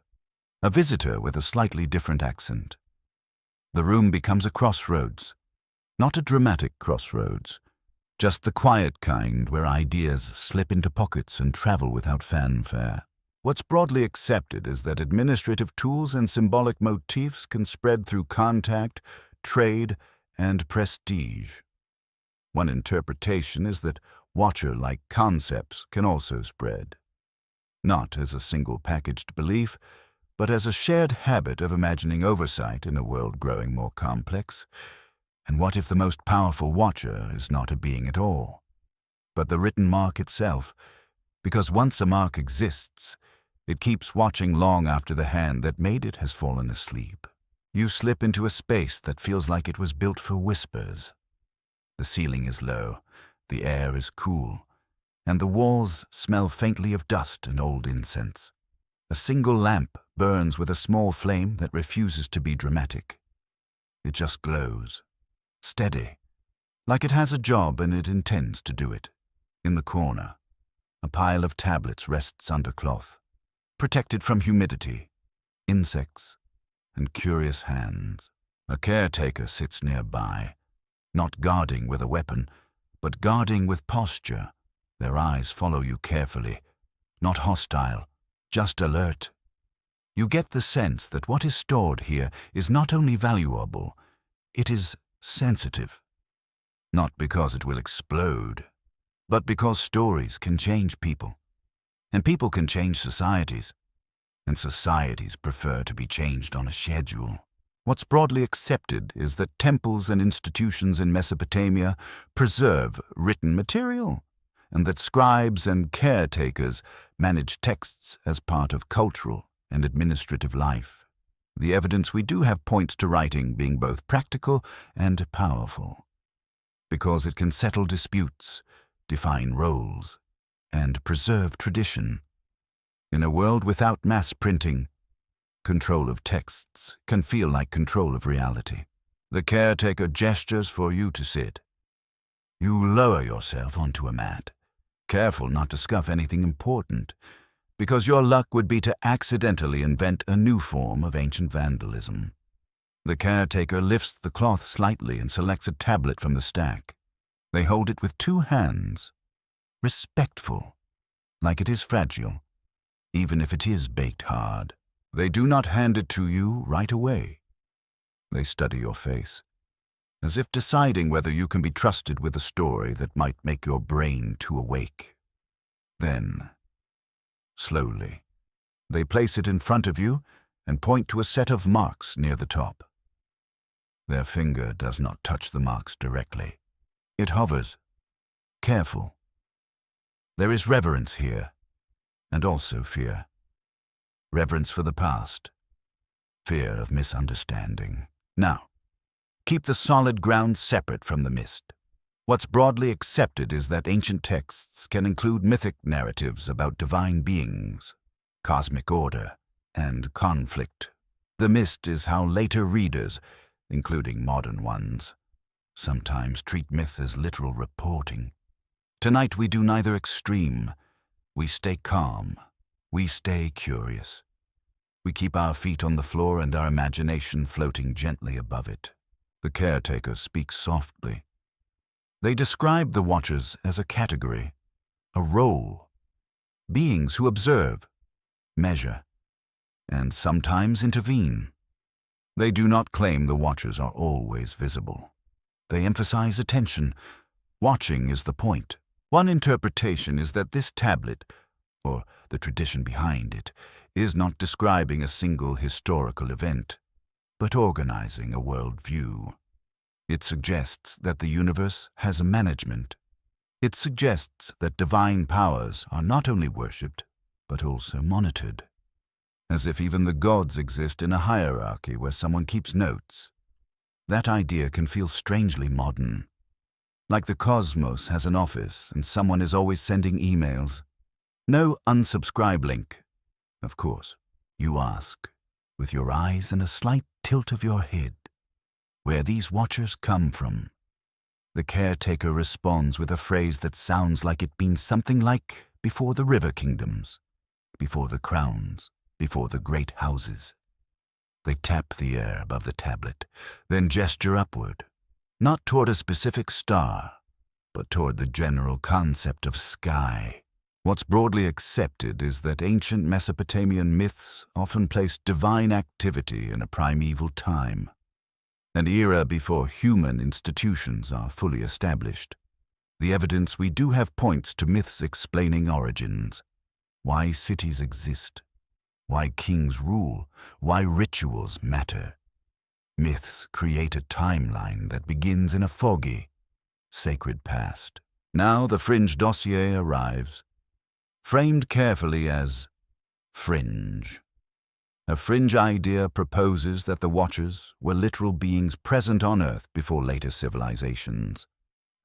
a visitor with a slightly different accent. The room becomes a crossroads, not a dramatic crossroads, just the quiet kind where ideas slip into pockets and travel without fanfare. What's broadly accepted is that administrative tools and symbolic motifs can spread through contact, trade, and prestige. One interpretation is that watcher-like concepts can also spread, not as a single packaged belief, but as a shared habit of imagining oversight in a world growing more complex. And what if the most powerful watcher is not a being at all, but the written mark itself? Because once a mark exists, it keeps watching long after the hand that made it has fallen asleep. You slip into a space that feels like it was built for whispers. The ceiling is low, the air is cool, and the walls smell faintly of dust and old incense. A single lamp burns with a small flame that refuses to be dramatic. It just glows, steady, like it has a job and it intends to do it. In the corner, a pile of tablets rests under cloth, protected from humidity, insects, and curious hands. A caretaker sits nearby, not guarding with a weapon, but guarding with posture. Their eyes follow you carefully, not hostile, just alert. You get the sense that what is stored here is not only valuable, it is sensitive. Not because it will explode, but because stories can change people, and people can change societies, and societies prefer to be changed on a schedule. What's broadly accepted is that temples and institutions in Mesopotamia preserve written material, and that scribes and caretakers manage texts as part of cultural and administrative life. The evidence we do have points to writing being both practical and powerful, because it can settle disputes, define roles, and preserve tradition. In a world without mass printing, control of texts can feel like control of reality. The caretaker gestures for you to sit. You lower yourself onto a mat, careful not to scuff anything important, because your luck would be to accidentally invent a new form of ancient vandalism. The caretaker lifts the cloth slightly and selects a tablet from the stack. They hold it with two hands, respectful, like it is fragile. even if it is baked hard. They do not hand it to you right away. They study your face, as if deciding whether you can be trusted with a story that might make your brain too awake. Then, slowly, they place it in front of you and point to a set of marks near the top. Their finger does not touch the marks directly. It hovers, careful. There is reverence here, and also fear. Reverence for the past, fear of misunderstanding. Now, keep the solid ground separate from the mist. What's broadly accepted is that ancient texts can include mythic narratives about divine beings, cosmic order, and conflict. The mist is how later readers, including modern ones, sometimes treat myth as literal reporting. Tonight we do neither extreme. We stay calm. We stay curious. We keep our feet on the floor and our imagination floating gently above it. The caretaker speaks softly. They describe the watchers as a category, a role, beings who observe, measure, and sometimes intervene. They do not claim the watchers are always visible. They emphasize attention. Watching is the point. One interpretation is that this tablet, or the tradition behind it, is not describing a single historical event, but organizing a worldview. It suggests that the universe has a management. It suggests that divine powers are not only worshipped, but also monitored, as if even the gods exist in a hierarchy where someone keeps notes. That idea can feel strangely modern, like the cosmos has an office and someone is always sending emails. No unsubscribe link. Of course, you ask, with your eyes and a slight tilt of your head, where these watchers come from. The caretaker responds with a phrase that sounds like it means something like before the river kingdoms, before the crowns, before the great houses. They tap the air above the tablet, then gesture upward, not toward a specific star, but toward the general concept of sky. What's broadly accepted is that ancient Mesopotamian myths often placed divine activity in a primeval time, an era before human institutions are fully established. The evidence we do have points to myths explaining origins, why cities exist, why kings rule, why rituals matter. Myths create a timeline that begins in a foggy, sacred past. Now the fringe dossier arrives, framed carefully as fringe. A fringe idea proposes that the Watchers were literal beings present on Earth before later civilizations,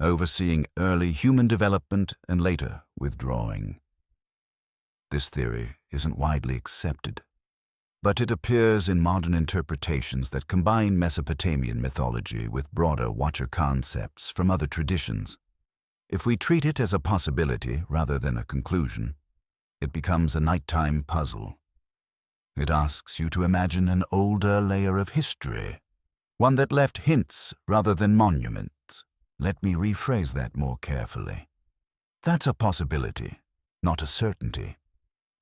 overseeing early human development and later withdrawing. This theory isn't widely accepted, but it appears in modern interpretations that combine Mesopotamian mythology with broader Watcher concepts from other traditions. If we treat it as a possibility rather than a conclusion, it becomes a nighttime puzzle. It asks you to imagine an older layer of history, one that left hints rather than monuments. Let me rephrase that more carefully. That's a possibility, not a certainty.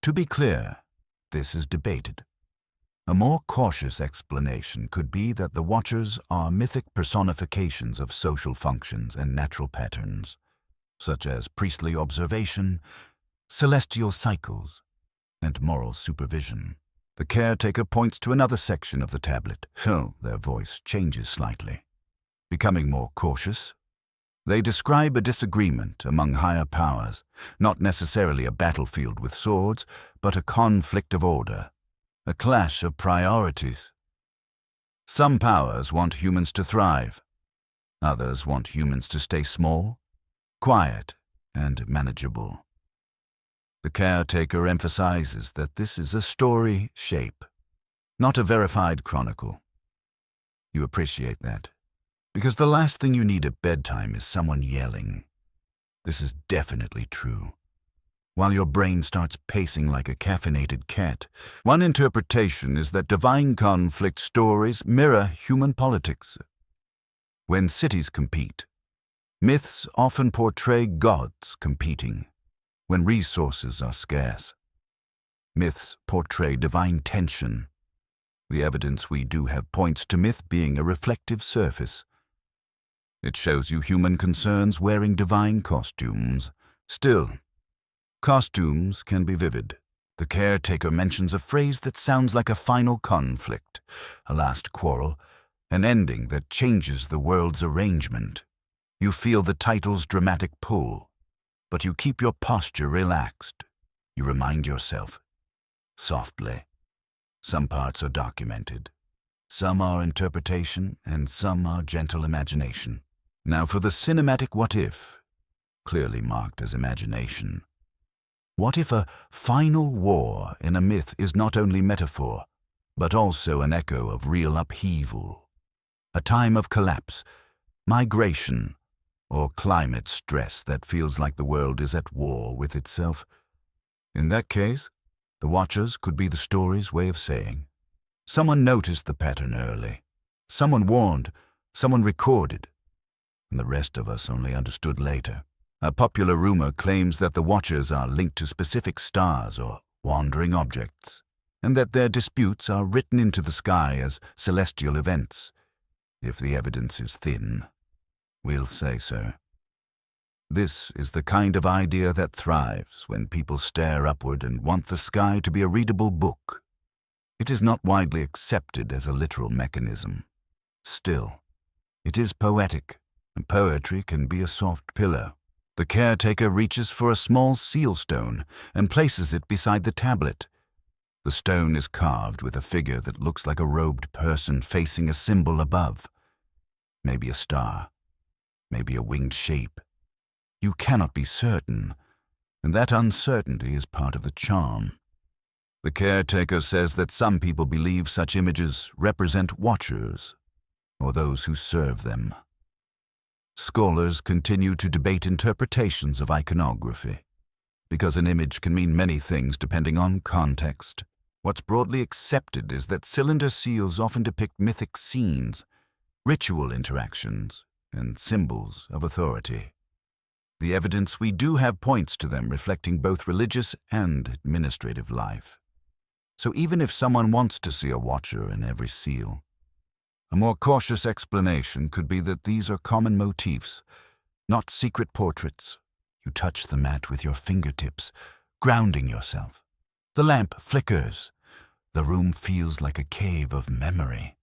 To be clear, this is debated. A more cautious explanation could be that the Watchers are mythic personifications of social functions and natural patterns, such as priestly observation, celestial cycles, and moral supervision. The caretaker points to another section of the tablet. Their voice changes slightly. Becoming more cautious, they describe a disagreement among higher powers, not necessarily a battlefield with swords, but a conflict of order, a clash of priorities. Some powers want humans to thrive. Others want humans to stay small, quiet, and manageable. The caretaker emphasizes that this is a story shape, not a verified chronicle. You appreciate that, because the last thing you need at bedtime is someone yelling. This is definitely true. While your brain starts pacing like a caffeinated cat, one interpretation is that divine conflict stories mirror human politics. When cities compete, myths often portray gods competing. When resources are scarce, Myths portray divine tension. The evidence we do have points to myth being a reflective surface. It shows you human concerns wearing divine costumes. Still, costumes can be vivid. The caretaker mentions a phrase that sounds like a final conflict, a last quarrel, an ending that changes the world's arrangement. You feel the title's dramatic pull, but you keep your posture relaxed. You remind yourself, softly. Some parts are documented. Some are interpretation, and some are gentle imagination. Now for the cinematic what-if, clearly marked as imagination. What if a final war in a myth is not only metaphor, but also an echo of real upheaval? A time of collapse, migration, or climate stress that feels like the world is at war with itself. In that case, the Watchers could be the story's way of saying, someone noticed the pattern early, someone warned, someone recorded, and the rest of us only understood later. A popular rumor claims that the Watchers are linked to specific stars or wandering objects, and that their disputes are written into the sky as celestial events. If the evidence is thin, we'll say so. This is the kind of idea that thrives when people stare upward and want the sky to be a readable book. It is not widely accepted as a literal mechanism. Still, it is poetic, and poetry can be a soft pillow. The caretaker reaches for a small seal stone and places it beside the tablet. The stone is carved with a figure that looks like a robed person facing a symbol above. Maybe a star, maybe a winged shape. You cannot be certain, and that uncertainty is part of the charm. The caretaker says that some people believe such images represent watchers, or those who serve them. Scholars continue to debate interpretations of iconography, because an image can mean many things depending on context. What's broadly accepted is that cylinder seals often depict mythic scenes, ritual interactions, and symbols of authority. The evidence we do have points to them reflecting both religious and administrative life. So even if someone wants to see a watcher in every seal, a more cautious explanation could be that these are common motifs, not secret portraits. You touch the mat with your fingertips, grounding yourself. The lamp flickers. The room feels like a cave of memory.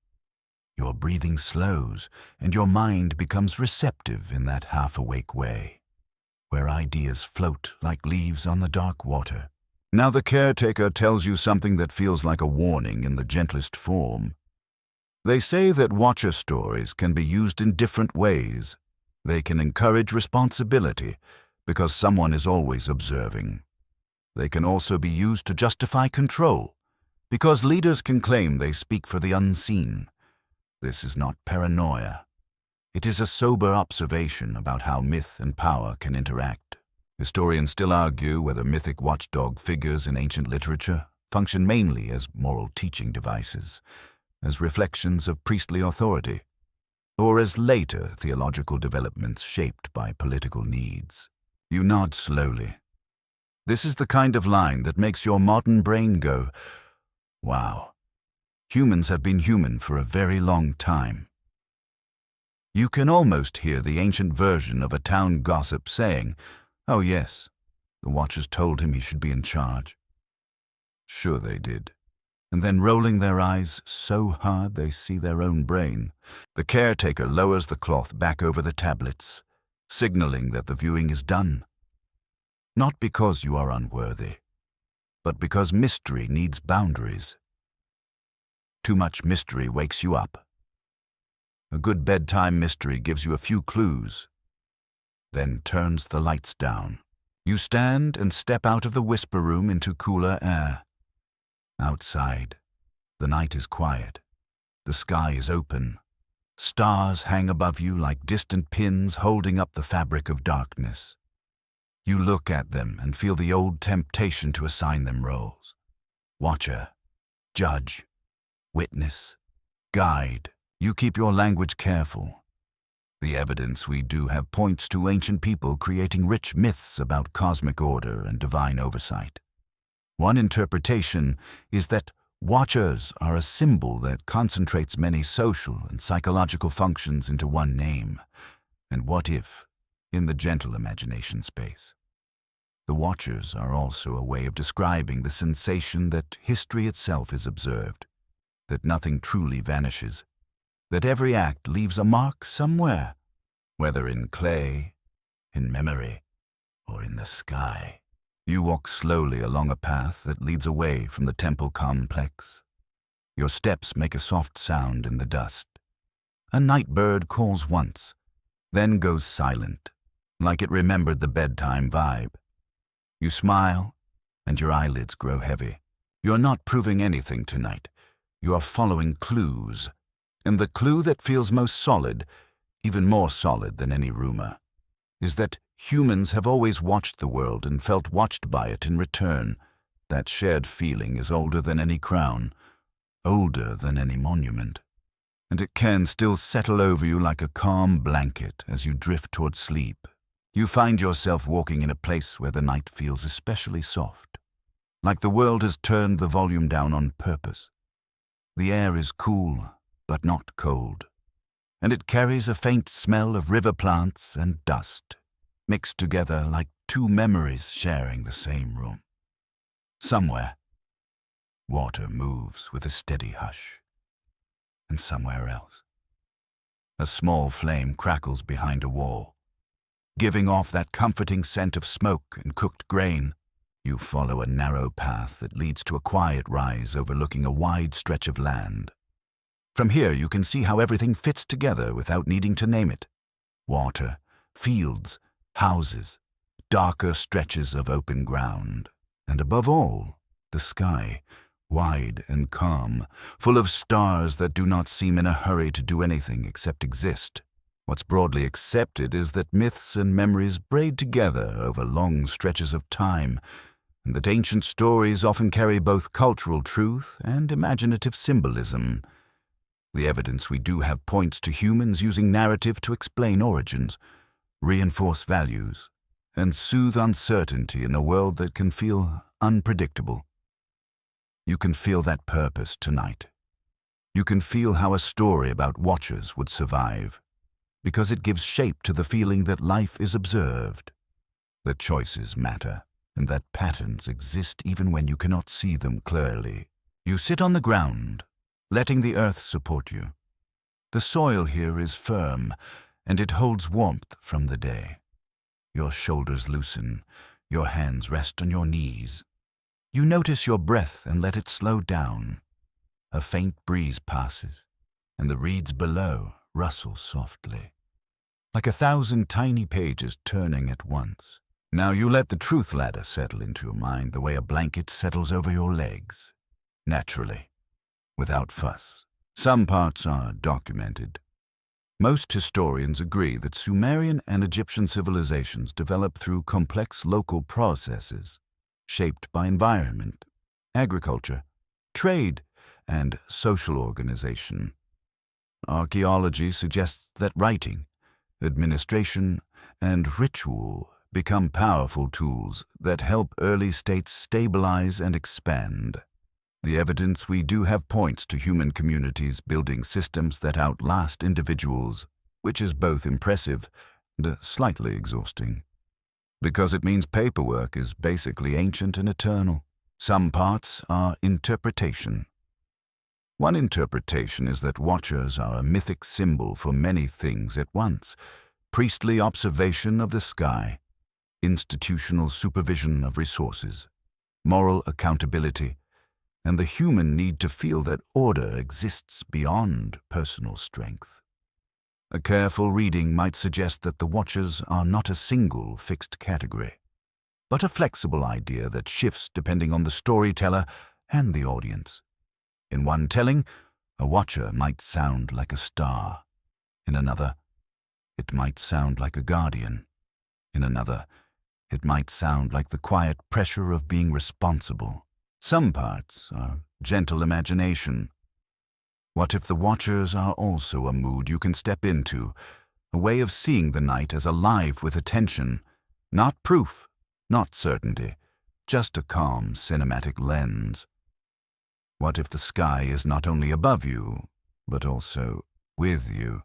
Your breathing slows, and your mind becomes receptive in that half-awake way, where ideas float like leaves on the dark water. Now the caretaker tells you something that feels like a warning in the gentlest form. They say that watcher stories can be used in different ways. They can encourage responsibility, because someone is always observing. They can also be used to justify control, because leaders can claim they speak for the unseen. This is not paranoia. It is a sober observation about how myth and power can interact. Historians still argue whether mythic watchdog figures in ancient literature function mainly as moral teaching devices, as reflections of priestly authority, or as later theological developments shaped by political needs. You nod slowly. This is the kind of line that makes your modern brain go, wow, humans have been human for a very long time. You can almost hear the ancient version of a town gossip saying, oh yes, the Watchers told him he should be in charge. Sure they did. And then rolling their eyes so hard they see their own brain, the caretaker lowers the cloth back over the tablets, signaling that the viewing is done. Not because you are unworthy, but because mystery needs boundaries. Too much mystery wakes you up. A good bedtime mystery gives you a few clues, then turns the lights down. You stand and step out of the whisper room into cooler air. Outside, the night is quiet. The sky is open. Stars hang above you like distant pins holding up the fabric of darkness. You look at them and feel the old temptation to assign them roles. Watcher, judge, witness, guide. You keep your language careful. The evidence we do have points to ancient people creating rich myths about cosmic order and divine oversight. One interpretation is that watchers are a symbol that concentrates many social and psychological functions into one name, and what if, in the gentle imagination space. The watchers are also a way of describing the sensation that history itself is observed, that nothing truly vanishes, that every act leaves a mark somewhere, whether in clay, in memory, or in the sky. You walk slowly along a path that leads away from the temple complex. Your steps make a soft sound in the dust. A night bird calls once, then goes silent, like it remembered the bedtime vibe. You smile, and your eyelids grow heavy. You're not proving anything tonight. You are following clues, and the clue that feels most solid, even more solid than any rumor, is that humans have always watched the world and felt watched by it in return. That shared feeling is older than any crown, older than any monument, and it can still settle over you like a calm blanket as you drift toward sleep. You find yourself walking in a place where the night feels especially soft, like the world has turned the volume down on purpose. The air is cool, but not cold, and it carries a faint smell of river plants and dust, mixed together like two memories sharing the same room. Somewhere, water moves with a steady hush, and somewhere else, a small flame crackles behind a wall, giving off that comforting scent of smoke and cooked grain. You follow a narrow path that leads to a quiet rise overlooking a wide stretch of land. From here you can see how everything fits together without needing to name it. Water, fields, houses, darker stretches of open ground, and above all, the sky, wide and calm, full of stars that do not seem in a hurry to do anything except exist. What's broadly accepted is that myths and memories braid together over long stretches of time, and that ancient stories often carry both cultural truth and imaginative symbolism. The evidence we do have points to humans using narrative to explain origins, reinforce values, and soothe uncertainty in a world that can feel unpredictable. You can feel that purpose tonight. You can feel how a story about watchers would survive, because it gives shape to the feeling that life is observed, that choices matter, and that patterns exist even when you cannot see them clearly. You sit on the ground, letting the earth support you. The soil here is firm, and it holds warmth from the day. Your shoulders loosen, your hands rest on your knees. You notice your breath and let it slow down. A faint breeze passes, and the reeds below rustle softly, like 1,000 tiny pages turning at once. Now you let the truth ladder settle into your mind the way a blanket settles over your legs, naturally, without fuss. Some parts are documented. Most historians agree that Sumerian and Egyptian civilizations developed through complex local processes, shaped by environment, agriculture, trade, and social organization. Archaeology suggests that writing, administration, and ritual become powerful tools that help early states stabilize and expand. The evidence we do have points to human communities building systems that outlast individuals, which is both impressive and slightly exhausting, because it means paperwork is basically ancient and eternal. Some parts are interpretation. One interpretation is that watchers are a mythic symbol for many things at once: priestly observation of the sky, institutional supervision of resources, moral accountability, and the human need to feel that order exists beyond personal strength. A careful reading might suggest that the watchers are not a single fixed category, but a flexible idea that shifts depending on the storyteller and the audience. In one telling, a watcher might sound like a star. In another, it might sound like a guardian. In another, it might sound like the quiet pressure of being responsible. Some parts are gentle imagination. What if the watchers are also a mood you can step into, a way of seeing the night as alive with attention, not proof, not certainty, just a calm cinematic lens. What if the sky is not only above you, but also with you?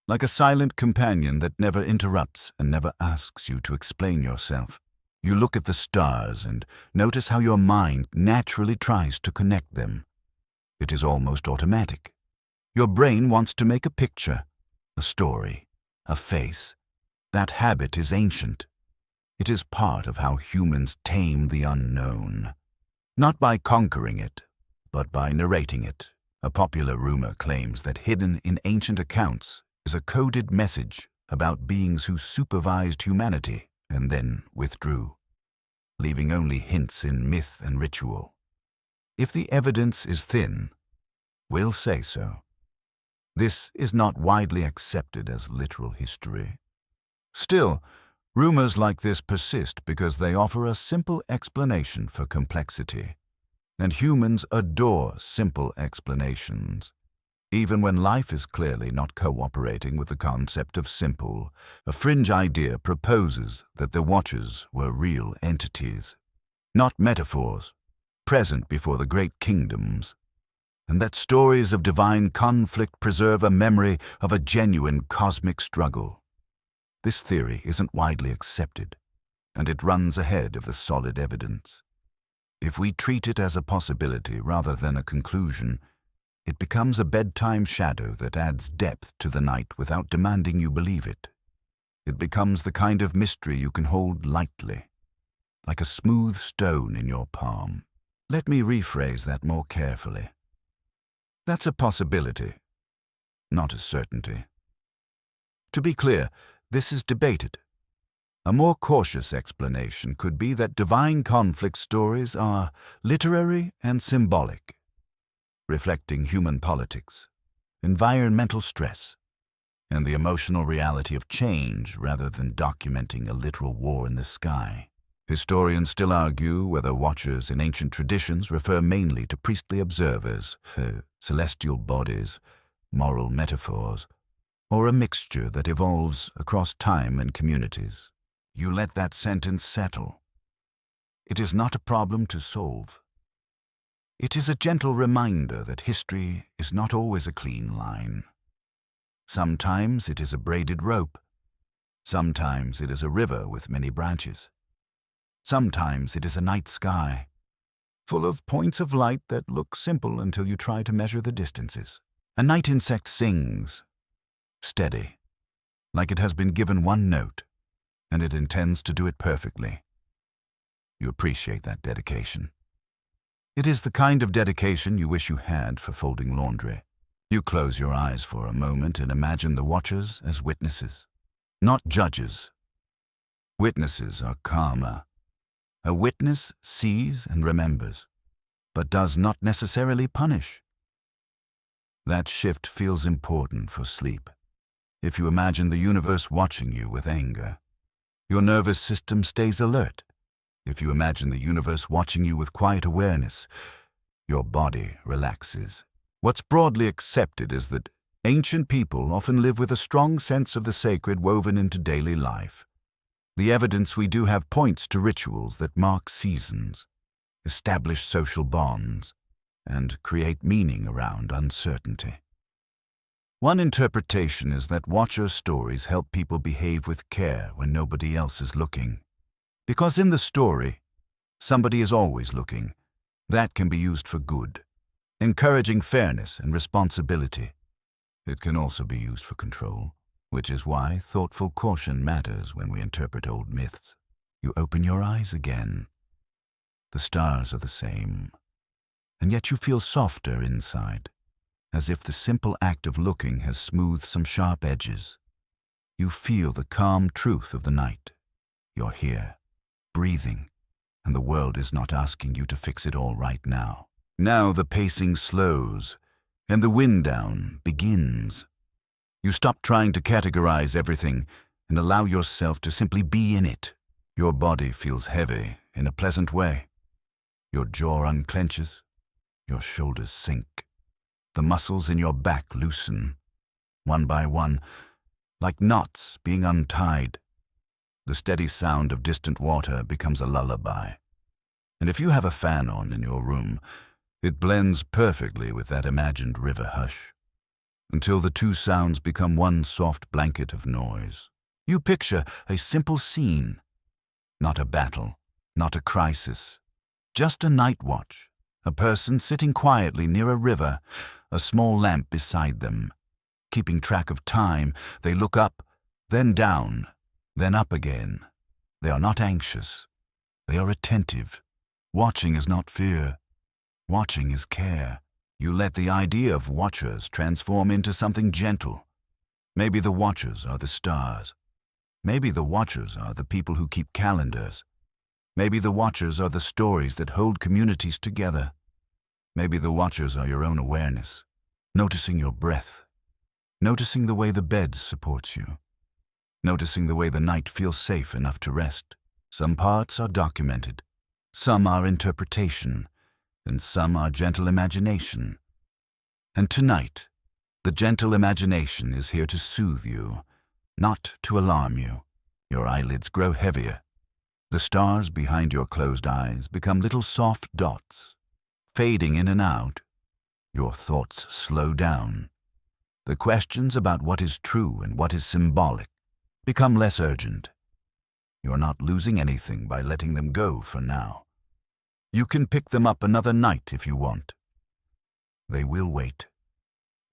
Like a silent companion that never interrupts and never asks you to explain yourself. You look at the stars and notice how your mind naturally tries to connect them. It is almost automatic. Your brain wants to make a picture, a story, a face. That habit is ancient. It is part of how humans tame the unknown. Not by conquering it, but by narrating it. A popular rumor claims that hidden in ancient accounts is a coded message about beings who supervised humanity and then withdrew, leaving only hints in myth and ritual. If the evidence is thin, we'll say so. This is not widely accepted as literal history. Still, rumors like this persist because they offer a simple explanation for complexity. And humans adore simple explanations. Even when life is clearly not cooperating with the concept of simple, a fringe idea proposes that the Watchers were real entities, not metaphors, present before the great kingdoms, and that stories of divine conflict preserve a memory of a genuine cosmic struggle. This theory isn't widely accepted, and it runs ahead of the solid evidence. If we treat it as a possibility rather than a conclusion, it becomes a bedtime shadow that adds depth to the night without demanding you believe it. It becomes the kind of mystery you can hold lightly, like a smooth stone in your palm. Let me rephrase that more carefully. That's a possibility, not a certainty. To be clear, this is debated. A more cautious explanation could be that divine conflict stories are literary and symbolic, reflecting human politics, environmental stress, and the emotional reality of change rather than documenting a literal war in the sky. Historians still argue whether Watchers in ancient traditions refer mainly to priestly observers, celestial bodies, moral metaphors, or a mixture that evolves across time and communities. You let that sentence settle. It is not a problem to solve. It is a gentle reminder that history is not always a clean line. Sometimes it is a braided rope. Sometimes it is a river with many branches. Sometimes it is a night sky, full of points of light that look simple until you try to measure the distances. A night insect sings, steady, like it has been given one note, and it intends to do it perfectly. You appreciate that dedication. It is the kind of dedication you wish you had for folding laundry. You close your eyes for a moment and imagine the Watchers as witnesses, not judges. Witnesses are calmer. A witness sees and remembers, but does not necessarily punish. That shift feels important for sleep. If you imagine the universe watching you with anger, your nervous system stays alert. If you imagine the universe watching you with quiet awareness, your body relaxes. What's broadly accepted is that ancient people often live with a strong sense of the sacred woven into daily life. The evidence we do have points to rituals that mark seasons, establish social bonds, and create meaning around uncertainty. One interpretation is that Watcher stories help people behave with care when nobody else is looking. Because in the story, somebody is always looking. That can be used for good, encouraging fairness and responsibility. It can also be used for control, which is why thoughtful caution matters when we interpret old myths. You open your eyes again. The stars are the same, and yet you feel softer inside, as if the simple act of looking has smoothed some sharp edges. You feel the calm truth of the night. You're here, breathing, and the world is not asking you to fix it all right now. Now the pacing slows, and the wind down begins. You stop trying to categorize everything and allow yourself to simply be in it. Your body feels heavy in a pleasant way. Your jaw unclenches, your shoulders sink. The muscles in your back loosen, one by one, like knots being untied. The steady sound of distant water becomes a lullaby. And if you have a fan on in your room, it blends perfectly with that imagined river hush, until the two sounds become one soft blanket of noise. You picture a simple scene, not a battle, not a crisis, just a night watch, a person sitting quietly near a river, a small lamp beside them. Keeping track of time, they look up, then down, then up again. They are not anxious. They are attentive. Watching is not fear. Watching is care. You let the idea of watchers transform into something gentle. Maybe the watchers are the stars. Maybe the watchers are the people who keep calendars. Maybe the watchers are the stories that hold communities together. Maybe the watchers are your own awareness, noticing your breath, noticing the way the bed supports you, noticing the way the night feels safe enough to rest. Some parts are documented, some are interpretation, and some are gentle imagination. And tonight, the gentle imagination is here to soothe you, not to alarm you. Your eyelids grow heavier. The stars behind your closed eyes become little soft dots, fading in and out. Your thoughts slow down. The questions about what is true and what is symbolic become less urgent. You're not losing anything by letting them go for now. You can pick them up another night if you want. They will wait.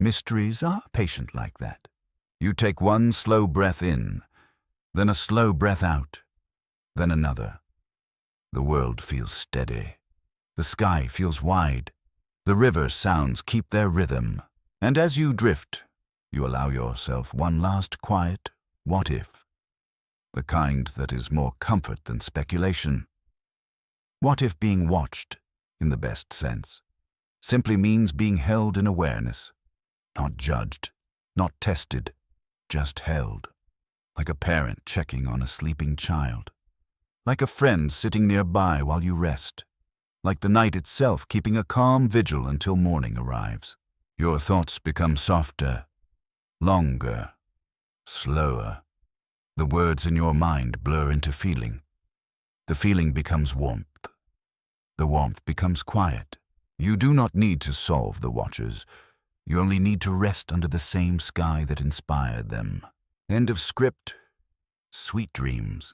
Mysteries are patient like that. You take one slow breath in, then a slow breath out, then another. The world feels steady. The sky feels wide. The river sounds keep their rhythm. And as you drift, you allow yourself one last quiet what if, the kind that is more comfort than speculation. What if being watched, in the best sense, simply means being held in awareness, not judged, not tested, just held, like a parent checking on a sleeping child, like a friend sitting nearby while you rest, like the night itself keeping a calm vigil until morning arrives. Your thoughts become softer, longer, slower. The words in your mind blur into feeling. The feeling becomes warmth. The warmth becomes quiet. You do not need to solve the watchers. You only need to rest under the same sky that inspired them. End of script. Sweet dreams.